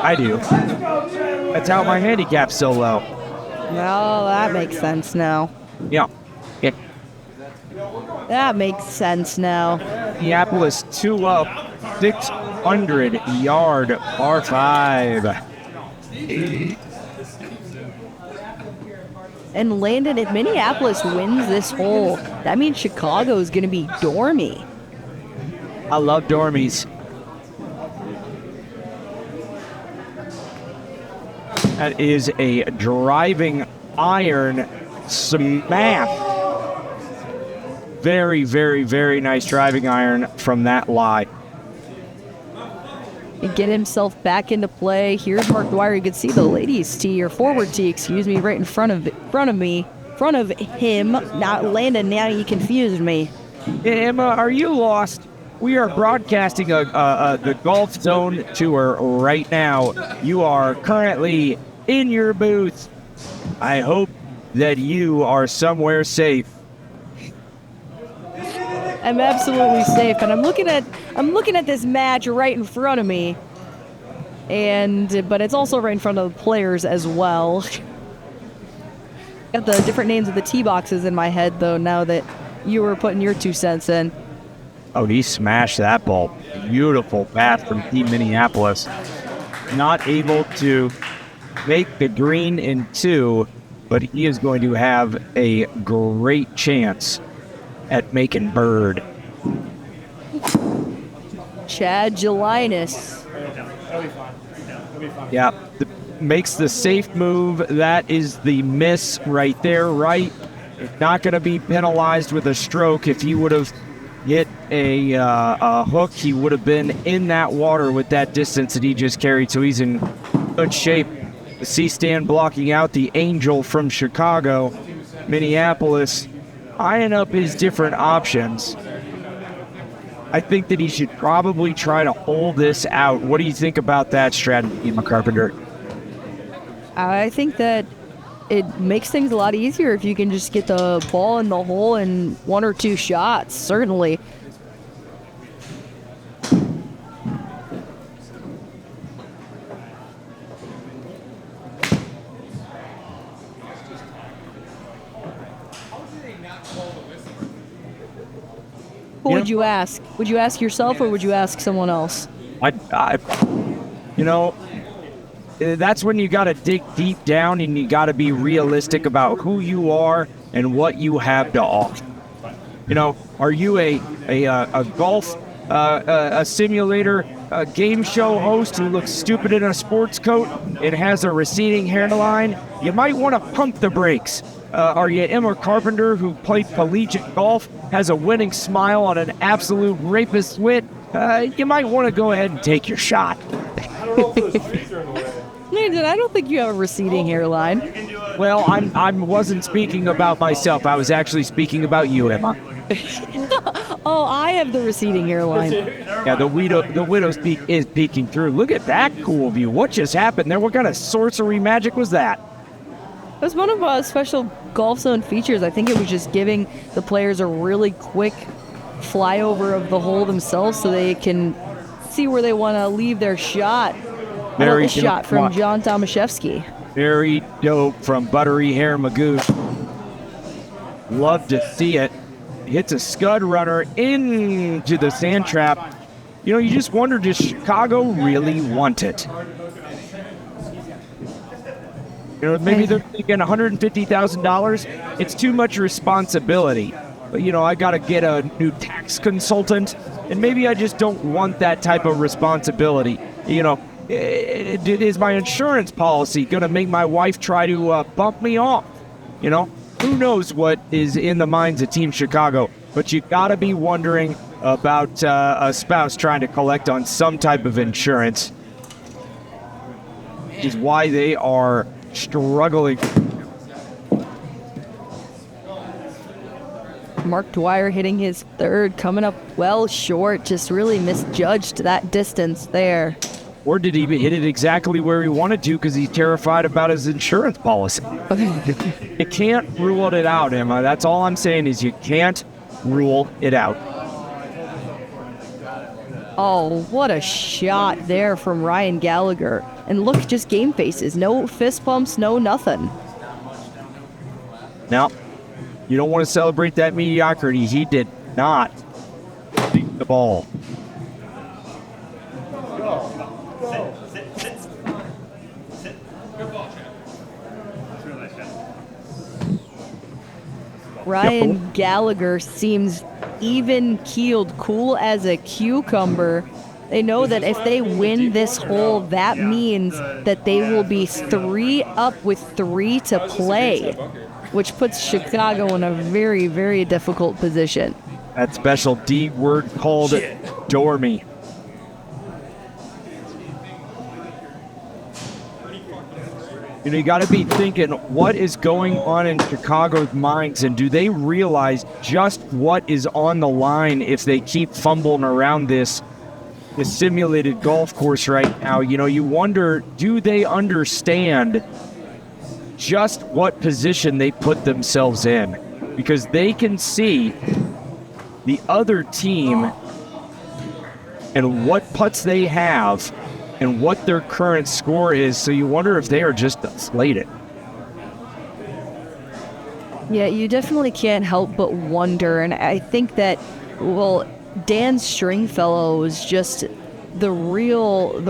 B: I do. That's how my handicap's so low.
A: Well, that makes sense now.
B: Yeah.
A: That makes sense now.
B: Minneapolis 2 up, 600-yard R5.
A: And Landon, if Minneapolis wins this hole, that means Chicago is going to be dormy.
B: I love dormies. That is a driving iron smash. Very, very, very nice driving iron from that lie.
A: And get himself back into play. Here's Mark Dwyer. You can see the ladies' tee, or forward tee, excuse me, right in front of him. Not Landon. Now you confused me.
B: Emma, are you lost? We are broadcasting the Golfzon tour right now. You are currently in your booth. I hope that you are somewhere safe.
A: I'm absolutely safe, and I'm looking at this match right in front of me, but it's also right in front of the players as well. Got the different names of the tee boxes in my head though. Now that you were putting your 2 cents in.
B: Oh, he smashed that ball. Beautiful bat from Team Minneapolis. Not able to make the green in 2, but he is going to have a great chance at making bird.
A: Chad Gelinas.
B: Yeah, makes the safe move. That is the miss right there, right? Not going to be penalized with a stroke. If he would have hit a hook, he would have been in that water with that distance that he just carried, so he's in good shape. The C-stand blocking out the Angel from Chicago. Minneapolis eyeing up his different options. I think that he should probably try to hold this out. What do you think about that strategy, Carpenter?
A: I think that it makes things a lot easier if you can just get the ball in the hole in 1 or 2 shots, certainly. Who would you ask? Would you ask yourself or would you ask someone else?
B: That's when you got to dig deep down and you got to be realistic about who you are and what you have to offer. Are you a golf simulator game show host who looks stupid in a sports coat and has a receding hairline? You might want to pump the brakes. Are you Emma Carpenter, who played collegiate golf, has a winning smile on an absolute rapist wit? You might want to go ahead and take your shot.
A: Landon, I don't think you have a receding hairline.
B: Well, I wasn't speaking about myself. I was actually speaking about you, Emma.
A: Oh, I have the receding hairline.
B: Yeah, the widow's peak is peeking through. Look at that cool view. What just happened there? What kind of sorcery magic was that?
A: It was one of special Golfzon features. I think it was just giving the players a really quick flyover of the hole themselves so they can see where they want to leave their shot.
B: Very
A: shot from John Tomaszewski.
B: Very dope from Buttery Hair Magoosh. Love to see it. Hits a scud runner into the sand trap. You know, you just wonder, does Chicago really want it? You know, maybe they're thinking $150,000. It's too much responsibility. But, you know, I got to get a new tax consultant, and maybe I just don't want that type of responsibility. You know, is my insurance policy going to make my wife try to bump me off? You know, who knows what is in the minds of Team Chicago, but you got to be wondering about a spouse trying to collect on some type of insurance. Is why they are struggling.
A: Mark Dwyer hitting his third, coming up well short, just really misjudged that distance there.
B: Or did he hit it exactly where he wanted to because he's terrified about his insurance policy? You can't rule it out, Emma. That's all I'm saying is you can't rule it out.
A: Oh, what a shot there from Ryan Gallagher. And look, just game faces. No fist bumps, no nothing.
B: Now, you don't want to celebrate that mediocrity. He did not beat the ball.
A: Ryan Gallagher seems even-keeled, cool as a cucumber. They know that if they win this hole, that means that they will be 3 up with 3 to play, which puts Chicago in a very, very difficult position.
B: That special D word called dormy. You know, you got to be thinking, what is going on in Chicago's minds, and do they realize just what is on the line if they keep fumbling around this simulated golf course right now? You know, you wonder, do they understand just what position they put themselves in? Because they can see the other team and what putts they have and what their current score is, so you wonder if they are just deflated.
A: Yeah, you definitely can't help but wonder, and I think that, well, Dan Stringfellow is just the real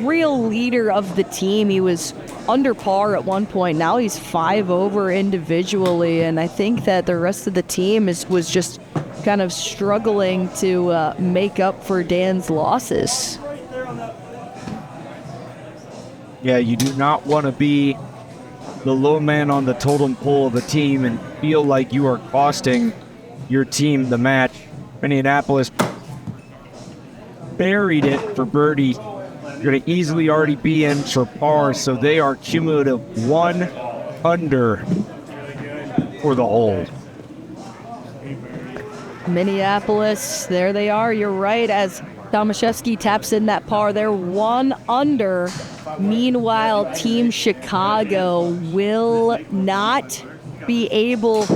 A: leader of the team. He was under par at one point. Now he's 5 over individually, and I think that the rest of the team was just kind of struggling to make up for Dan's losses.
B: Yeah, you do not want to be the low man on the totem pole of a team and feel like you are costing your team the match. Minneapolis buried it for birdie. You're going to easily already be in for par, so they are cumulative 1 under for the hole.
A: Minneapolis, there they are. You're right, as Tomaszewski taps in that par. They're 1 under. Meanwhile, Team Chicago will not be able...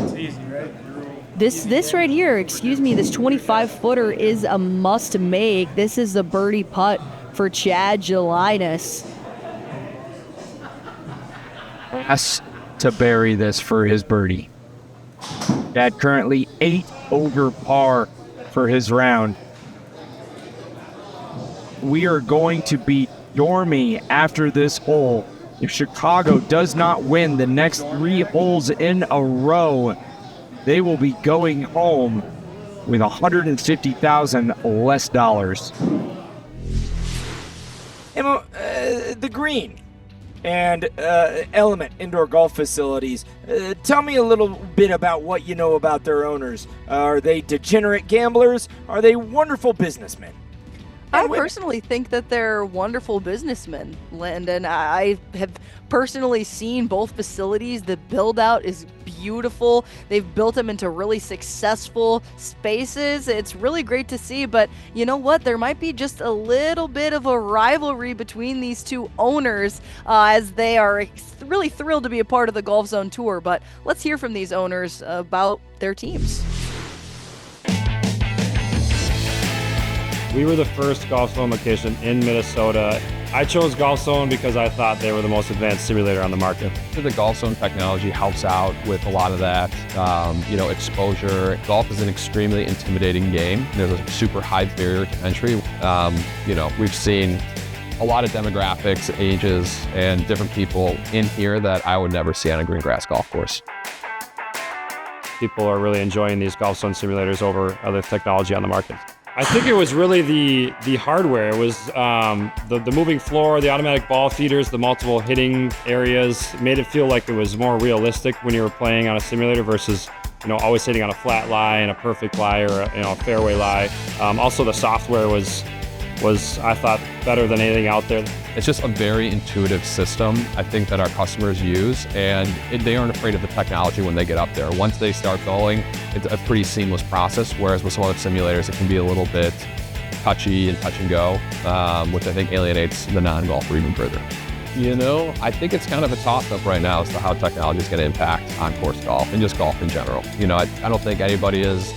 A: This right here, excuse me, this 25-footer is a must-make. This is the birdie putt for Chad Jelinas.
B: Has to bury this for his birdie. Chad currently 8 over par for his round. We are going to be dormy after this hole. If Chicago does not win the next 3 holes in a row, they will be going home with $150,000 less dollars. Emma, the green and Element Indoor Golf Facilities. Tell me a little bit about what you know about their owners. Are they degenerate gamblers? Are they wonderful businessmen?
A: I personally think that they're wonderful businessmen, Landon. I have personally seen both facilities. The build out is beautiful. They've built them into really successful spaces. It's really great to see, but you know what? There might be just a little bit of a rivalry between these two owners as they are really thrilled to be a part of the Golfzon Tour. But let's hear from these owners about their teams.
D: We were the first Golfzon location in Minnesota. I chose Golfzon because I thought they were the most advanced simulator on the market.
H: The Golfzon technology helps out with a lot of that, exposure. Golf is an extremely intimidating game. There's a super high barrier to entry. We've seen a lot of demographics, ages, and different people in here that I would never see on a green grass golf course.
D: People are really enjoying these Golfzon simulators over other technology on the market. I think it was really the hardware. It was the moving floor, the automatic ball feeders, the multiple hitting areas made it feel like it was more realistic when you were playing on a simulator versus always hitting on a flat lie and a perfect lie or a fairway lie. Also, the software was I thought better than anything out there.
H: It's just a very intuitive system, I think, that our customers use, and they aren't afraid of the technology when they get up there. Once they start going, it's a pretty seamless process, whereas with some other simulators, it can be a little bit touchy and touch and go, which I think alienates the non-golfer even further. I think it's kind of a toss-up right now as to how technology is going to impact on-course golf and just golf in general. I don't think anybody is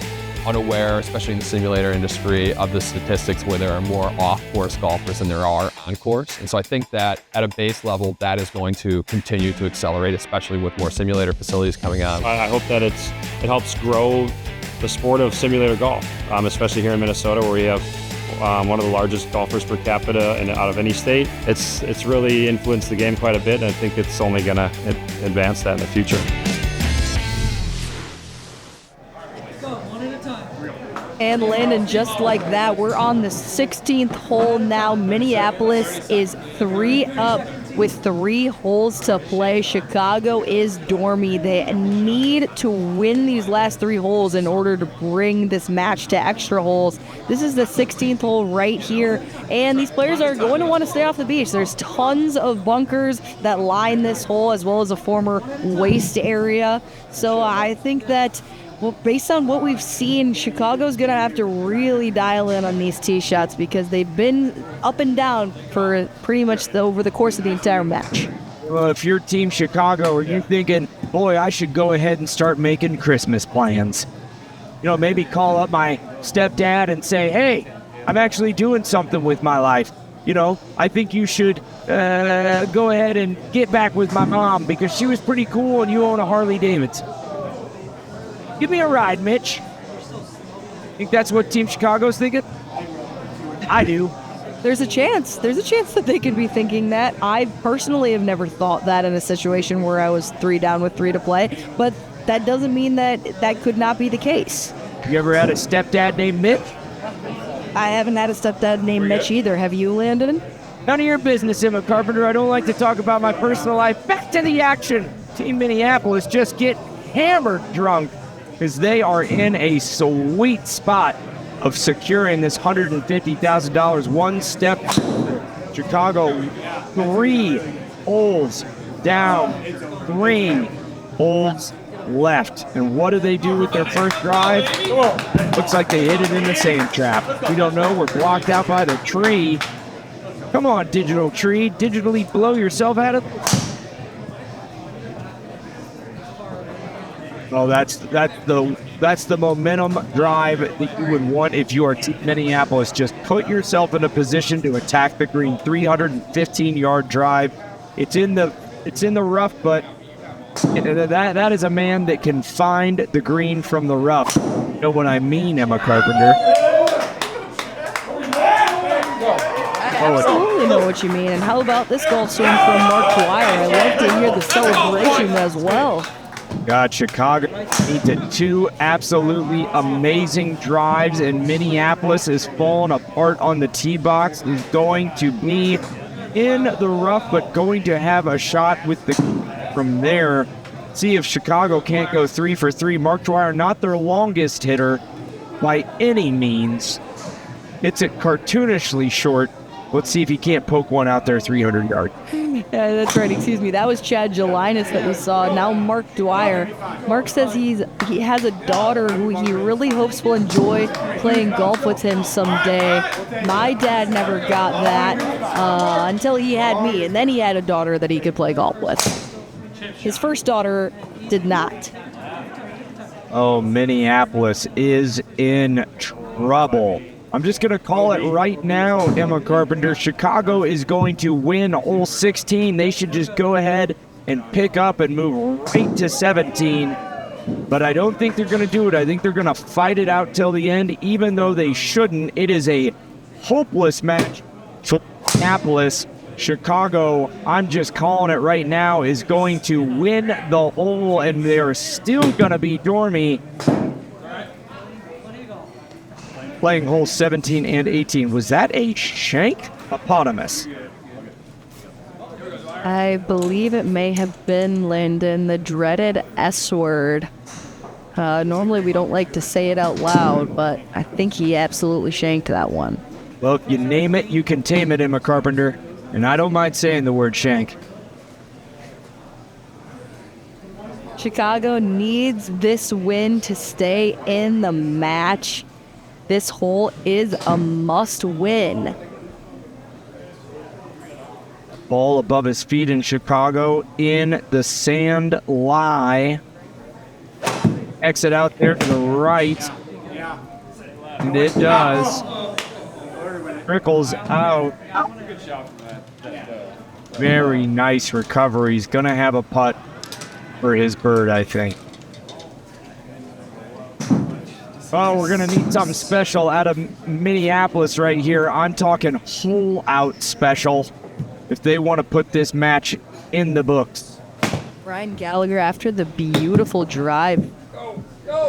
H: unaware, especially in the simulator industry, of the statistics where there are more off-course golfers than there are on-course. And so I think that at a base level, that is going to continue to accelerate, especially with more simulator facilities coming on.
D: I hope that it helps grow the sport of simulator golf, especially here in Minnesota, where we have one of the largest golfers per capita out of any state. It's really influenced the game quite a bit, and I think it's only going to advance that in the future.
A: And Landon, just like that, we're on the 16th hole now. Minneapolis is 3 up with 3 holes to play. Chicago is dormy. They need to win these last 3 holes in order to bring this match to extra holes. This is the 16th hole right here, and these players are going to want to stay off the beach. There's tons of bunkers that line this hole, as well as a former waste area. So I think that, based on what we've seen, Chicago's going to have to really dial in on these tee shots because they've been up and down for pretty much over the course of the entire match.
B: Well, if you're Team Chicago, are you thinking, boy, I should go ahead and start making Christmas plans? Maybe call up my stepdad and say, hey, I'm actually doing something with my life. I think you should go ahead and get back with my mom because she was pretty cool and you own a Harley Davidson. Give me a ride, Mitch. Think that's what Team Chicago's thinking? I do.
A: There's a chance that they could be thinking that. I personally have never thought that in a situation where I was 3 down with 3 to play, but that doesn't mean that could not be the case.
B: You ever had a stepdad named Mitch?
A: I haven't had a stepdad named Mitch either. Have you, Landon?
B: None of your business, Emma Carpenter. I don't like to talk about my personal life. Back to the action. Team Minneapolis just get hammered drunk because they are in a sweet spot of securing this $150,000 one step. Chicago 3 holes down, 3 holes left. And what do they do with their first drive? Looks like they hit it in the sand trap. We don't know. We're blocked out by the tree. Come on, digital tree. Digitally blow yourself out of... Oh, that's the momentum drive that you would want if you are Team Minneapolis. Just put yourself in a position to attack the green. 315-yard drive. It's in the rough, but that is a man that can find the green from the rough. You know what I mean, Emma Carpenter?
A: I absolutely know what you mean. And how about this golf swing from Mark Dwyer? I love to hear the celebration as well.
B: God, Chicago needs 2 absolutely amazing drives, and Minneapolis is falling apart on the tee box. Is going to be in the rough, but going to have a shot with the from there. See if Chicago can't go 3 for 3. Mark Dwyer, not their longest hitter by any means. It's a cartoonishly short. Let's see if he can't poke one out there 300 yards.
A: Yeah, that's right. Excuse me. That was Chad Gelinas that we saw. Now Mark Dwyer. Mark says he has a daughter who he really hopes will enjoy playing golf with him someday. My dad never got that until he had me, and then he had a daughter that he could play golf with. His first daughter did not.
B: Oh, Minneapolis is in trouble. I'm just going to call it right now, Emma Carpenter. Chicago is going to win hole 16. They should just go ahead and pick up and move right to 17. But I don't think they're going to do it. I think they're going to fight it out till the end, even though they shouldn't. It is a hopeless match for Minneapolis. Chicago, I'm just calling it right now, is going to win the hole, and they're still going to be dormy. Playing holes 17 and 18. Was that a shank? Eponymous.
A: I believe it may have been, Landon, the dreaded S word. Normally we don't like to say it out loud, but I think he absolutely shanked that one.
B: Well, if you name it, you can tame it, Emma Carpenter. And I don't mind saying the word shank.
A: Chicago needs this win to stay in the match. This hole is a must-win.
B: Ball above his feet in Chicago in the sand lie. Exit out there to the right. And it does. Trickles out. Very nice recovery. He's going to have a putt for his bird, I think. Oh, we're going to need something special out of Minneapolis right here. I'm talking hole out special if they want to put this match in the books.
A: Ryan Gallagher after the beautiful drive.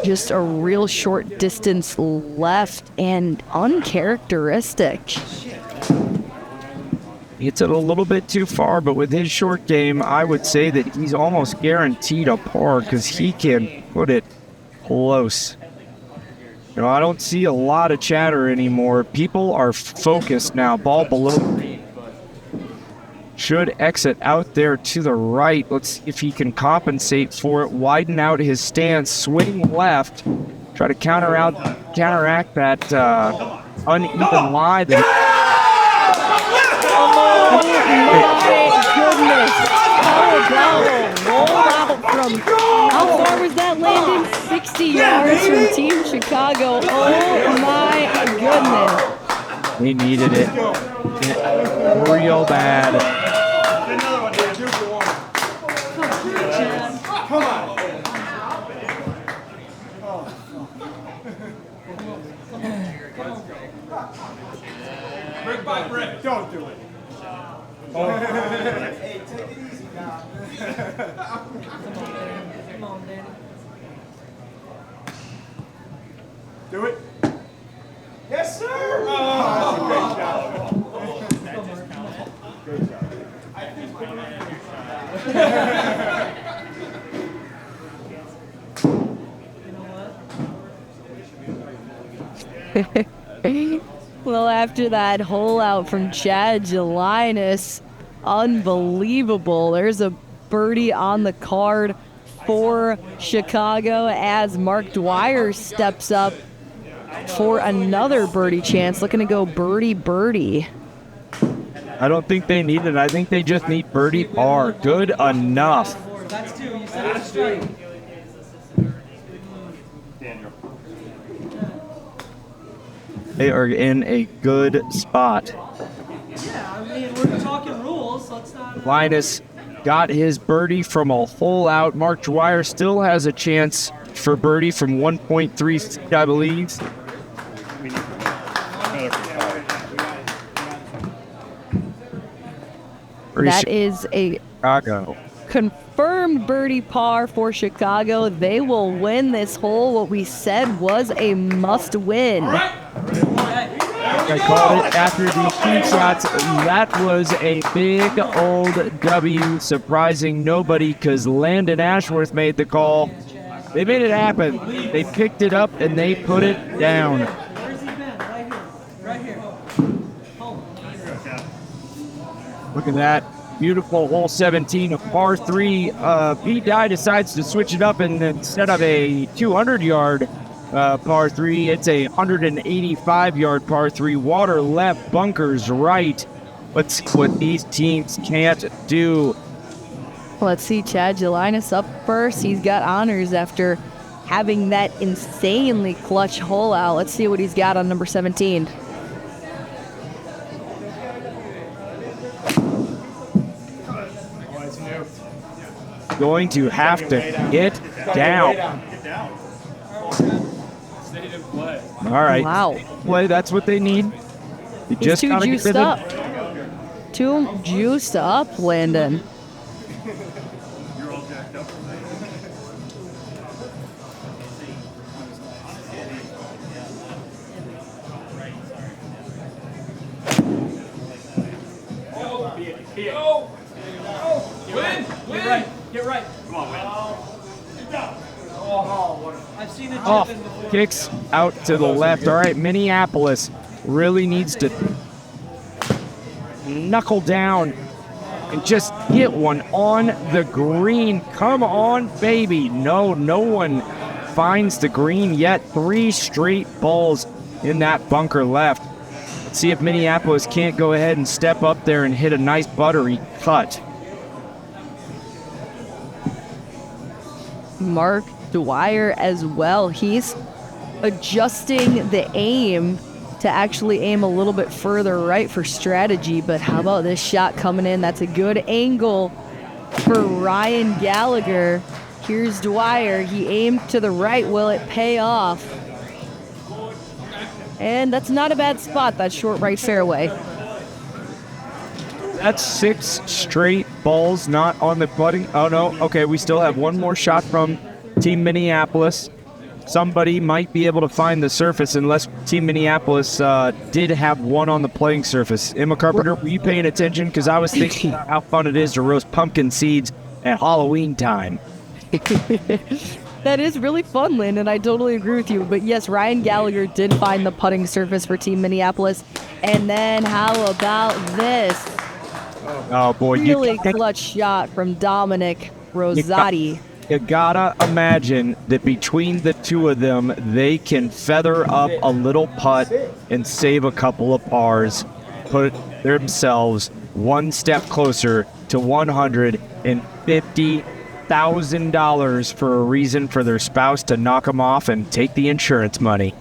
A: Just a real short distance left and uncharacteristic.
B: Hits it a little bit too far, but with his short game, I would say that he's almost guaranteed a par because he can put it close. You know, I don't see a lot of chatter anymore. People are focused now. Ball below green. Should exit out there to the right. Let's see if he can compensate for it. Widen out his stance. Swing left. Try to counteract that uneven lie.
A: Oh my goodness. How about a roll out from, how far was that, Landon? 60 yards from Team Chicago. Oh my goodness.
B: He needed it. Real bad.
C: Come on. Brick by brick. Don't do it. Hey, take it easy now. Come on, Danny. Do it. Yes, sir. Oh, great job. Great job.
A: Well, after that hole out from Chad Gelinas, unbelievable. There's a birdie on the card for Chicago as Mark Dwyer steps up for another birdie chance, looking to go birdie.
B: I don't think they need it. I think they just need birdie par. Good enough.
C: That's two. You said it's straight.
B: They are in a good spot.
K: Yeah, I mean, we're talking rules. Let's not.
B: Linus got his birdie from a hole out. Mark Dwyer still has a chance for birdie from 1.3 feet, I believe.
A: That is a
B: Chicago.
A: confirmed birdie par for Chicago. They will win this hole. What we said was a must win.
B: I called it after the tee shots. That was a big old W, surprising nobody because Landon Ashworth made the call. They made it happen. They picked it up and they put it down.
K: Where's he been? Right here.
B: Look at that. Beautiful hole 17, a par 3. Pete Dye decides to switch it up, and instead of a 200-yard par 3, it's a 185-yard par 3. Water left, bunkers right. Let's see what these teams can't do.
A: Let's see Chad Jelinas up first. He's got honors after having that insanely clutch hole out. Let's see what he's got on number 17.
B: Going to have to get down. All right.
A: Wow.
B: Play, that's what they need. You
A: He's
B: just
A: too
B: gotta get
A: juiced
B: rhythm.
A: up. Too juiced up, Landon.
C: You're all jacked up.
K: Get right.
C: Come on, man.
K: I've seen it
B: Oh,
K: chipping before.
B: kicks out to the left. All right, Minneapolis really needs to knuckle down and just get one on the green. Come on, baby. No one finds the green yet. 3 straight balls in that bunker left. Let's see if Minneapolis can't go ahead and step up there and hit a nice buttery cut.
A: Mark Dwyer as well. He's adjusting the aim to actually aim a little bit further right for strategy, but how about this shot coming in? That's a good angle for Ryan Gallagher. Here's Dwyer. He aimed to the right. Will it pay off? And that's not a bad spot, that short right fairway.
B: That's 6 straight balls not on the putting. Oh, no. Okay, we still have one more shot from Team Minneapolis. Somebody might be able to find the surface unless Team Minneapolis did have one on the playing surface. Emma Carpenter, were you paying attention? Because I was thinking about how fun it is to roast pumpkin seeds at Halloween time.
A: That is really fun, Landon. I totally agree with you. But yes, Ryan Gallagher did find the putting surface for Team Minneapolis. And then how about this?
B: Oh, boy.
A: Really clutch shot from Dominic Rosati.
B: You gotta imagine that between the two of them, they can feather up a little putt and save a couple of pars, put themselves one step closer to $150,000 for a reason for their spouse to knock them off and take the insurance money.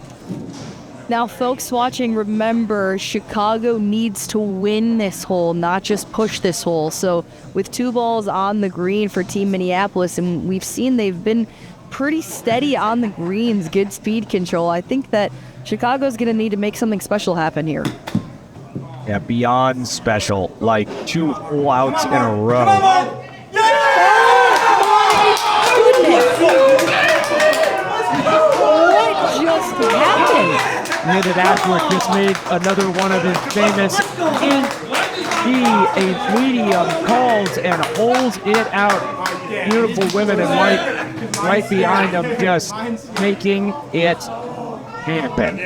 A: Now, folks watching, remember, Chicago needs to win this hole, not just push this hole. So with 2 balls on the green for Team Minneapolis, and we've seen they've been pretty steady on the greens, good speed control. I think that Chicago's going to need to make something special happen here.
B: Yeah, beyond special, like 2 full outs in a row.
A: What just happened?
B: Landon Ashworth just made another one of his famous a medium calls and holds it out. Beautiful women in white right behind him, just making it happen.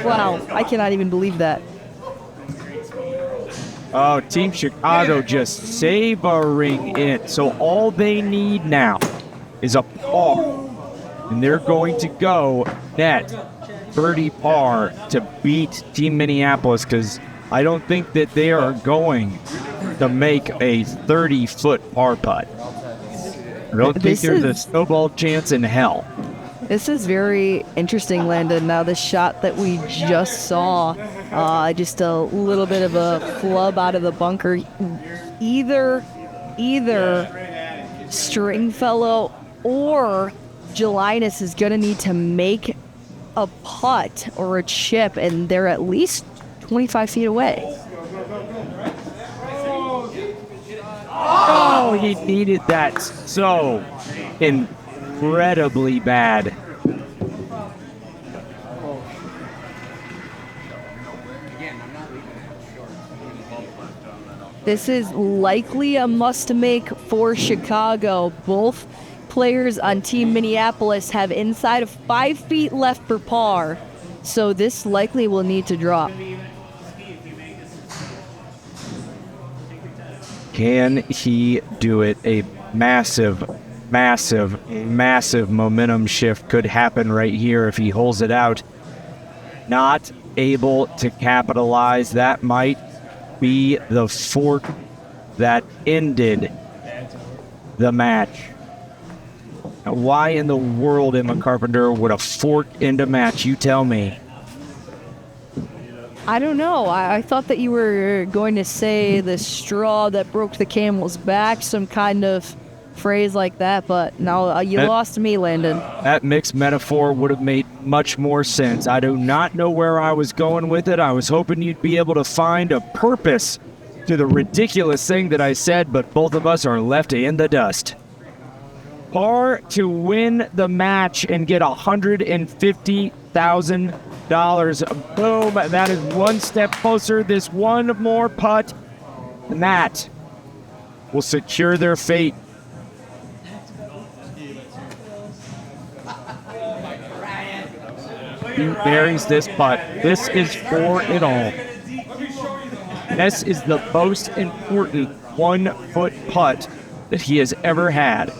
A: Wow, I cannot even believe that.
B: Oh, Team Chicago just savoring it. So all they need now is a par, and they're going to go net birdie par to beat Team Minneapolis, because I don't think that they are going to make a 30-foot par putt. I don't think there's a snowball chance in hell.
A: This is very interesting, Landon. Now, the shot that we just saw, just a little bit of a flub out of the bunker. Either Stringfellow or Jelinas is going to need to make a putt or a chip, and they're at least 25 feet away.
B: Oh, he needed that so incredibly bad.
A: This is likely a must-make for Chicago. Both players on Team Minneapolis have inside of 5 feet left for par, so this likely will need to drop.
B: Can he do it? A massive, massive, massive momentum shift could happen right here if he holds it out. Not able to capitalize. That might be the fork that ended the match. Now, why in the world, Emma Carpenter, would a fork end a match? You tell me.
A: I don't know. I thought that you were going to say the straw that broke the camel's back, some kind of phrase like that, but no, you lost me, Landon.
B: That mixed metaphor would have made much more sense. I do not know where I was going with it. I was hoping you'd be able to find a purpose to the ridiculous thing that I said, but both of us are left in the dust. Par to win the match and get $150,000. Boom, that is one step closer. This one more putt, and that will secure their fate. He buries this putt. This is for it all. This is the most important 1-foot putt that he has ever had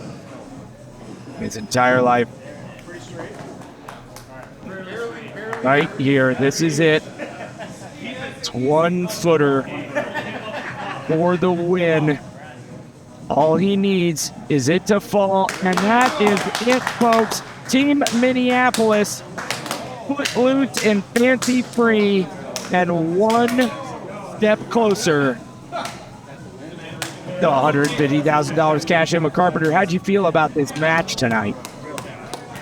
B: in his entire life. Right here, this is it. It's 1-footer for the win. All he needs is it to fall, and that is it, folks. Team Minneapolis, footloose and fancy free, and one step closer to $150,000 cash. Emma Carpenter, how'd you feel about this match tonight?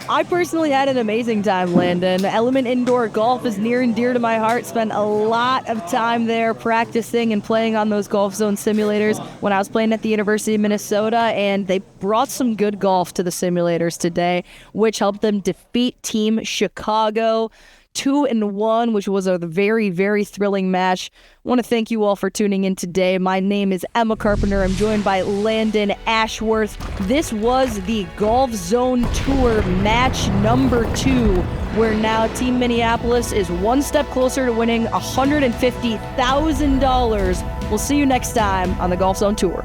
A: I personally had an amazing time, Landon. Element Indoor Golf is near and dear to my heart. Spent a lot of time there practicing and playing on those Golfzon simulators when I was playing at the University of Minnesota, and they brought some good golf to the simulators today, which helped them defeat Team Chicago 2-1, which was a very, very thrilling match. I want to thank you all for tuning in today. My name is Emma Carpenter. I'm joined by Landon Ashworth. This was the Golfzon Tour match number 2, where now Team Minneapolis is one step closer to winning $150,000. We'll see you next time on the Golfzon Tour.